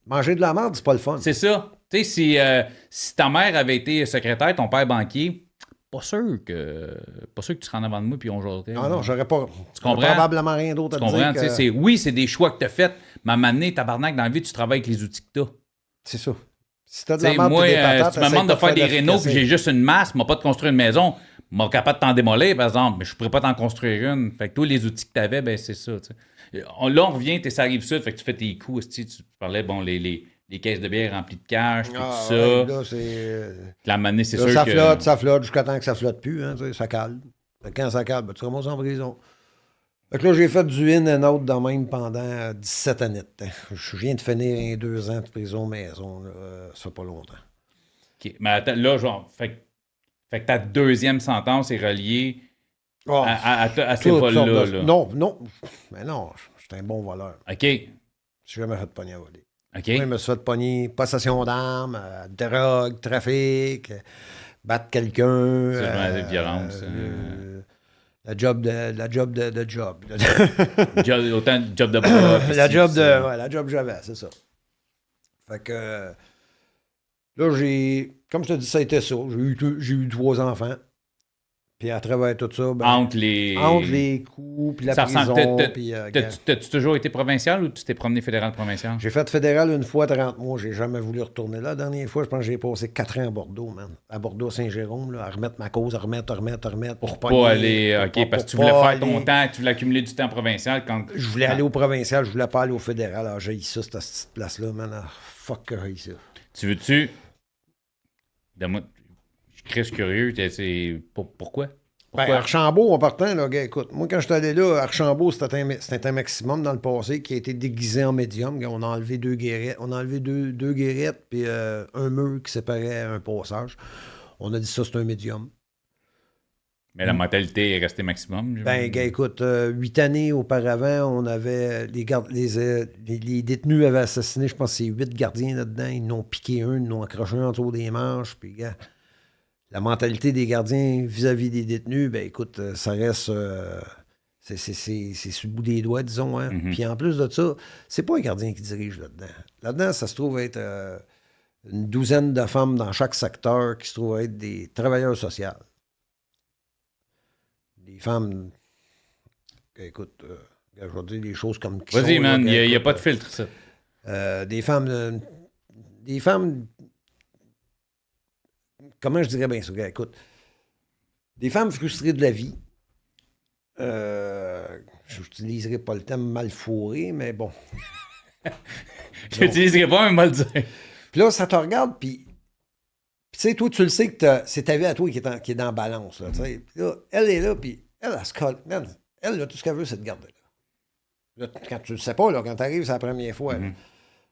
Manger de la merde, c'est pas le fun. C'est ça. Tu sais, si ta mère avait été secrétaire, ton père banquier, pas sûr que tu seras en avant de moi puis on jaserait. Non, j'aurais pas. Tu comprends? Probablement rien d'autre à dire. Que... Oui, c'est des choix que tu as faits, mais à un moment donné, tabarnak, dans la vie, tu travailles avec les outils que tu as. C'est ça. Si t'as de la merde, moi, si tu me demandes de faire des rénos puis j'ai juste une masse, moi pas de construire une maison, moi capable de t'en démolir, par exemple, mais je pourrais pas t'en construire une. Fait que tous les outils que tu avais, ben c'est ça. Là, on revient, ça arrive sud, fait que tu fais tes coups, tu parlais, bon, les caisses de bière remplies de cash, tout ça. Ouais, là, c'est... La manée, c'est sûr que... Ça flotte jusqu'à temps que ça flotte plus, hein, ça cale. Quand ça cale, ben, tu remontes en prison. Fait que là, j'ai fait du in and out de même pendant 17 années de temps. Je viens de finir 2 ans de prison maison, là, ça fait pas longtemps. OK. Mais attends, là, genre, fait que ta deuxième sentence est reliée à ces vols-là. Non. Mais non, j'étais un bon voleur. OK. Je n'ai jamais fait de pogner à voler. OK. Moi, je me suis fait pogner possession d'armes, drogue, trafic, battre quelqu'un. C'est vraiment la violence. La job de job. Autant de job de bras. La job que j'avais, c'est ça. Fait que là, comme je te dis, ça a été ça. J'ai eu 3 enfants. Puis à travers tout ça, entre les coups, puis la ça prison. T'as-tu toujours été provincial ou tu t'es promené fédéral-provincial? J'ai fait fédéral une fois 30 mois. J'ai jamais voulu retourner là. La dernière fois, je pense que j'ai passé 4 ans à Bordeaux, man. À Bordeaux-Saint-Jérôme, là, à remettre ma cause, à remettre. Pour pas aller... OK, parce que tu voulais faire ton temps, tu voulais accumuler du temps provincial quand... Je voulais aller au provincial, je voulais pas aller au fédéral. Alors j'ai eu ça, cette petite place-là, man. Ah, fuck que j'ai ça. Tu veux-tu... Je suis curieux. Pourquoi? Archambault, en partant, là, gars, écoute, moi, quand je suis allé là, Archambault, c'était un maximum dans le passé qui a été déguisé en médium. On a enlevé 2 guérettes. On a enlevé deux guérettes puis un mur qui séparait un passage. On a dit ça, c'est un médium. Mais la mentalité est restée maximum. Gars, écoute, 8 années auparavant, on avait les détenus avaient assassiné, je pense, c'est 8 gardiens là-dedans. Ils n'ont piqué un, ils n'ont accroché un autour des manches. Puis, gars, la mentalité des gardiens vis-à-vis des détenus, écoute, ça reste... c'est sur le bout des doigts, disons. Hein? Mm-hmm. Puis en plus de ça, c'est pas un gardien qui dirige là-dedans. Là-dedans, ça se trouve être une douzaine de femmes dans chaque secteur qui se trouvent être des travailleurs sociaux. Des femmes... Écoute, je vais dire des choses comme... Vas-y, man, il n'y a pas de filtre, ça. Des femmes... Comment je dirais bien ça? Écoute, des femmes frustrées de la vie. Je n'utiliserai pas le terme mal fourré, mais bon. Je n'utiliserai pas un mal dire. Puis là, ça te regarde, puis tu sais, toi, tu le sais que c'est ta vie à toi qui est dans la balance. Là, puis là, elle est là, puis elle se colle. Elle, là, tout ce qu'elle veut, c'est de garder là. Quand tu le sais pas, là, quand tu arrives, c'est la première fois. Là.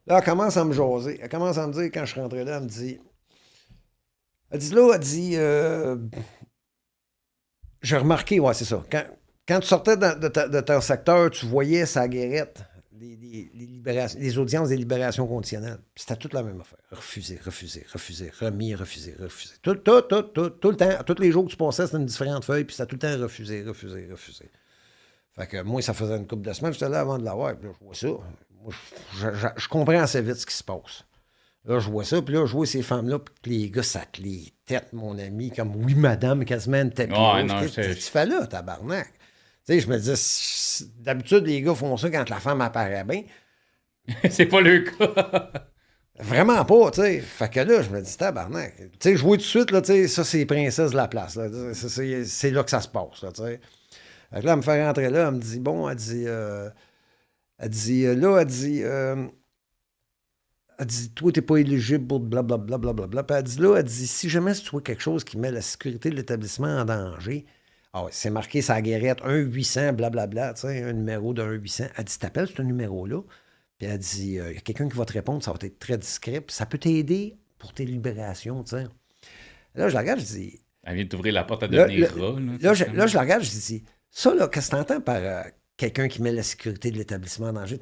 Là, elle commence à me jaser. Elle commence à me dire, quand je suis rentré là, elle me dit... j'ai remarqué, ouais, c'est ça. Quand tu sortais de ton secteur, tu voyais sa guérette, les audiences des libérations conditionnelles. C'était toute la même affaire. Refuser, remis, refuser. Tout le temps, tous les jours que tu passais, c'était une différente feuille, puis c'était tout le temps refuser. Fait que moi, ça faisait une couple de semaines, j'étais là avant de l'avoir, puis là, je vois ça. Moi, je comprends assez vite ce qui se passe. Là, je vois ça, puis là, je vois ces femmes-là, puis les gars, ça te les tête, mon ami, comme oui, madame, quasiment une tête. Qu'est-ce que tu fais là, tabarnak? Tu sais, je me disais, d'habitude, les gars font ça quand la femme apparaît bien. C'est pas le cas. Vraiment pas, tu sais. Fait que là, je me dis, tabarnak. Tu sais, je vois tout de suite, là, tu sais, ça, c'est les princesses de la place. Là. C'est là que ça se passe, là, tu sais. Fait que là, elle me fait rentrer là, elle me dit, bon, elle dit, toi, t'es pas éligible pour blablabla. Puis elle dit, là, si jamais tu vois quelque chose qui met la sécurité de l'établissement en danger, c'est marqué sa guérette, 1-800, blablabla, tu sais, un numéro de 1-800. Elle dit, t'appelles ce numéro-là. Puis elle dit, il y a quelqu'un qui va te répondre, ça va être très discret, puis ça peut t'aider pour tes libérations, tu sais. Là, je la regarde, je dis... Elle vient d'ouvrir la porte à devenir gras. Là, je la regarde, je dis, ça, là, qu'est-ce que t'entends par quelqu'un qui met la sécurité de l'établissement en danger?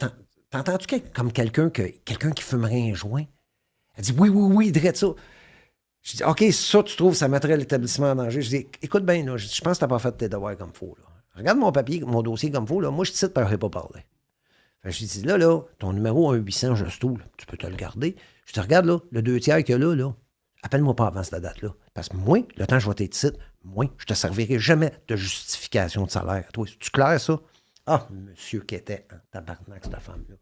T'entends-tu comme quelqu'un qui fumerait un joint? Elle dit, oui, drette ça. Je dis, OK, ça, tu trouves, ça mettrait l'établissement en danger. Je dis, écoute bien, là, je pense que t'as pas fait tes devoirs comme il faut. Là. Regarde mon papier, mon dossier comme il faut. Là. Moi, je te cite, je n'aurais pas parlé. Fait que je dis, là, ton numéro 1-800, juste tout, tu peux te le garder. Je te regarde, là, le 2 tiers qu'il y a là, appelle-moi pas avant cette date-là. Parce que moi, le temps que je vais t'être cite, moi, je te servirai jamais de justification de salaire. Toi, c'est-tu clair, ça? Ah, monsieur qui était en tabarnak, cette femme-là.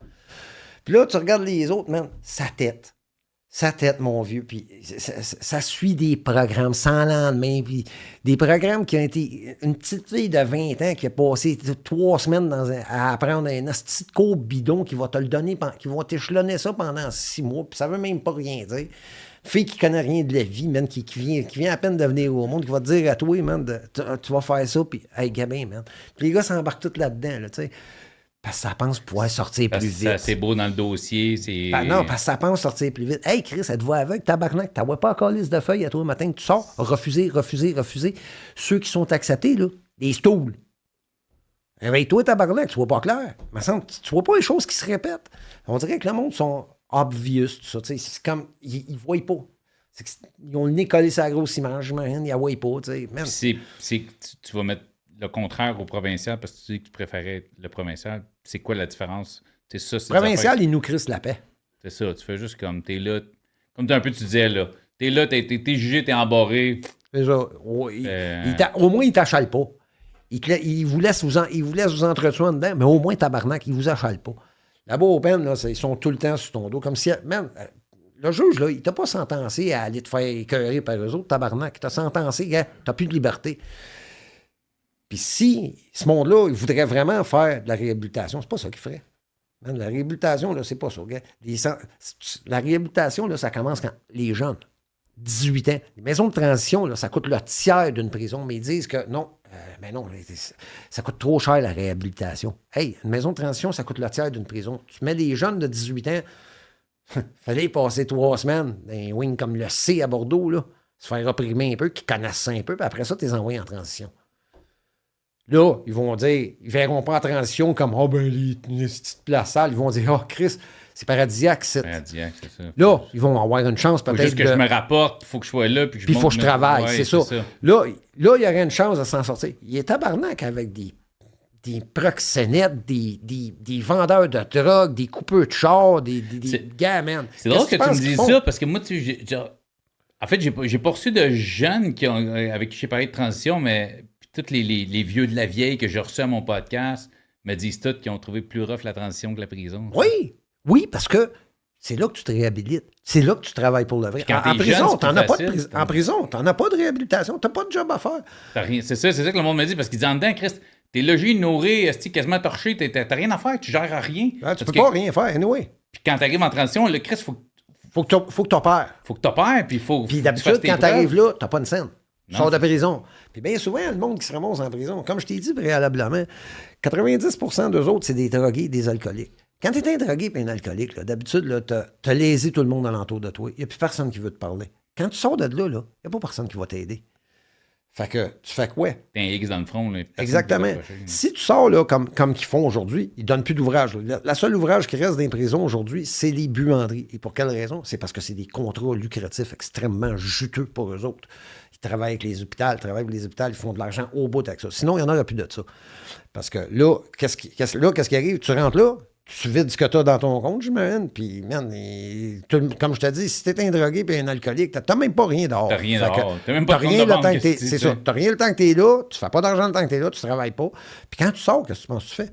Puis là, tu regardes les autres, man, sa tête, mon vieux, puis ça suit des programmes sans lendemain, puis des programmes qui ont été... Une petite fille de 20 ans qui a passé 3 semaines à apprendre un petit cours bidon qui va te le donner, qui va t'échelonner ça pendant 6 mois, puis ça veut même pas rien dire. Fille qui connaît rien de la vie, man, qui vient à peine de venir au monde, qui va te dire à toi, man, tu vas faire ça, puis hey, gabin, man. Puis les gars s'embarquent tous là-dedans, là, tu sais. Parce que ça pense pouvoir sortir plus vite. C'est beau dans le dossier. Non, parce que ça pense sortir plus vite. Hey, Chris, elle te voit aveugle, tabarnak, tu vois pas encore liste de feuilles à toi le matin que tu sors. Refuser. Ceux qui sont acceptés, là, des stools. Réveille-toi, tabarnak, tu vois pas clair. Mais tu vois pas les choses qui se répètent. On dirait que le monde sont obvious, tout ça. C'est comme, ils voient pas. Ils ont le nez collé sur la grosse image, man. Ils n'avaient pas, tu sais. Man. Tu vas mettre le contraire au provincial parce que tu dis que tu préférais le provincial. C'est quoi la différence? C'est ça, c'est Provincial, ils nous crissent la paix. C'est ça, tu fais juste comme t'es là. Comme un peu tu disais, là. T'es là, t'es jugé, t'es embarré. C'est ça. Au moins, ils t'achalent pas. Ils vous laissent vous entretuer dedans, mais au moins, tabarnak, ils vous achalent pas. Là-bas, au peine, là, ils sont tout le temps sur ton dos. Comme si, man, le juge, là, il t'a pas sentencé à aller te faire écœurer par eux autres, tabarnak. Il t'a sentencé, gars, t'as plus de liberté. Puis si ce monde-là, il voudrait vraiment faire de la réhabilitation, c'est pas ça qu'il ferait. Man, la réhabilitation, là, c'est pas ça, gars. La réhabilitation, là, ça commence quand les jeunes, 18 ans. Les maisons de transition, là, ça coûte le tiers d'une prison, mais ils disent que non, ça coûte trop cher la réhabilitation. Hey, une maison de transition, ça coûte le tiers d'une prison. Tu mets des jeunes de 18 ans, fallait y passer 3 semaines dans un wing comme le C à Bordeaux, là, se faire reprimer un peu, qu'ils connaissent ça un peu, puis après ça, tu les envoies en transition. Là, ils vont dire, ils verront pas en transition comme, les petites places sales. Ils vont dire, Chris, c'est paradisiaque, c'est ça. Là, ils vont avoir une chance peut-être. Faut juste que je me rapporte, il faut que je sois là. Puis il faut que je travaille, c'est ça. Là, il y aurait une chance de s'en sortir. Il est tabarnak avec des proxénètes, des vendeurs de drogue, des coupeurs de chars, des gars, man. C'est drôle que tu me dises ça, parce que moi, en fait, j'ai pas reçu de jeunes avec qui j'ai parlé de transition, mais tous les vieux de la vieille que j'ai reçus à mon podcast me disent tous qu'ils ont trouvé plus rough la transition que la prison. Oui, parce que c'est là que tu te réhabilites. C'est là que tu travailles pour le vrai. En prison, t'en as pas de réhabilitation. T'as pas de job à faire. C'est ça que le monde me dit, parce qu'ils disent en dedans, Christ, t'es logé, nourri, quasiment torché, t'as rien à faire, tu gères à rien. Tu peux pas rien faire, anyway. Puis quand t'arrives en transition, le Christ, faut que t'opères. Faut que t'opères, puis faut. Puis d'habitude, quand t'arrives là, t'as pas une scène. Tu sors de prison. Puis bien souvent, le monde qui se ramasse en prison, comme je t'ai dit préalablement, 90% d'eux autres, c'est des drogués, des alcooliques. Quand tu es un drogué et un alcoolique, là, d'habitude, tu as lésé tout le monde alentour de toi. Il n'y a plus personne qui veut te parler. Quand tu sors de là, il n'y a pas personne qui va t'aider. Fait que tu fais quoi? T'as un X dans le front. Là, exactement. Si tu sors là, comme qu'ils font aujourd'hui, ils ne donnent plus d'ouvrage. La seule ouvrage qui reste dans les prisons aujourd'hui, c'est les buanderies. Et pour quelle raison? C'est parce que c'est des contrats lucratifs extrêmement juteux pour eux autres. Ils travaillent avec les hôpitaux, ils font de l'argent au bout avec ça. Sinon, il n'y en aura plus de ça. Parce que là, qu'est-ce qui arrive? Tu rentres là, tu vides ce que tu as dans ton compte, j'imagine. Puis, man, comme je te dis, si tu es un drogué et un alcoolique, tu n'as même pas rien dehors. Tu n'as rien dehors. Tu n'as même pas de rien le temps que tu es. C'est ça. Tu n'as rien le temps que tu es là, tu ne fais pas d'argent le temps que tu es là, tu ne travailles pas. Puis quand tu sors, qu'est-ce que tu penses que tu fais?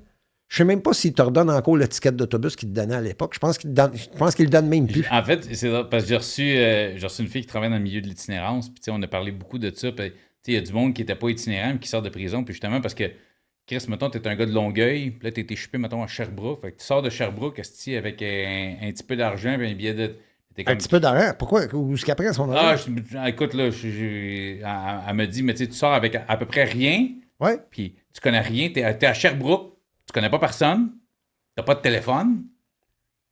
Je ne sais même pas s'ils te redonnent encore l'étiquette d'autobus qu'ils te donnaient à l'époque. Je pense qu'ils le donnent même plus. En fait, c'est parce que j'ai reçu une fille qui travaille dans le milieu de l'itinérance. Puis, on a parlé beaucoup de ça. Puis, il y a du monde qui n'était pas itinérant mais qui sort de prison. Puis, justement, parce que Chris, mettons, t'es un gars de Longueuil, puis là, t'es chupé, mettons, à Sherbrooke. Fait que tu sors de Sherbrooke, avec un petit peu d'argent, puis un billet de. Un petit peu d'argent? Pourquoi? Où est-ce qu'après son argent? Écoute, là, elle me dit, mais tu sors avec à peu près rien. Ouais. Puis tu connais rien. T'es à Sherbrooke, tu connais pas personne, t'as pas de téléphone.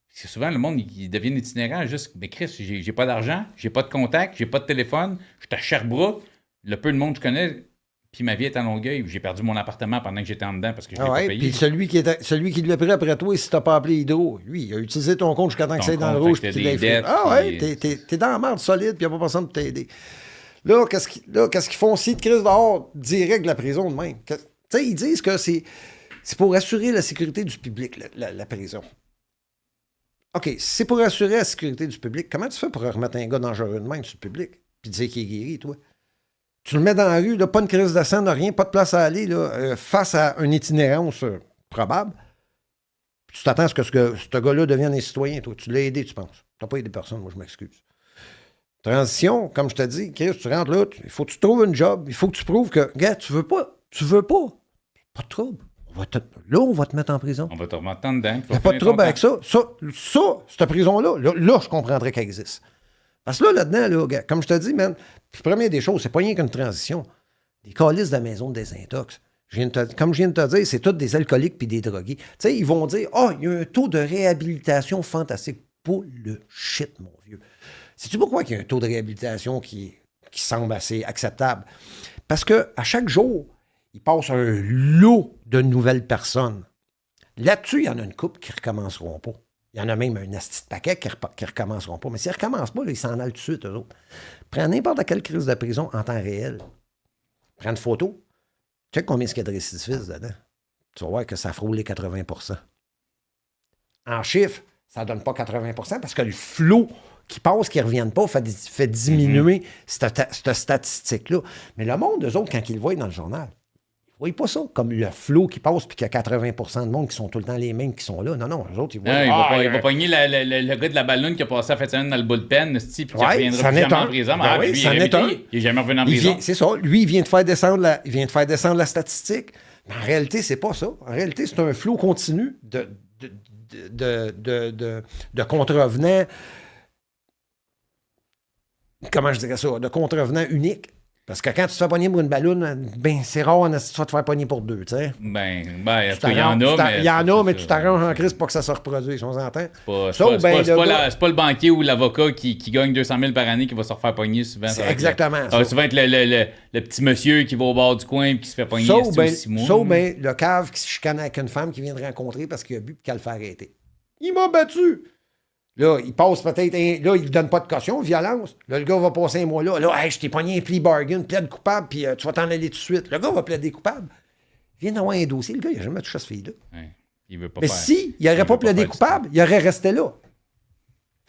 C'est souvent le monde, il devient itinérant juste, mais Chris, j'ai pas d'argent, j'ai pas de contact, j'ai pas de téléphone, je suis à Sherbrooke, le peu de monde que je connais. Puis ma vie est à Longueuil. J'ai perdu mon appartement pendant que j'étais en dedans parce que je l'ai pas payé. Puis celui qui l'a pris après toi, si t'as pas appelé Hydro, lui, il a utilisé ton compte jusqu'à temps que c'est dans le rouge. Puis t'es dans la merde solide, puis il n'y a pas personne pour t'aider. Là, qu'est-ce qu'ils font aussi de crise dehors, direct de la prison de même? Tu sais, ils disent que c'est pour assurer la sécurité du public, la prison. OK, si c'est pour assurer la sécurité du public, comment tu fais pour remettre un gars dangereux de même sur le public? Puis dire qu'il est guéri, toi? Tu le mets dans la rue, là, pas une crise de sang, rien, pas de place à aller, là, face à une itinérance probable. Puis tu t'attends à ce que ce gars-là devienne un citoyen, toi. Tu l'as aidé, tu penses. Tu n'as pas aidé personne, moi, je m'excuse. Transition, comme je te dis, Chris, tu rentres là, il faut que tu trouves un job, il faut que tu prouves que, gars, tu veux pas, pas de trouble. On va te mettre en prison. On va te remettre en dedans. Il n'y a pas de trouble avec ça. Cette prison-là, là, je comprendrais qu'elle existe. Parce que là-dedans, là, comme je te dis, man, la première des choses, c'est pas rien qu'une transition. Des calices de la maison de désintox. Comme je viens de te dire, c'est tous des alcooliques puis des drogués. Tu sais, ils vont dire, il y a un taux de réhabilitation fantastique. Pas le shit, mon vieux. Sais-tu pourquoi il y a un taux de réhabilitation qui semble assez acceptable? Parce qu'à chaque jour, il passe un lot de nouvelles personnes. Là-dessus, il y en a une couple qui ne recommenceront pas. Il y en a même un asti de paquet qui ne recommenceront pas. Mais s'ils ne recommencent pas, là, ils s'en allent tout de suite, eux autres. Prends n'importe quelle crise de prison en temps réel. Prends une photo. Check combien il y a de récidivistes dedans. Tu vas voir que ça frôle les 80 %. En chiffres, ça ne donne pas 80 % parce que le flot qui passe, qui ne reviennent pas, fait diminuer cette statistique-là. Mais le monde, eux autres, quand ils le voient dans le journal, ils ne voient pas ça comme le flot qui passe puis qu'il y a 80 % de monde qui sont tout le temps les mêmes qui sont là. Non, eux autres, ils voient... il va pogner le gars de la balloune qui a passé la fin de semaine dans le bullpen, puis qui reviendra jamais en prison. Lui, il n'est jamais revenu en prison. C'est ça. Lui, il vient de faire descendre la statistique. Mais en réalité, c'est pas ça. En réalité, c'est un flot continu de contrevenants. Comment je dirais ça? De contrevenants uniques. Parce que quand tu te fais pogner pour une balloune, ben c'est rare tu vas te faire pogner pour deux, tu sais. Ben, il y en a, mais tu t'arranges en crise pour que ça se reproduise, on s'entend. C'est pas le banquier ou l'avocat qui gagne 200 000 par année qui va se refaire pogner souvent. C'est exactement ça. Souvent être le petit monsieur qui va au bord du coin et qui se fait pogner 6 mois. Sauf le cave qui se chicane avec une femme qui vient de rencontrer parce qu'il a bu et qu'elle le fait arrêter. Il m'a battu! Là, il passe peut-être... Là, il ne donne pas de caution, violence. Là, le gars va passer un mois là. Là, hey, je t'ai pogné un plea bargain, plaide coupable, puis tu vas t'en aller tout de suite. Le gars va plaider coupable. Il vient d'avoir un dossier. Le gars, il n'a jamais touché à ce fille-là. Ouais, il veut pas mais s'il n'aurait pas plaidé coupable, il aurait resté là.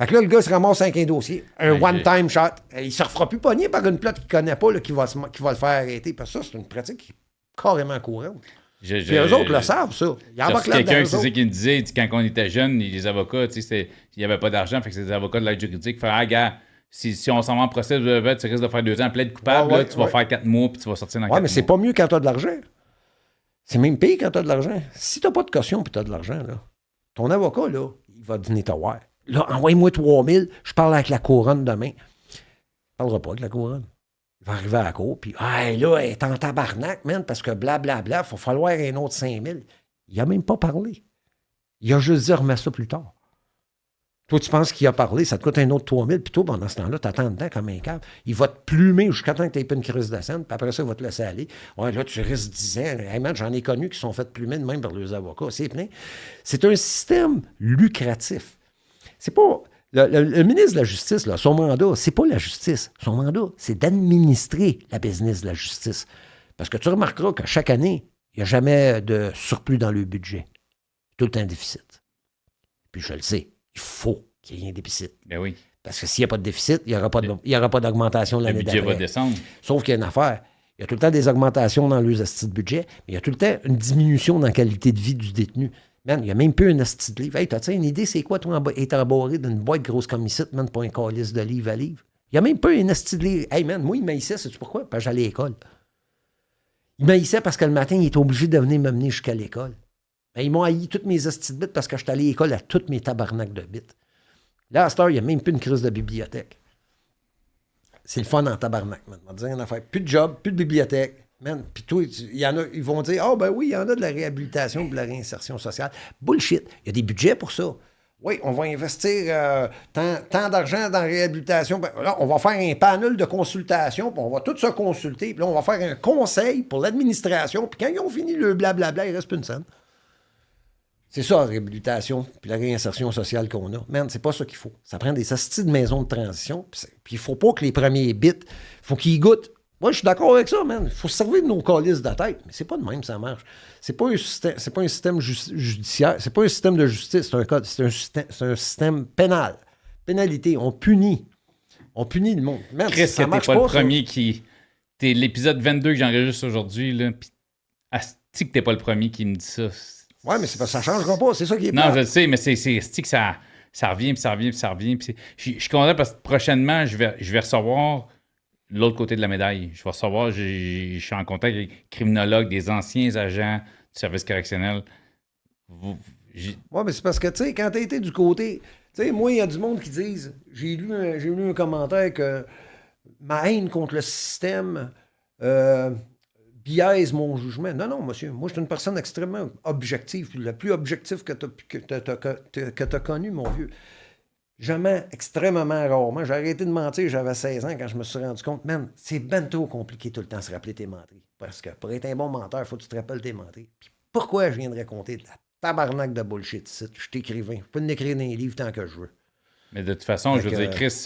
Fait que là, le gars se ramasse avec un dossier. Un one-time shot. Il ne se refera plus pogner par une plate qu'il ne connaît pas, là, qui va le faire arrêter. Parce que ça, c'est une pratique carrément courante. Puis eux autres le savent, ça. Quelqu'un qui me disait, quand on était jeunes, les avocats, il n'y avait pas d'argent, fait que c'est des avocats de l'aide juridique. Fait gars, si on s'en va en procès, tu risques de faire 2 ans, plaide coupable, là, tu vas faire 4 mois, puis tu vas sortir dans 4 mois. Ouais, mais c'est pas mieux quand tu as de l'argent. C'est même pire quand tu as de l'argent. Si tu n'as pas de caution et tu as de l'argent, là, ton avocat, là, il va venir te voir. Là, envoie-moi 3 000, je parle avec la couronne demain. Il ne parlera pas avec la couronne. Il va arriver à la cour, puis là, elle est en tabarnak, man, parce que blablabla, il va falloir un autre 5 000. Il n'a même pas parlé. Il a juste dit, remets ça plus tard. Toi, tu penses qu'il a parlé, ça te coûte un autre 3 000, puis toi, pendant ce temps-là, tu attends dedans comme un cave. Il va te plumer jusqu'à temps que tu n'aies pas une crise de scène, puis après ça, il va te laisser aller. Ouais, là, tu risques 10 ans. Hey, man, j'en ai connu qui sont fait plumer de même par leurs avocats. C'est plein. C'est un système lucratif. C'est pas... Le ministre de la Justice, là, son mandat, c'est pas la justice. Son mandat, c'est d'administrer la business de la justice. Parce que tu remarqueras qu'à chaque année, il n'y a jamais de surplus dans le budget. Tout le temps un déficit. Puis je le sais, il faut qu'il y ait un déficit. Ben oui. Parce que s'il n'y a pas de déficit, il n'y aura pas d'augmentation l'année d'après. Le budget va descendre. Sauf qu'il y a une affaire. Il y a tout le temps des augmentations dans les astis de budget, mais il y a tout le temps une diminution dans la qualité de vie du détenu. Man, il n'y a même plus un asti de livre. Hey, t'as-tu une idée, c'est quoi, toi, être embarré d'une boîte grosse comme ici, man, pour un calice de livre à livre? Il n'y a même pas un asti de livre. Hey, man, moi, il m'haïssait, sais-tu pourquoi? Parce que j'allais à l'école. Il m'haïssait parce que le matin, il était obligé de venir me mener jusqu'à l'école. Ben, ils m'ont haï toutes mes asti de bits parce que j'étais allé à l'école à toutes mes tabarnaks de bits. Là, à cette heure, il n'y a même plus une crise de bibliothèque. C'est le fun en tabarnak, man. On va dire une affaire. Plus de job, plus de bibliothèque. Man, puis toi, il y en a, ils vont dire, ben oui, il y en a de la réhabilitation, de la réinsertion sociale. Bullshit. Il y a des budgets pour ça. Oui, on va investir tant d'argent dans la réhabilitation. Ben, là, on va faire un panel de consultation, puis on va tous se consulter. Puis là, on va faire un conseil pour l'administration. Puis quand ils ont fini le blablabla, il reste plus une scène. C'est ça, la réhabilitation, puis la réinsertion sociale qu'on a. Man, c'est pas ça qu'il faut. Ça prend des astis de maisons de transition. Puis il faut pas que les premiers bits, il faut qu'ils goûtent. Moi, je suis d'accord avec ça, man. Il faut se servir de nos calices de tête. Mais c'est pas de même, ça marche. C'est pas un système judiciaire. C'est pas un système de justice. C'est un système pénal. Pénalité. On punit. On punit le monde. Man, Chris, ça marche pas le ça. premier qui... T'es l'épisode 22 que j'enregistre aujourd'hui, là. Pis asti que t'es pas le premier qui me dit ça. Ouais, mais c'est parce que ça changera pas. C'est ça qui est Non, plate. je le sais, mais c'est que ça revient, puis ça revient, puis ça revient. Je suis content parce que prochainement, je vais recevoir l'autre côté de la médaille. Je vais recevoir, je suis en contact avec des criminologues, des anciens agents du service correctionnel. Ouais, mais c'est parce que, tu sais, quand t'as été du côté... Tu sais, moi, il y a du monde qui disent... J'ai lu un commentaire que ma haine contre le système biaise mon jugement. Non, non, monsieur. Moi, je suis une personne extrêmement objective. La plus objective que t'as connue, mon vieux. Jamais, extrêmement rarement. J'ai arrêté de mentir, j'avais 16 ans quand je me suis rendu compte, man, c'est ben trop compliqué tout le temps de se rappeler tes menteries. Parce que pour être un bon menteur, il faut que tu te rappelles tes menteries. Puis pourquoi je viens de raconter de la tabarnak de bullshit ici. Je suis écrivain. Je peux l'écrire dans les livres tant que je veux. Mais de toute façon, je veux dire, Chris,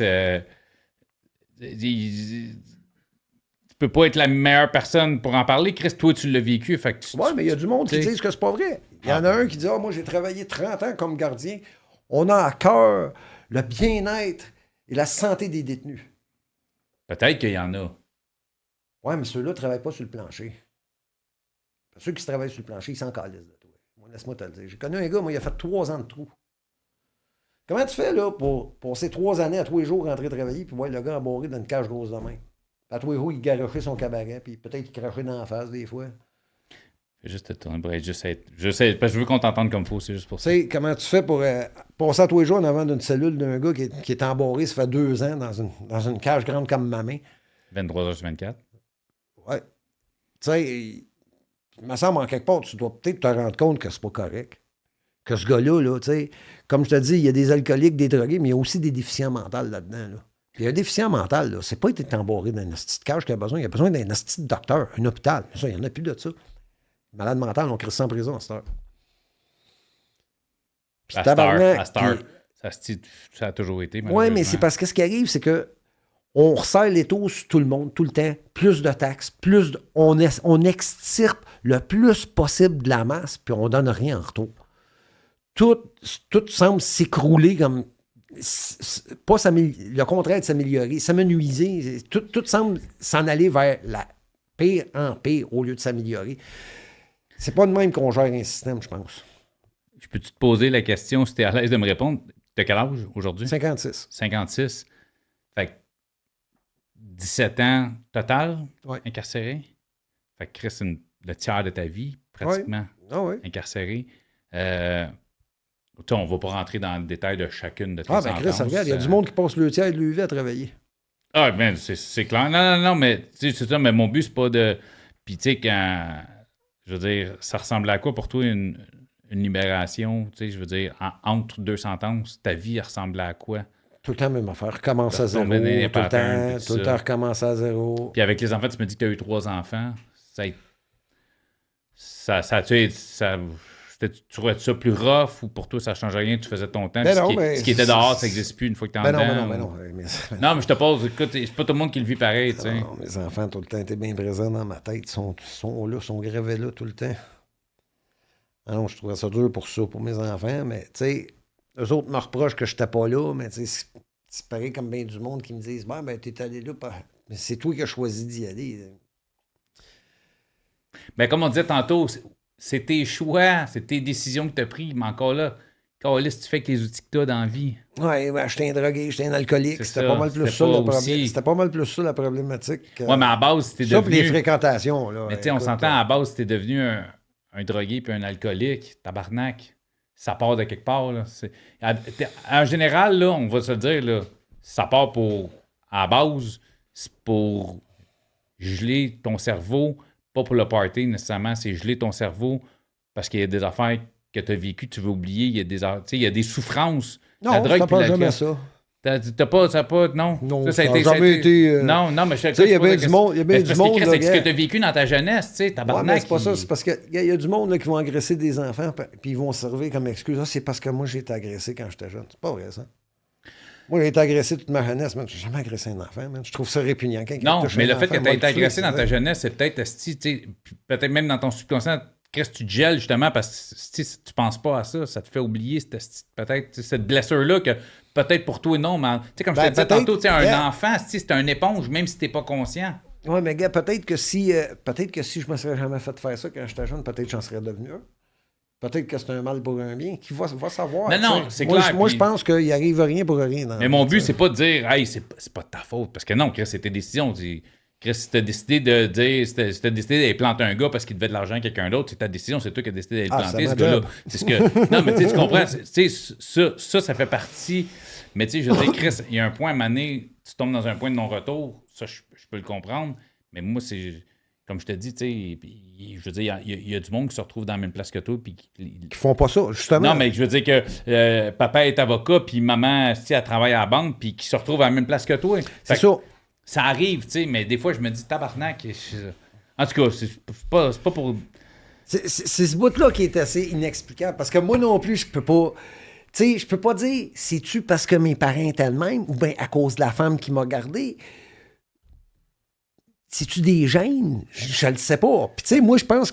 tu peux pas être la meilleure personne pour en parler. Chris, toi, tu l'as vécu. Fait que mais il y a du monde qui dit que c'est pas vrai. Il y en a un qui dit moi, j'ai travaillé 30 ans comme gardien. On a à cœur le bien-être et la santé des détenus. Peut-être qu'il y en a. Oui, mais ceux-là ne travaillent pas sur le plancher. Ceux qui travaillent sur le plancher, ils s'en calissent de toi. Moi, laisse-moi te le dire. J'ai connu un gars, moi, il a fait 3 ans de trou. Comment tu fais, là, pour ces 3 années à tous les jours rentrer travailler, puis voir le gars embarré dans une cage grosse de main? À tous les jours, il garochait son cabaret, puis peut-être qu'il crachait dans la face des fois. Fais juste te tourner, je sais, parce que je veux qu'on t'entende comme faut, c'est juste pour ça. Tu sais, comment tu fais pour passer à tous les jours en avant d'une cellule d'un gars qui est embarré, ça fait 2 ans, dans une cage grande comme ma main? 23h24. Ouais. Tu sais, il me semble en quelque part, tu dois peut-être te rendre compte que c'est pas correct. Que ce gars-là, là, tu sais, comme je te dis, il y a des alcooliques, des drogués, mais il y a aussi des déficients mentaux là-dedans, là. Puis un déficient mental, là, c'est pas être embarré dans une petite cage qu'il a besoin. Il a besoin d'un petit docteur, un hôpital. Ça, il n'y en a plus de ça. Malade mental, on crée ça en prison à cette heure. Puis à cette heure, ça a toujours été. Oui, mais c'est parce que ce qui arrive, c'est que on resserre les taux sur tout le monde, tout le temps. Plus de taxes, on extirpe le plus possible de la masse, puis on donne rien en retour. Tout semble s'écrouler comme... pas le contraire de s'améliorer, s'amenuiser. Tout semble s'en aller vers la pire en pire au lieu de s'améliorer. C'est pas de même qu'on gère un système, je pense. Je peux-tu te poser la question, si tu es à l'aise de me répondre? T'as quel âge aujourd'hui? 56. 56. Fait que 17 ans total incarcéré. Fait que Chris, le tiers de ta vie, pratiquement, incarcéré. On va pas rentrer dans le détail de chacune de tes sentences. Chris, regarde, il y a du monde qui passe le tiers de l'UV à travailler. Ah, ben, c'est clair. Non, mais c'est ça, mais mon but, c'est pas de... Puis, tu sais, quand... Je veux dire, ça ressemble à quoi pour toi une libération? Tu sais, je veux dire, entre 2 sentences, ta vie ressemble à quoi? Tout le temps, même affaire. Recommencer à zéro. Tout le temps recommencer à zéro. Puis avec les enfants, tu me dis que tu as eu 3 enfants. Tu trouvais ça plus rough ou pour toi, ça ne change rien, tu faisais ton temps? Ce qui était dehors, ça n'existe plus une fois que tu en dedans? Non. Non, mais je te pose, écoute, c'est pas tout le monde qui le vit pareil. Non, mes enfants, tout le temps, étaient bien présents dans ma tête. Ils sont là, sont gravés là tout le temps. Ah non, je trouvais ça dur pour ça, pour mes enfants, mais tu sais, eux autres me reprochent que je n'étais pas là, mais tu sais, c'est pareil comme bien du monde qui me disent ben, t'es allé là, mais c'est toi qui as choisi d'y aller. Ben, comme on disait tantôt, c'est tes choix, c'est tes décisions que tu as prises, mais encore là, Carlis, tu fais avec les outils que tu as dans la vie. Oui, j'étais un drogué, j'étais un alcoolique. C'était pas mal plus ça le problème. C'était pas mal plus ça la problématique. Oui, mais à base, c'était devenu... Ça, pour les fréquentations. Là, mais tu sais, on s'entend, à base, c'était devenu un drogué puis un alcoolique, tabarnak. Ça part de quelque part. Là. En général, là, on va se dire, là, ça part à la base, c'est pour geler ton cerveau, pas pour le party nécessairement, c'est geler ton cerveau parce qu'il y a des affaires que tu as vécues, tu veux oublier, il y a des souffrances. Non, t'as pas jamais ça. T'as pas, non? Non, ça a jamais été... Non, mais je te dis... Il y a bien du monde, c'est ce que tu as vécu dans ta jeunesse, tu sais, tabarnak. C'est pas ça, c'est parce qu'il y a du monde là, qui vont agresser des enfants, puis ils vont servir comme excuse. C'est parce que moi, j'ai été agressé quand j'étais jeune. C'est pas vrai, ça. Moi, j'ai été agressé toute ma jeunesse, man. J'ai jamais agressé un enfant, man. Je trouve ça répugnant. Non, mais le fait que tu aies été agressé dans ta jeunesse, c'est peut-être, peut-être même dans ton subconscient, qu'est-ce que tu te gèles justement parce que si tu penses pas à ça, ça te fait oublier peut-être cette blessure-là que peut-être pour toi non, mais comme je te disais tantôt, un enfant, c'est un éponge, même si t'es pas conscient. Oui, mais gars, peut-être que si je me serais jamais fait faire ça quand j'étais jeune, peut-être que j'en serais devenu un. Peut-être que c'est un mal pour un bien. Qui va savoir? Non, c'est clair. Moi, je pense qu'il arrive rien pour rien. Mais mon but, c'est pas de dire, hey, c'est pas de ta faute. Parce que non, Chris, c'est tes décisions. Chris, si t'as décidé de dire, si t'as décidé d'aller planter un gars parce qu'il devait de l'argent à quelqu'un d'autre, c'est ta décision, c'est toi qui as décidé d'aller planter ce gars-là. C'est ce que. Non, mais tu comprends, ça fait partie. Mais tu sais, je veux dire, Chris, il y a un point à maner, tu tombes dans un point de non-retour, ça, je peux le comprendre. Mais moi, c'est. Comme je te dis, tu sais, je veux dire, il y a du monde qui se retrouve dans la même place que toi. Qui font pas ça, justement. Non, mais je veux dire que papa est avocat, puis maman, elle travaille à la banque, puis qui se retrouve à la même place que toi. C'est ça. Ça arrive, tu sais, mais des fois, je me dis, tabarnak. En tout cas, c'est pas pour. C'est ce bout-là qui est assez inexplicable. Parce que moi non plus, je peux pas. Tu sais, je peux pas dire, c'est-tu parce que mes parents étaient le même ou bien à cause de la femme qui m'a gardé? C'est-tu des gènes? Je le sais pas. Puis tu sais, moi, je pense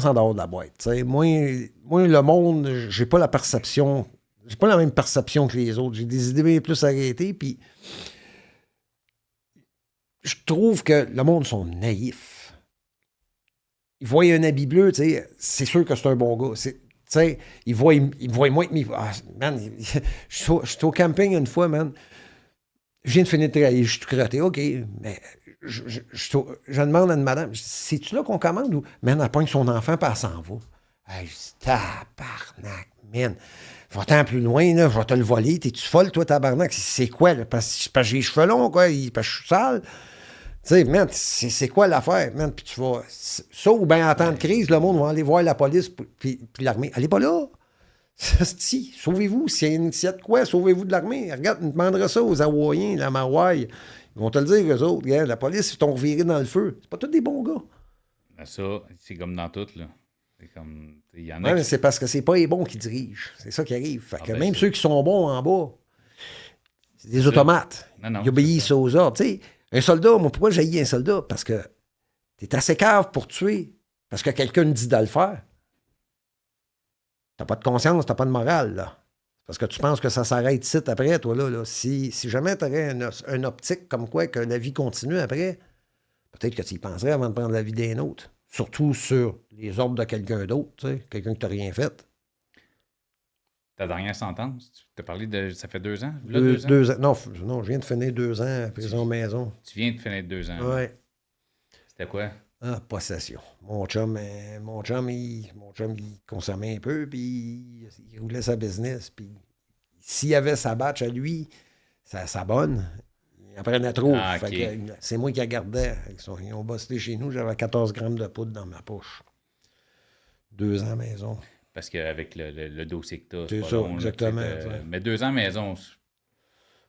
en dehors de la boîte. T'sais. Moi, le monde, j'ai pas la perception. J'ai pas la même perception que les autres. J'ai des idées bien plus arrêtées. Puis je trouve que le monde sont naïfs. Ils voient un habit bleu, tu sais, c'est sûr que c'est un bon gars. Tu sais, ils voient moins que mes. Ah, man, je suis au camping une fois, man. Je viens de finir de travailler, je suis tout crotté. OK, mais je demande à une madame, c'est-tu là qu'on commande ou. Man, elle pogne son enfant, puis elle s'en va. Hey, je dis, tabarnak, man. Va-t'en plus loin, là, je vais te le voler. T'es-tu folle, toi, tabarnak? C'est quoi, là? Parce que j'ai les cheveux longs, quoi, parce que je suis sale. Tu sais, man, c'est quoi l'affaire, man? Puis tu vas. Ça, ou bien en temps de crise, le monde va aller voir la police puis l'armée. Allez pas là! Si, sauvez-vous. S'il y a de quoi, sauvez-vous de l'armée. Regarde, on demandera ça aux Hawaïens, la Mawaï. Ils vont te le dire, eux autres. Regarde, la police, ils t'ont reviré dans le feu. C'est pas tous des bons gars. Ben ça, c'est comme dans tout, là. C'est comme. Il y en Ouais, a mais qui... c'est parce que c'est pas les bons qui dirigent. C'est ça qui arrive. Fait que ben même ça. ceux qui sont bons en bas, c'est des automates. Non, Ils obéissent aux ordres. Tu sais, un soldat, moi, pourquoi j'haïs un soldat? Parce que t'es assez cave pour tuer. Parce que quelqu'un te dit de le faire. T'as pas de conscience, t'as pas de morale, là. Parce que tu penses que ça s'arrête ici après, toi, là. Si jamais t'aurais un optique comme quoi que la vie continue après, peut-être que tu y penserais avant de prendre la vie d'un autre. Surtout sur les ordres de quelqu'un d'autre, tu sais, quelqu'un qui t'a rien fait. Ta dernière sentence, tu t'as parlé de... Ça fait 2 ans? Là, 2 2 ans? ans. Non, je viens de finir 2 ans à prison maison. Tu viens de finir 2 ans. Ouais. C'était quoi? Ah, possession. Mon chum, il consommait un peu, puis il roulait sa business. Puis s'il avait sa batch à lui, sa bonne, il en prenait trop. Ah, Fait OK. que c'est moi qui la gardais. Ils ont bossé chez nous, j'avais 14 grammes de poudre dans ma poche. 2 ans à maison. Parce qu'avec le dossier que t'as, C'est pas ça, long, là, exactement. mais 2 ans maison,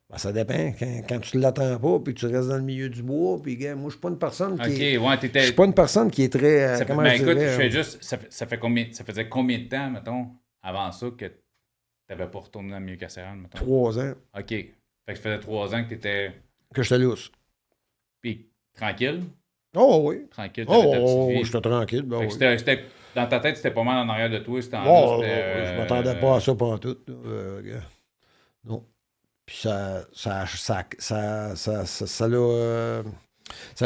Ben, ça dépend. Quand tu ne l'attends pas, puis tu restes dans le milieu du bois, puis gars, moi, je suis pas une personne qui est... OK, ouais, t'étais... Je suis pas une personne qui est très... Ça fait- comment ben je écoute, dirais, je fais juste... Ça faisait combien de temps, mettons, avant ça, que t'avais pas retourné dans le milieu carcéral, mettons? 3 ans OK. Fait que ça faisait 3 ans que t'étais... que j'étais lousse. Puis tranquille? Oh oui. Tranquille, t'avais ta petite vie. J'étais tranquille. Ben, Fait que oui. dans ta tête, c'était pas mal en arrière de toi, ce temps-là. Oh, c'était, je m'attendais pas à ça pantoute. Gars. Non. Puis ça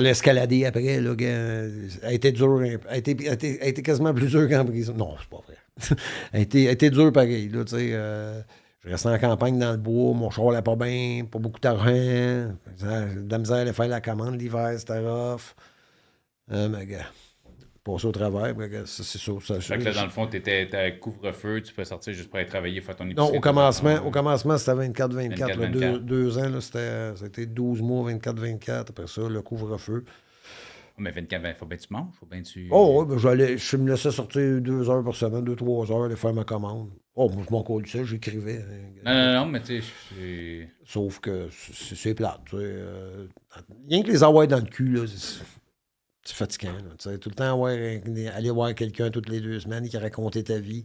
l'a escaladé après. Là, gars. Elle a été dure. Elle a été quasiment plus dure qu'en prison. Non, c'est pas vrai. Elle a été dure pareil. Là, tu sais, je restais en campagne dans le bois. Mon char n'allait pas bien. Pas beaucoup d'argent. De la misère à faire la commande l'hiver. C'était rough. Mais gars. Passer au travers, c'est ça. Fait que là, dans le fond, t'étais couvre-feu, tu peux sortir juste pour aller travailler, faire ton Non, épicerie. au commencement, c'était 24-24. 24-24. 2 ans, là, c'était 12 mois, 24-24. Après ça, le couvre-feu. Mais 24, faut bien que tu manges, faut bien que tu... Oh, oui, je me laissais sortir 2 heures par semaine, 2-3 heures, aller faire ma commande. Oh, moi, je m'en colle ça, j'écrivais. Non, mais tu sais, Sauf que c'est plate, tu sais. Rien que les avoir dans le cul, là, c'est fatigant. Là, tu sais, tout le temps aller voir quelqu'un toutes les 2 semaines qui racontait ta vie.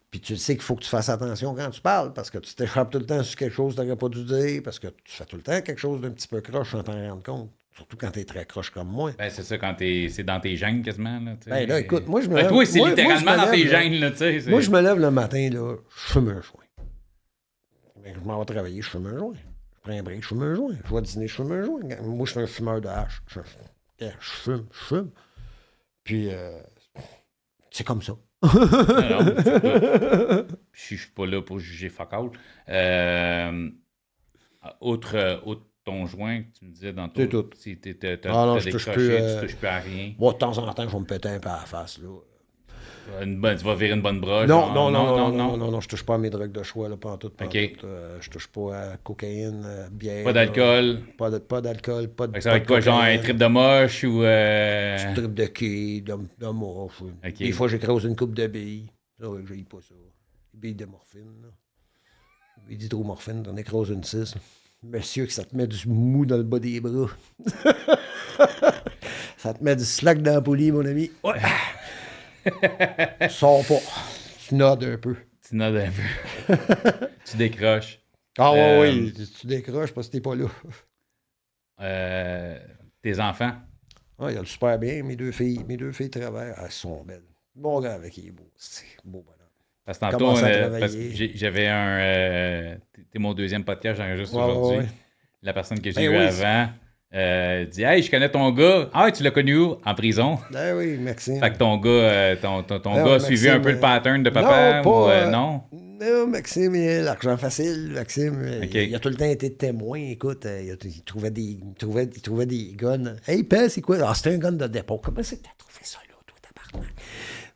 Puis tu sais qu'il faut que tu fasses attention quand tu parles, parce que tu t'échappes tout le temps sur quelque chose que tu n'aurais pas dû dire, parce que tu fais tout le temps quelque chose d'un petit peu croche sans t'en rendre compte. Surtout quand tu es très croche comme moi. ben c'est ça, quand c'est dans tes gènes quasiment, là, tu sais. Ben là, écoute, moi, je me Ben, lève... toi, c'est moi, littéralement je me dans tes lève, là. gènes, là, tu sais. Moi, je me lève le matin, là, je fume un joint. Ben, je m'en vais travailler, je fume un joint. Je prends un break, je fume un joint. Je vais dîner, je fume un joint. Moi, je suis un fumeur de hache. Je fume. Puis, c'est comme ça. Non, je suis pas là pour juger fuck all. Autre ton joint que tu me disais dans ton... C'est tout. Si Ah t'as non, je touche décroché, plus, tu touches plus à rien. Bon, de temps en temps, je vais me péter un peu à la face, là. Tu vas virer une bonne broche. Non, genre, non, je touche pas à mes drogues de choix, là, pas en tout. OK. Je touche pas à cocaïne, bière. Pas d'alcool. Pas d'alcool, pas de Fait que ça va être quoi, genre un trip de moche ou... Un trip de quai, de morphe. OK. Des fois, j'écrase une coupe de billes. Ça, j'ai pas ça. Des billes de morphine, là. Des billes d'hydromorphine, t'en écrases une 6. Monsieur, que ça te met du mou dans le bas des bras. Ça te met du slack dans la poulie, mon ami. Ouais. Sors pas. Tu nodes un peu. Tu nodes un peu. Tu décroches. Ah oui, tu décroches parce que t'es pas là. Tes enfants? Ah, il y a le super bien. Mes deux filles travaillent. Elles sont belles. Bon gars avec qui est beau. C'est beau bonhomme. Parce que tantôt, parce que j'avais un... T'es mon deuxième podcast, j'enregistre aujourd'hui. Ouais. La personne que j'ai eue avant dit « Hey, je connais ton gars. Ah, tu l'as connu où? En prison. » Ben oui, Maxime. Fait que ton gars, gars a suivi un peu le pattern de papa? Non? Non, Maxime, il a l'argent facile. Maxime, il a tout le temps été témoin. Écoute, il trouvait des guns. Hey, père, c'est quoi? Ah, c'était un gun de dépôt. Comment c'est que t'as trouvé ça là, toi, tabarnak?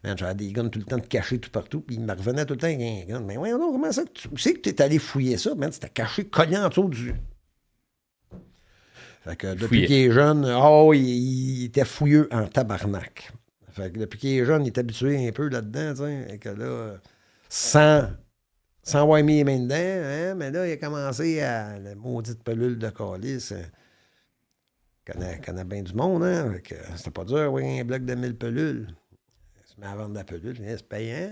Man, j'avais des guns tout le temps de cachés tout partout, puis il me revenait tout le temps avec un gun. Mais ouais, non, comment ça? Tu sais que t'es allé fouiller ça, man? C'était caché, cogné en dessous du... Fait que depuis qu'il est jeune, il était fouilleux en tabarnak. Fait que depuis qu'il est jeune, il est habitué un peu là-dedans, tu sais. Et que là, sans avoir mis les mains dedans, hein, mais là, il a commencé à la maudite pelule de calice. Connaît bien du monde, hein. Fait que c'était pas dur, oui, un bloc de 1000 pelules. Il se met à vendre la pelule, c'est payant.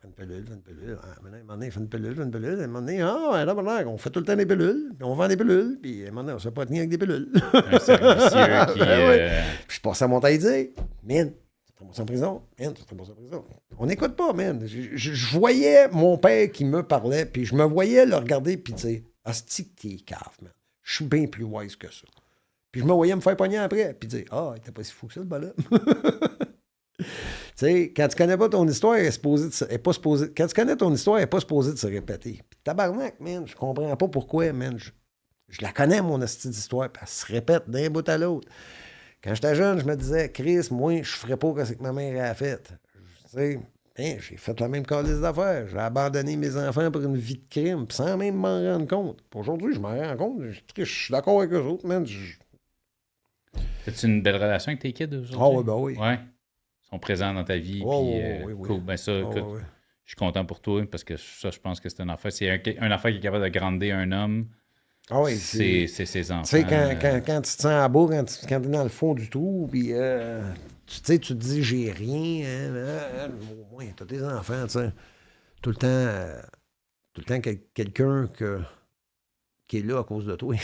Fais une pelule. Ah, maintenant, à un moment donné, il fait une pelule. À un moment donné, on fait tout le temps des pelules, puis on vend des pelules, puis à un moment donné, on ne sait pas tenir avec des pelules. Un servicieux qui... Puis je passais à mon temps et dire, man, tu te ramasses en prison. On n'écoute pas, man. Je voyais mon père qui me parlait, puis je me voyais le regarder, puis dire, asti que t'es cave, man. Je suis bien plus wise que ça. Puis je me voyais me faire pogner après, puis dire, il était pas si fou que ça, le bonhomme. Tu sais, quand tu connais pas ton histoire, quand tu connais ton histoire, elle n'est pas supposée de se répéter. Puis tabarnak, man, je comprends pas pourquoi, man. Je la connais, mon hostie d'histoire, puis elle se répète d'un bout à l'autre. Quand j'étais jeune, je me disais, Chris, moi, je ferais pas ce que ma mère a fait. Tu sais, j'ai fait la même calice d'affaires. J'ai abandonné mes enfants pour une vie de crime, sans même m'en rendre compte. Puis aujourd'hui, je m'en rends compte. Je suis d'accord avec eux autres, man. As-tu une belle relation avec tes kids aujourd'hui? Ah oui, ben oui. Ouais. Ils sont présents dans ta vie. Oui. Cool. Ben ça, écoute, je suis content pour toi parce que ça, je pense que c'est un affaire. C'est un affaire qui est capable de grandir un homme. Ah oui, c'est ses enfants. Tu sais, quand tu te sens à bout, quand tu es dans le fond du trou, puis tu te dis j'ai rien, au moins, tu as tes enfants, tu sais. Tout le temps quelqu'un qui est là à cause de toi.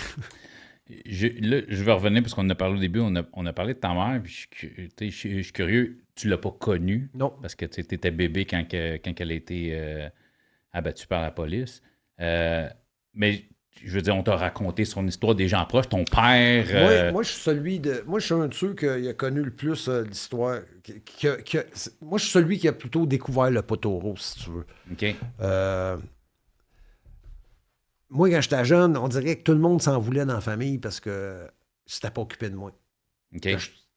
Je vais revenir parce qu'on a parlé au début, on a parlé de ta mère, puis je suis curieux, tu l'as pas connue. Non. Parce que tu étais bébé quand elle a été abattue par la police. Mais je veux dire, on t'a raconté son histoire des gens proches, ton père. Moi, je suis un de ceux qui a connu le plus l'histoire. Moi, je suis celui qui a plutôt découvert le poteau rose, si tu veux. OK. Moi, quand j'étais jeune, on dirait que tout le monde s'en voulait dans la famille parce que c'était pas occupé de moi. OK.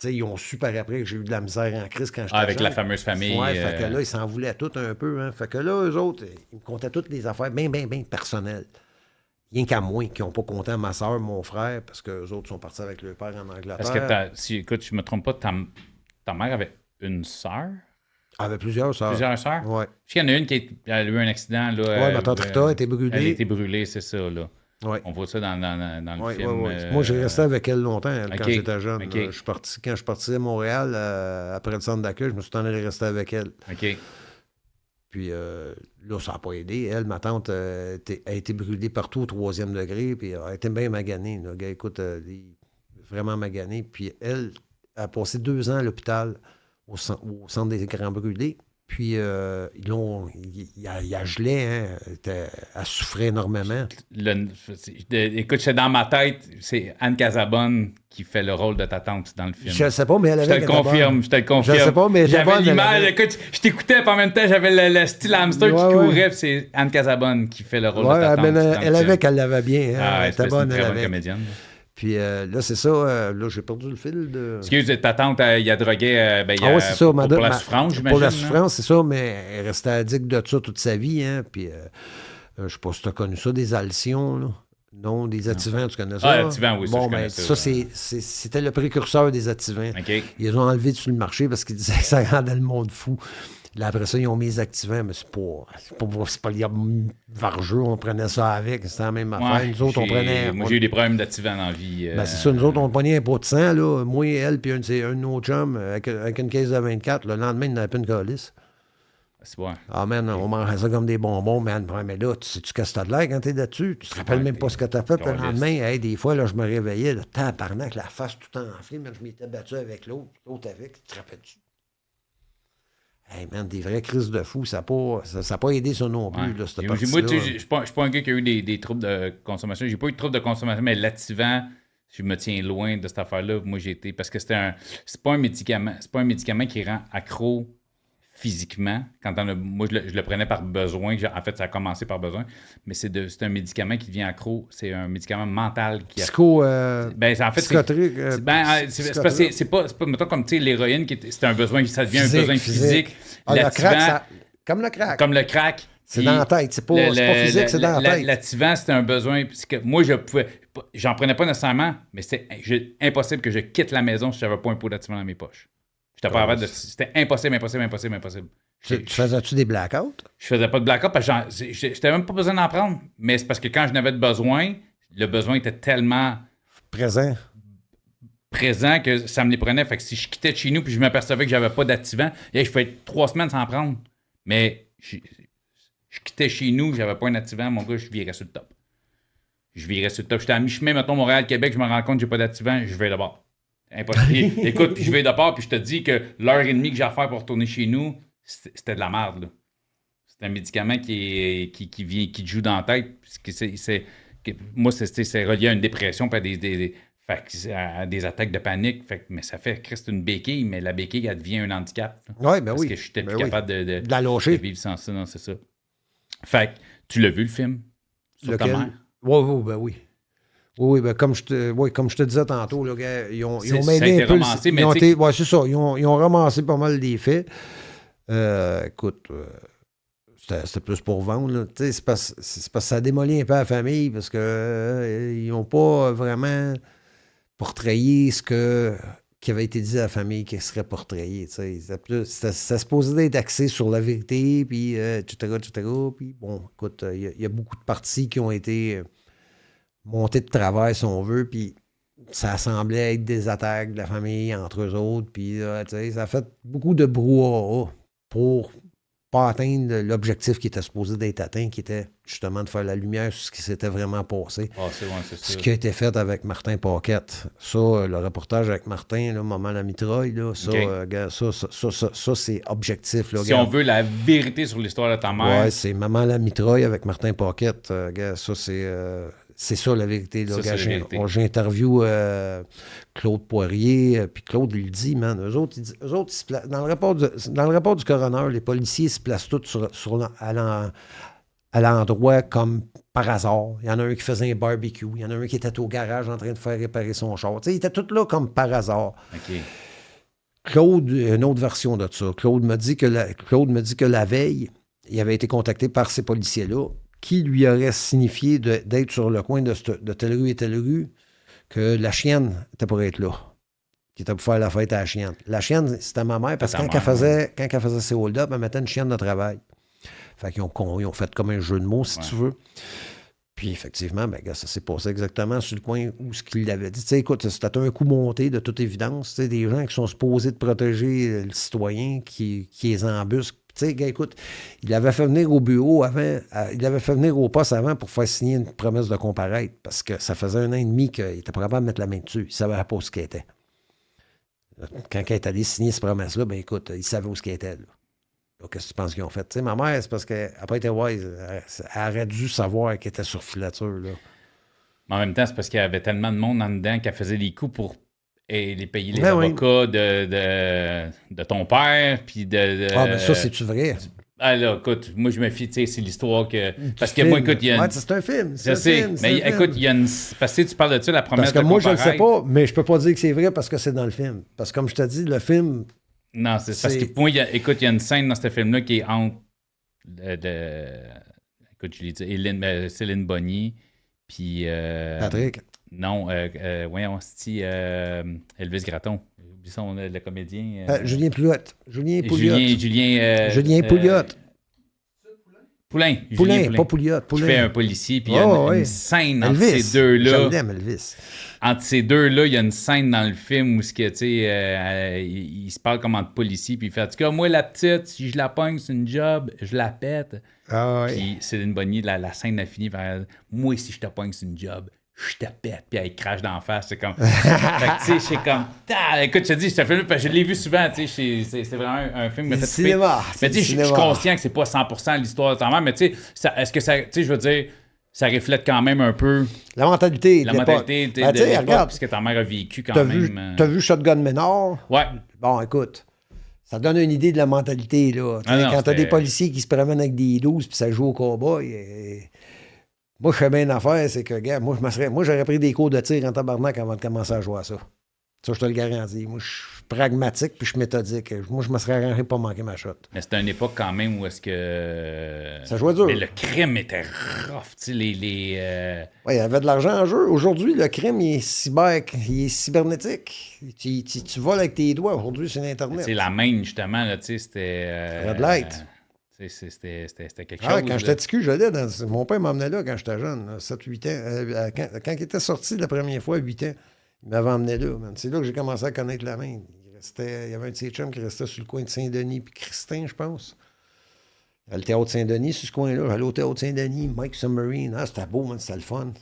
Ils ont su par après que j'ai eu de la misère en crise quand j'étais jeune. Avec la fameuse famille. Ouais, fait que là, ils s'en voulaient tout un peu. Hein. Fait que là, eux autres, ils me comptaient toutes les affaires bien personnelles. Rien qu'à moi, qui n'ont pas compté à ma soeur, mon frère, parce qu'eux autres sont partis avec leur père en Angleterre. Parce que, écoute, je me trompe pas, ta mère avait une sœur? Elle avait plusieurs sœurs. Plusieurs sœurs? Oui. Je sais qu'il y en a une qui a eu un accident. Oui, ma tante Rita a été brûlée. Elle a été brûlée, c'est ça, là. Ouais. On voit ça dans le film. Moi, j'ai resté avec elle longtemps, quand j'étais jeune. Okay. Quand je suis parti à Montréal, après le centre d'accueil, je me suis tenu à rester avec elle. OK. Puis là, ça n'a pas aidé. Elle, ma tante, a été brûlée partout au 3e degré, puis elle était bien maganée. Le gars, écoute, vraiment maganée. Puis elle a passé 2 ans à l'hôpital au centre des grands brûlés. Puis, il a gelé, hein. Elle souffrait énormément. Écoute, c'est dans ma tête, c'est Anne Casabonne qui fait le rôle de ta tante dans le film. Je ne sais pas, mais elle avait... Je te le confirme. Je ne sais pas, mais... J'avais l'image. Écoute, je t'écoutais, puis en même temps, j'avais le style hamster qui courait, puis c'est Anne Casabonne qui fait le rôle de ta tante. Elle avait qu'elle l'avait bien. Hein. Elle était bonne, très bonne comédienne. Puis là, c'est ça. Là, j'ai perdu le fil de... Excuse, ta tante, il a drogué c'est ça, pour la souffrance, j'imagine. Pour la souffrance, c'est ça, mais elle restait addict de ça toute sa vie. Hein, puis je sais pas si tu as connu ça, des alcyons. Là. Non, des activants, tu connais ça? Ah, activants, oui, ça, bon, je connais ben, ça. c'était le précurseur des activants. OK. Ils les ont enlevés sur le marché parce qu'ils disaient que ça rendait le monde fou. Là, après ça, ils ont mis les activants, mais c'est pas vargeux, on prenait ça avec, c'était la même affaire. Nous autres, on prenait... Moi, j'ai eu des problèmes d'activants dans la vie. Ben, c'est ça, nous autres, on prenait un pot de sang, là, moi et elle, puis un de nos chums, avec une caisse de 24, le lendemain, il n'avait pas une calice. C'est bon. Ah, man, on mangeait ça comme des bonbons, man. Mais là, tu sais-tu qu'est-ce que t'as de l'air quand t'es là-dessus? Tu te rappelles même pas ce que t'as fait le lendemain. Hey, des fois, là, je me réveillais, le tabarnak, la face tout enflée, mais je m'étais battu avec l'autre avec, tu te rappelles-tu? Hey, man, des vraies crises de fou, ça n'a pas aidé ça non plus, là, cette partie-là. Moi, je suis pas un gars qui a eu des troubles de consommation. J'ai pas eu de troubles de consommation, mais l'activant, je me tiens loin de cette affaire-là. Moi, j'ai été... Parce que c'est pas un médicament qui rend accro physiquement. Moi, je le prenais par besoin. En fait, ça a commencé par besoin. Mais c'est un médicament qui devient accro. C'est un médicament mental qui... psychotrique. C'est pas mettons, comme, tu sais, l'héroïne, c'est un besoin, ça devient un besoin physique. Ah, le crack, comme le crack. Comme le crack. C'est dans la tête. C'est pas physique, c'est dans la tête. L'activant, c'était un besoin. Moi, j'en prenais pas nécessairement, mais c'était impossible que je quitte la maison si j'avais pas un pot d'activant dans mes poches. C'était impossible. Tu faisais-tu des blackouts? Je faisais pas de blackout parce que j'étais même pas besoin d'en prendre. Mais c'est parce que quand je n'avais de besoin, le besoin était tellement présent que ça me les prenait. Fait que si je quittais de chez nous puis je m'apercevais que j'avais pas d'activant, je pouvais être 3 semaines sans en prendre. Mais je quittais chez nous, j'avais pas un activant, mon gars, je virais sur le top. J'étais à mi-chemin, mettons, Montréal-Québec, je me rends compte que j'ai pas d'activant, je vais d'abord. Impossible. Écoute, puis je vais de part, puis je te dis que l'heure et demie que j'ai à faire pour retourner chez nous, c'était de la merde, là. C'est un médicament qui te joue dans la tête. Moi, c'est relié à une dépression, puis à des attaques de panique. Mais ça fait, Christ, une béquille, mais la béquille, elle devient un handicap. Oui, ben parce oui. Parce que je suis plus capable de la lâcher. De vivre sans ça, non, c'est ça. Fait que, tu l'as vu, le film? Sur ta mère? Oui, ben oui. Oui, ben comme je te disais tantôt, là, gars, ils ont ça mêlé a été un peu... ramassé, mais c'est ça. Ils ont ramassé pas mal des faits. Écoute, c'était plus pour vendre. Là. C'est parce que ça démolit un peu la famille parce que ils n'ont pas vraiment portrayé qui avait été dit à la famille qui serait portrayé. Ça se posait d'être axé sur la vérité, puis etc. Puis bon, écoute, il y a beaucoup de parties qui ont été... montée de travers, si on veut, puis ça semblait être des attaques de la famille entre eux autres, puis ça a fait beaucoup de brouhaha pour pas atteindre l'objectif qui était supposé d'être atteint, qui était justement de faire la lumière sur ce qui s'était vraiment passé. C'est ce qui a été fait avec Martin Paquette. Ça, le reportage avec Martin, là, Maman la mitraille, là, ça c'est objectif. Là, si on veut la vérité sur l'histoire de ta mère. Ouais, c'est Maman la mitraille avec Martin Paquette. Ça, c'est ça la vérité. Là. J'ai interviewé Claude Poirier, puis Claude lui dit, man, eux autres dans le rapport du coroner, les policiers se placent tous à l'endroit comme par hasard. Il y en a un qui faisait un barbecue, il y en a un qui était au garage en train de faire réparer son char. Ils étaient tous là comme par hasard. OK. Claude, une autre version de ça. Claude me dit que la veille, il avait été contacté par ces policiers-là qui lui aurait signifié d'être sur le coin de telle rue et telle rue, que la chienne était pour être là, qui était pour faire la fête à la chienne. La chienne, c'était ma mère, parce que quand elle faisait ses hold-up, elle mettait une chienne de travail. Fait qu'ils ont fait comme un jeu de mots, si tu veux. Puis effectivement, ça s'est passé exactement sur le coin où ce qu'il avait dit. Tu sais, écoute, c'était un coup monté de toute évidence. Tu sais, des gens qui sont supposés de protéger le citoyen qui les embusquent. Tu sais, gars, écoute, il avait fait venir au bureau avant, il avait fait venir au poste avant pour faire signer une promesse de comparaître parce que ça faisait 1 an et demi qu'il était pas capable de mettre la main dessus. Il savait pas où ce qu'il était. Quand il est allé signer cette promesse-là, écoute, il savait où ce qu'il était. Là. Donc, qu'est-ce que tu penses qu'ils ont fait? Tu sais, ma mère, c'est parce qu'elle n'a pas été wise. Elle aurait dû savoir qu'elle était sur filature. Là. Mais en même temps, c'est parce qu'il y avait tellement de monde en dedans qu'elle faisait les coups pour les payer les avocats de ton père, puis ça, c'est-tu vrai? Ah là, écoute, moi, je me fie, tu sais, c'est l'histoire que... Parce que moi, écoute, il y a une... Ouais, c'est un film. Je sais, mais écoute, il y a une... Parce que tu parles de ça, la promesse de Parce que moi, je ne le sais pas, mais je peux pas dire que c'est vrai parce que c'est dans le film. Parce que comme je te dis, le film... Non, c'est parce que moi, écoute, il y a une scène dans ce film-là qui est entre... écoute, je l'ai dit, Céline Bonny, Puis... Patrick. Non, voyons, c'est Elvis Gratton. Oublie son, le comédien. Julien Pouliot. Julien Pouliot. Julien Pouliot. Poulain. Poulain, pas Pouliot. Qui fait un policier, puis il y a une scène entre ces deux-là. Je l'aime, Elvis. Entre ces deux-là, il y a une scène dans le film où il se parle comme entre policiers, puis il fait, en tout cas, moi, la petite, si je la pogne, c'est une job, je la pète. Ah ouais. Puis Céline Bonnier, la scène a fini par elle, moi, si je te pogne, c'est une job. Je te pète, puis elle crache d'en face. C'est comme. Fait que, tu sais, c'est comme. Écoute, je te dis, je l'ai vu souvent, tu sais, c'est vraiment un film. C'est cinéma. Mais tu sais, je suis conscient que c'est pas 100% l'histoire de ta mère, mais tu sais, est-ce que ça. Tu sais, je veux dire, ça reflète quand même un peu. La mentalité. La mentalité de l'époque, parce que ta mère a vécu quand même. T'as vu Shotgun Ménard? Ouais. Bon, écoute. Ça donne une idée de la mentalité, là. Quand t'as des policiers qui se promènent avec des 12 puis ça joue au cowboy. Moi, je fais bien une affaire, c'est que, gars, moi, j'aurais pris des cours de tir en tabarnak avant de commencer à jouer à ça. Ça, je te le garantis. Moi, je suis pragmatique puis je suis méthodique. Moi, je me serais arrangé pour manquer ma shot. Mais c'était une époque quand même où est-ce que... Ça jouait dur. Mais le crime était rough, tu sais, Ouais, il y avait de l'argent en jeu. Aujourd'hui, le crime, il est cybernétique. Tu voles avec tes doigts. Aujourd'hui, c'est l'Internet. C'est la main, justement, là, tu sais, c'était... Red light. C'était quelque Ah, chose. quand j'étais petit cul, j'allais dans... Mon père m'emmenait là quand j'étais jeune, 7-8 ans. Quand il était sorti la première fois, 8 ans, il m'avait emmené là. Man. C'est là que j'ai commencé à connaître la main. Il y avait un de ses chums qui restait sur le coin de Saint-Denis puis Christin, je pense. Il y avait le théâtre Saint-Denis sur ce coin-là. J'allais au théâtre Saint-Denis, Mike Submarine. Ah, c'était beau, man, c'était le fun.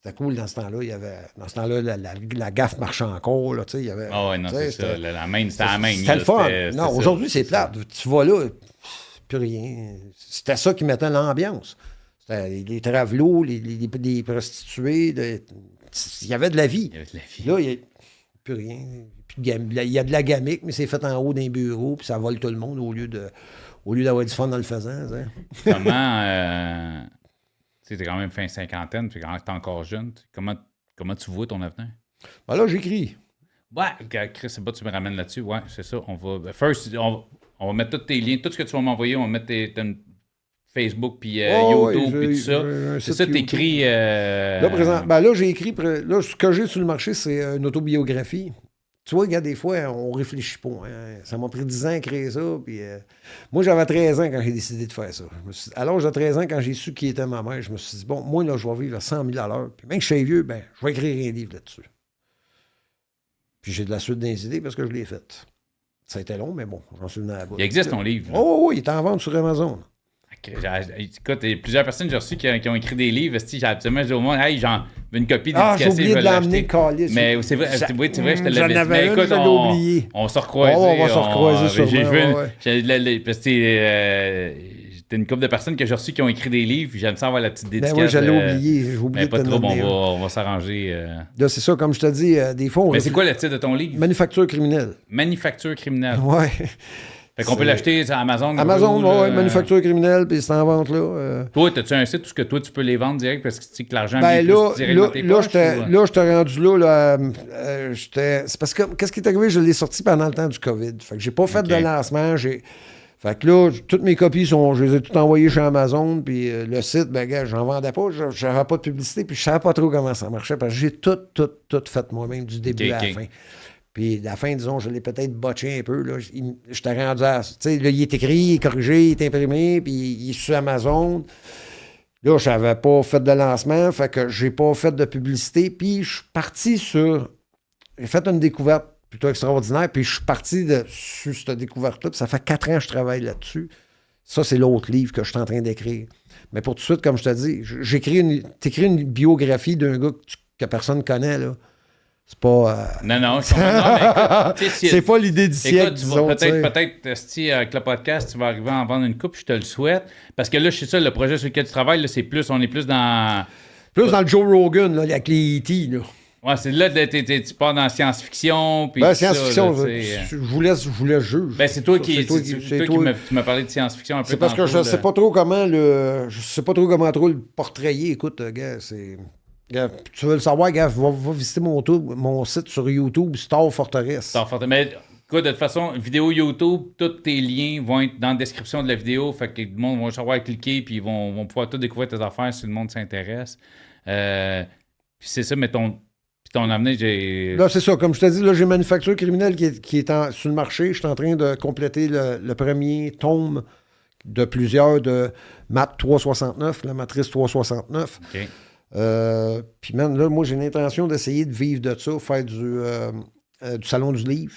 C'était cool dans ce temps-là. Dans ce temps-là, la gaffe marchait encore. Là, il y avait, ah ouais, non, c'est ça. La main, c'était la main. C'était le fun. Non, aujourd'hui, c'est plate. Tu vas là... Plus rien. C'était ça qui mettait l'ambiance. C'était les travelots, les prostituées. Il y avait de la vie. Là, il n'y a plus rien. Il y a de la gamique, mais c'est fait en haut d'un bureau, puis ça vole tout le monde au lieu d'avoir du fun dans le faisant. Comment... tu es quand même fin cinquantaine, puis quand tu es encore jeune, comment tu vois ton avenir? Ben là, j'écris. Ouais, Chris, c'est pas tu me ramènes là-dessus. Ouais, c'est ça. On va mettre tous tes liens, tout ce que tu vas m'envoyer, on va mettre ton Facebook, puis YouTube, puis tout ça. C'est ça, t'écris... Là, j'ai écrit... Là, ce que j'ai sur le marché, c'est une autobiographie. Tu vois, il y a des fois, on réfléchit pas. Hein. Ça m'a pris 10 ans à créer ça. Puis, moi, j'avais 13 ans quand j'ai décidé de faire ça. À l'âge de 13 ans, quand j'ai su qui était ma mère, je me suis dit, bon, moi, là, je vais vivre à 100 000 à l'heure. Puis même que je suis vieux, ben, je vais écrire un livre là-dessus. Puis j'ai de la suite des idées parce que je l'ai faite. Ça a été long, mais bon, j'en suis venu à la bout. Il existe ton livre. Oh, il est en vente sur Amazon. Écoute, plusieurs personnes que j'ai reçues qui ont écrit des livres. J'ai absolument dit au monde, hey, j'en veux une copie dédicacée. Ah, j'ai oublié de l'emmener, Calis. Mais c'est vrai, oui, c'est vrai, je te l'avais dit. Mais écoute, on se recroise. On va se recroiser sûrement. Parce que t'as une couple de personnes que j'ai reçues qui ont écrit des livres, puis j'aime ça avoir la petite dédicace. Ben oui, j'allais oublier. J'ai oublié de te nommer. On va s'arranger. Là, c'est ça, comme je te dis, des fois... Mais c'est quoi le titre de ton livre? Manufacture criminelle. Manufacture criminelle. Ouais. Fait qu'on peut l'acheter sur Amazon. Amazon, oui, manufacture criminelle, puis c'est en vente là. Toi, as-tu un site où que toi, tu peux les vendre direct parce que tu sais que l'argent vient plus direct dans tes poches? Là, je t'ai rendu là. C'est parce que, qu'est-ce qui est arrivé? Je l'ai sorti pendant le temps du COVID. Fait que j'ai pas fait de lancement. Fait que là, toutes mes copies je les ai toutes envoyées chez Amazon, puis le site, ben gars, j'en vendais pas, j'avais pas de publicité, puis je savais pas trop comment ça marchait, parce que j'ai tout fait moi-même du début à la fin. Puis la fin, disons, je l'ai peut-être botché un peu. Là. Je t'ai rendu à... Tu sais, là, il est écrit, il est corrigé, il est imprimé, puis il est sur Amazon. Là, je n'avais pas fait de lancement, fait que j'ai pas fait de publicité. Puis je suis parti sur... J'ai fait une découverte plutôt extraordinaire, puis je suis parti sur cette découverte-là. Puis ça fait 4 ans que je travaille là-dessus. Ça, c'est l'autre livre que je suis en train d'écrire. Mais pour tout de suite, comme je te dis, t'écris une biographie d'un gars que personne ne connaît, là. C'est pas... Non, je comprends. C'est pas l'idée du siècle, disons. Peut-être, si avec le podcast, tu vas arriver à en vendre une coupe, je te le souhaite. Parce que là, je sais ça, le projet sur lequel tu travailles, là, on est plus dans... Plus dans le Joe Rogan, là, avec les E.T., là. Ouais, c'est là que tu pars dans la science-fiction. Ben, science-fiction, je vous laisse juger. Ben, c'est toi qui m'as parlé de science-fiction un peu. C'est parce que je sais pas trop comment trop le portrayer. Écoute, gars, c'est... Tu veux le savoir, gars, va visiter mon site sur YouTube, Star Fortress. Mais écoute, de toute façon, vidéo YouTube, tous tes liens vont être dans la description de la vidéo. Fait que le monde va savoir cliquer, puis ils vont pouvoir tout découvrir tes affaires si le monde s'intéresse. Puis c'est ça, mais ton avenir, j'ai... Là, c'est ça. Comme je te dis, là, j'ai Manufacture criminelle qui est sur le marché. Je suis en train de compléter le premier tome de plusieurs de MAT 369, la matrice 369. OK. Puis, man, là, moi, j'ai l'intention d'essayer de vivre de ça, faire du salon du livre.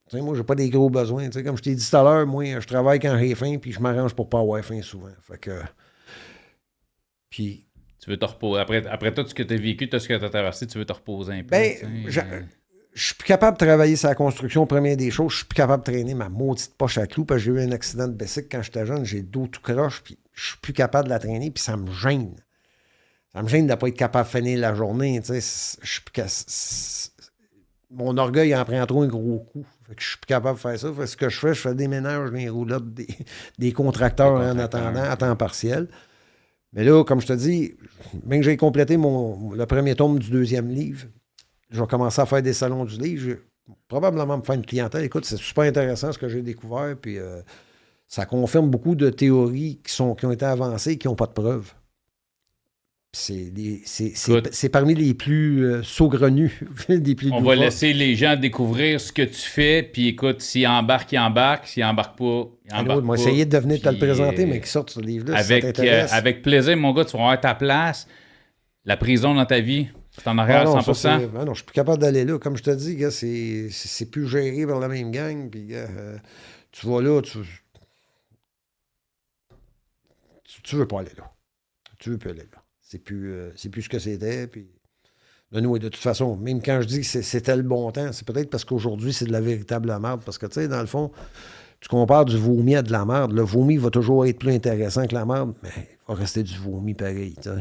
Tu sais, moi, j'ai pas des gros besoins. Tu sais, comme je t'ai dit tout à l'heure, moi, je travaille quand j'ai faim, puis je m'arrange pour pas avoir faim souvent. Fait que... Puis... Tu veux te reposer. Après tout ce que tu as vécu, tout ce que tu as traversé, tu veux te reposer un peu. Ben, je suis plus capable de travailler sur la construction, première des choses. Je suis plus capable de traîner ma maudite poche à clous parce que j'ai eu un accident de bicycle quand j'étais jeune. J'ai le dos tout croche, puis je suis plus capable de la traîner, puis ça me gêne. Ça me gêne de ne pas être capable de finir la journée. Tu sais, mon orgueil en prend trop un gros coup. Fait que je suis plus capable de faire ça. Fait que ce que je fais des ménages, des roulottes, des contracteurs en attendant, à temps partiel. Mais là, comme je te dis, bien que j'ai complété le premier tome du deuxième livre, je vais commencer à faire des salons du livre. Je vais probablement me faire une clientèle. Écoute, c'est super intéressant ce que j'ai découvert. Puis ça confirme beaucoup de théories qui ont été avancées et qui n'ont pas de preuves. C'est parmi les plus saugrenus, des plus on loufoques. va laisser les gens découvrir ce que tu fais, puis écoute, s'ils embarquent, ils embarquent. S'ils embarquent pas, ils embarquent pas. Essayer de venir te le présenter, mais qui qui sorte ce livre-là, si ça t'intéresse. avec plaisir, mon gars, tu vas avoir ta place. La prison dans ta vie, c'est en arrière à 100%. Non, je suis plus capable d'aller là. Comme je te dis, gars, c'est plus géré par la même gang. Puis, tu vas là, tu veux pas aller là. Tu veux plus aller là. C'est plus ce que c'était. Puis, de toute façon, même quand je dis que c'était le bon temps, c'est peut-être parce qu'aujourd'hui, c'est de la véritable merde. Parce que, tu sais, dans le fond, tu compares du vomi à de la merde. Le vomi va toujours être plus intéressant que la merde, mais il va rester du vomi pareil. Tu sais.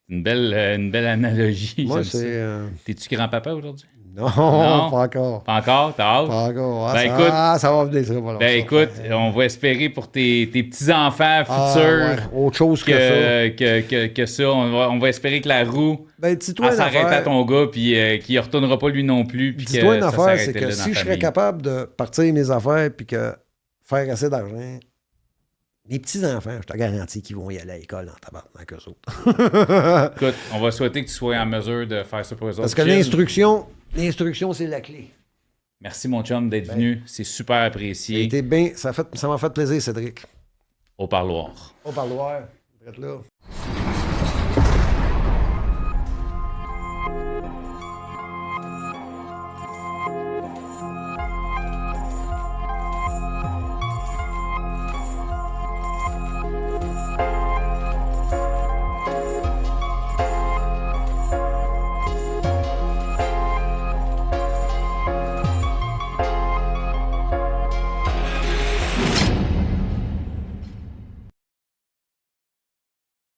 Une belle analogie. Moi, c'est... T'es-tu grand-papa aujourd'hui? Non, pas encore. Pas encore? T'as hâte? Pas encore. Ça va venir très bon. Écoute, on va espérer pour tes petits-enfants futurs autre chose que ça. On va espérer que la roue s'arrête à ton gars puis qu'il ne retournera pas lui non plus. Dis-toi une affaire, c'est que si je serais capable de partir mes affaires puis que faire assez d'argent, mes petits-enfants, je te garantis qu'ils vont y aller à l'école en tabarnak eux autres. Écoute, on va souhaiter que tu sois en mesure de faire ça pour eux autres. Parce que l'instruction, c'est la clé. Merci, mon chum, d'être venu. C'est super apprécié. Ça m'a fait plaisir, Cédric. Au parloir. Au parloir. Là.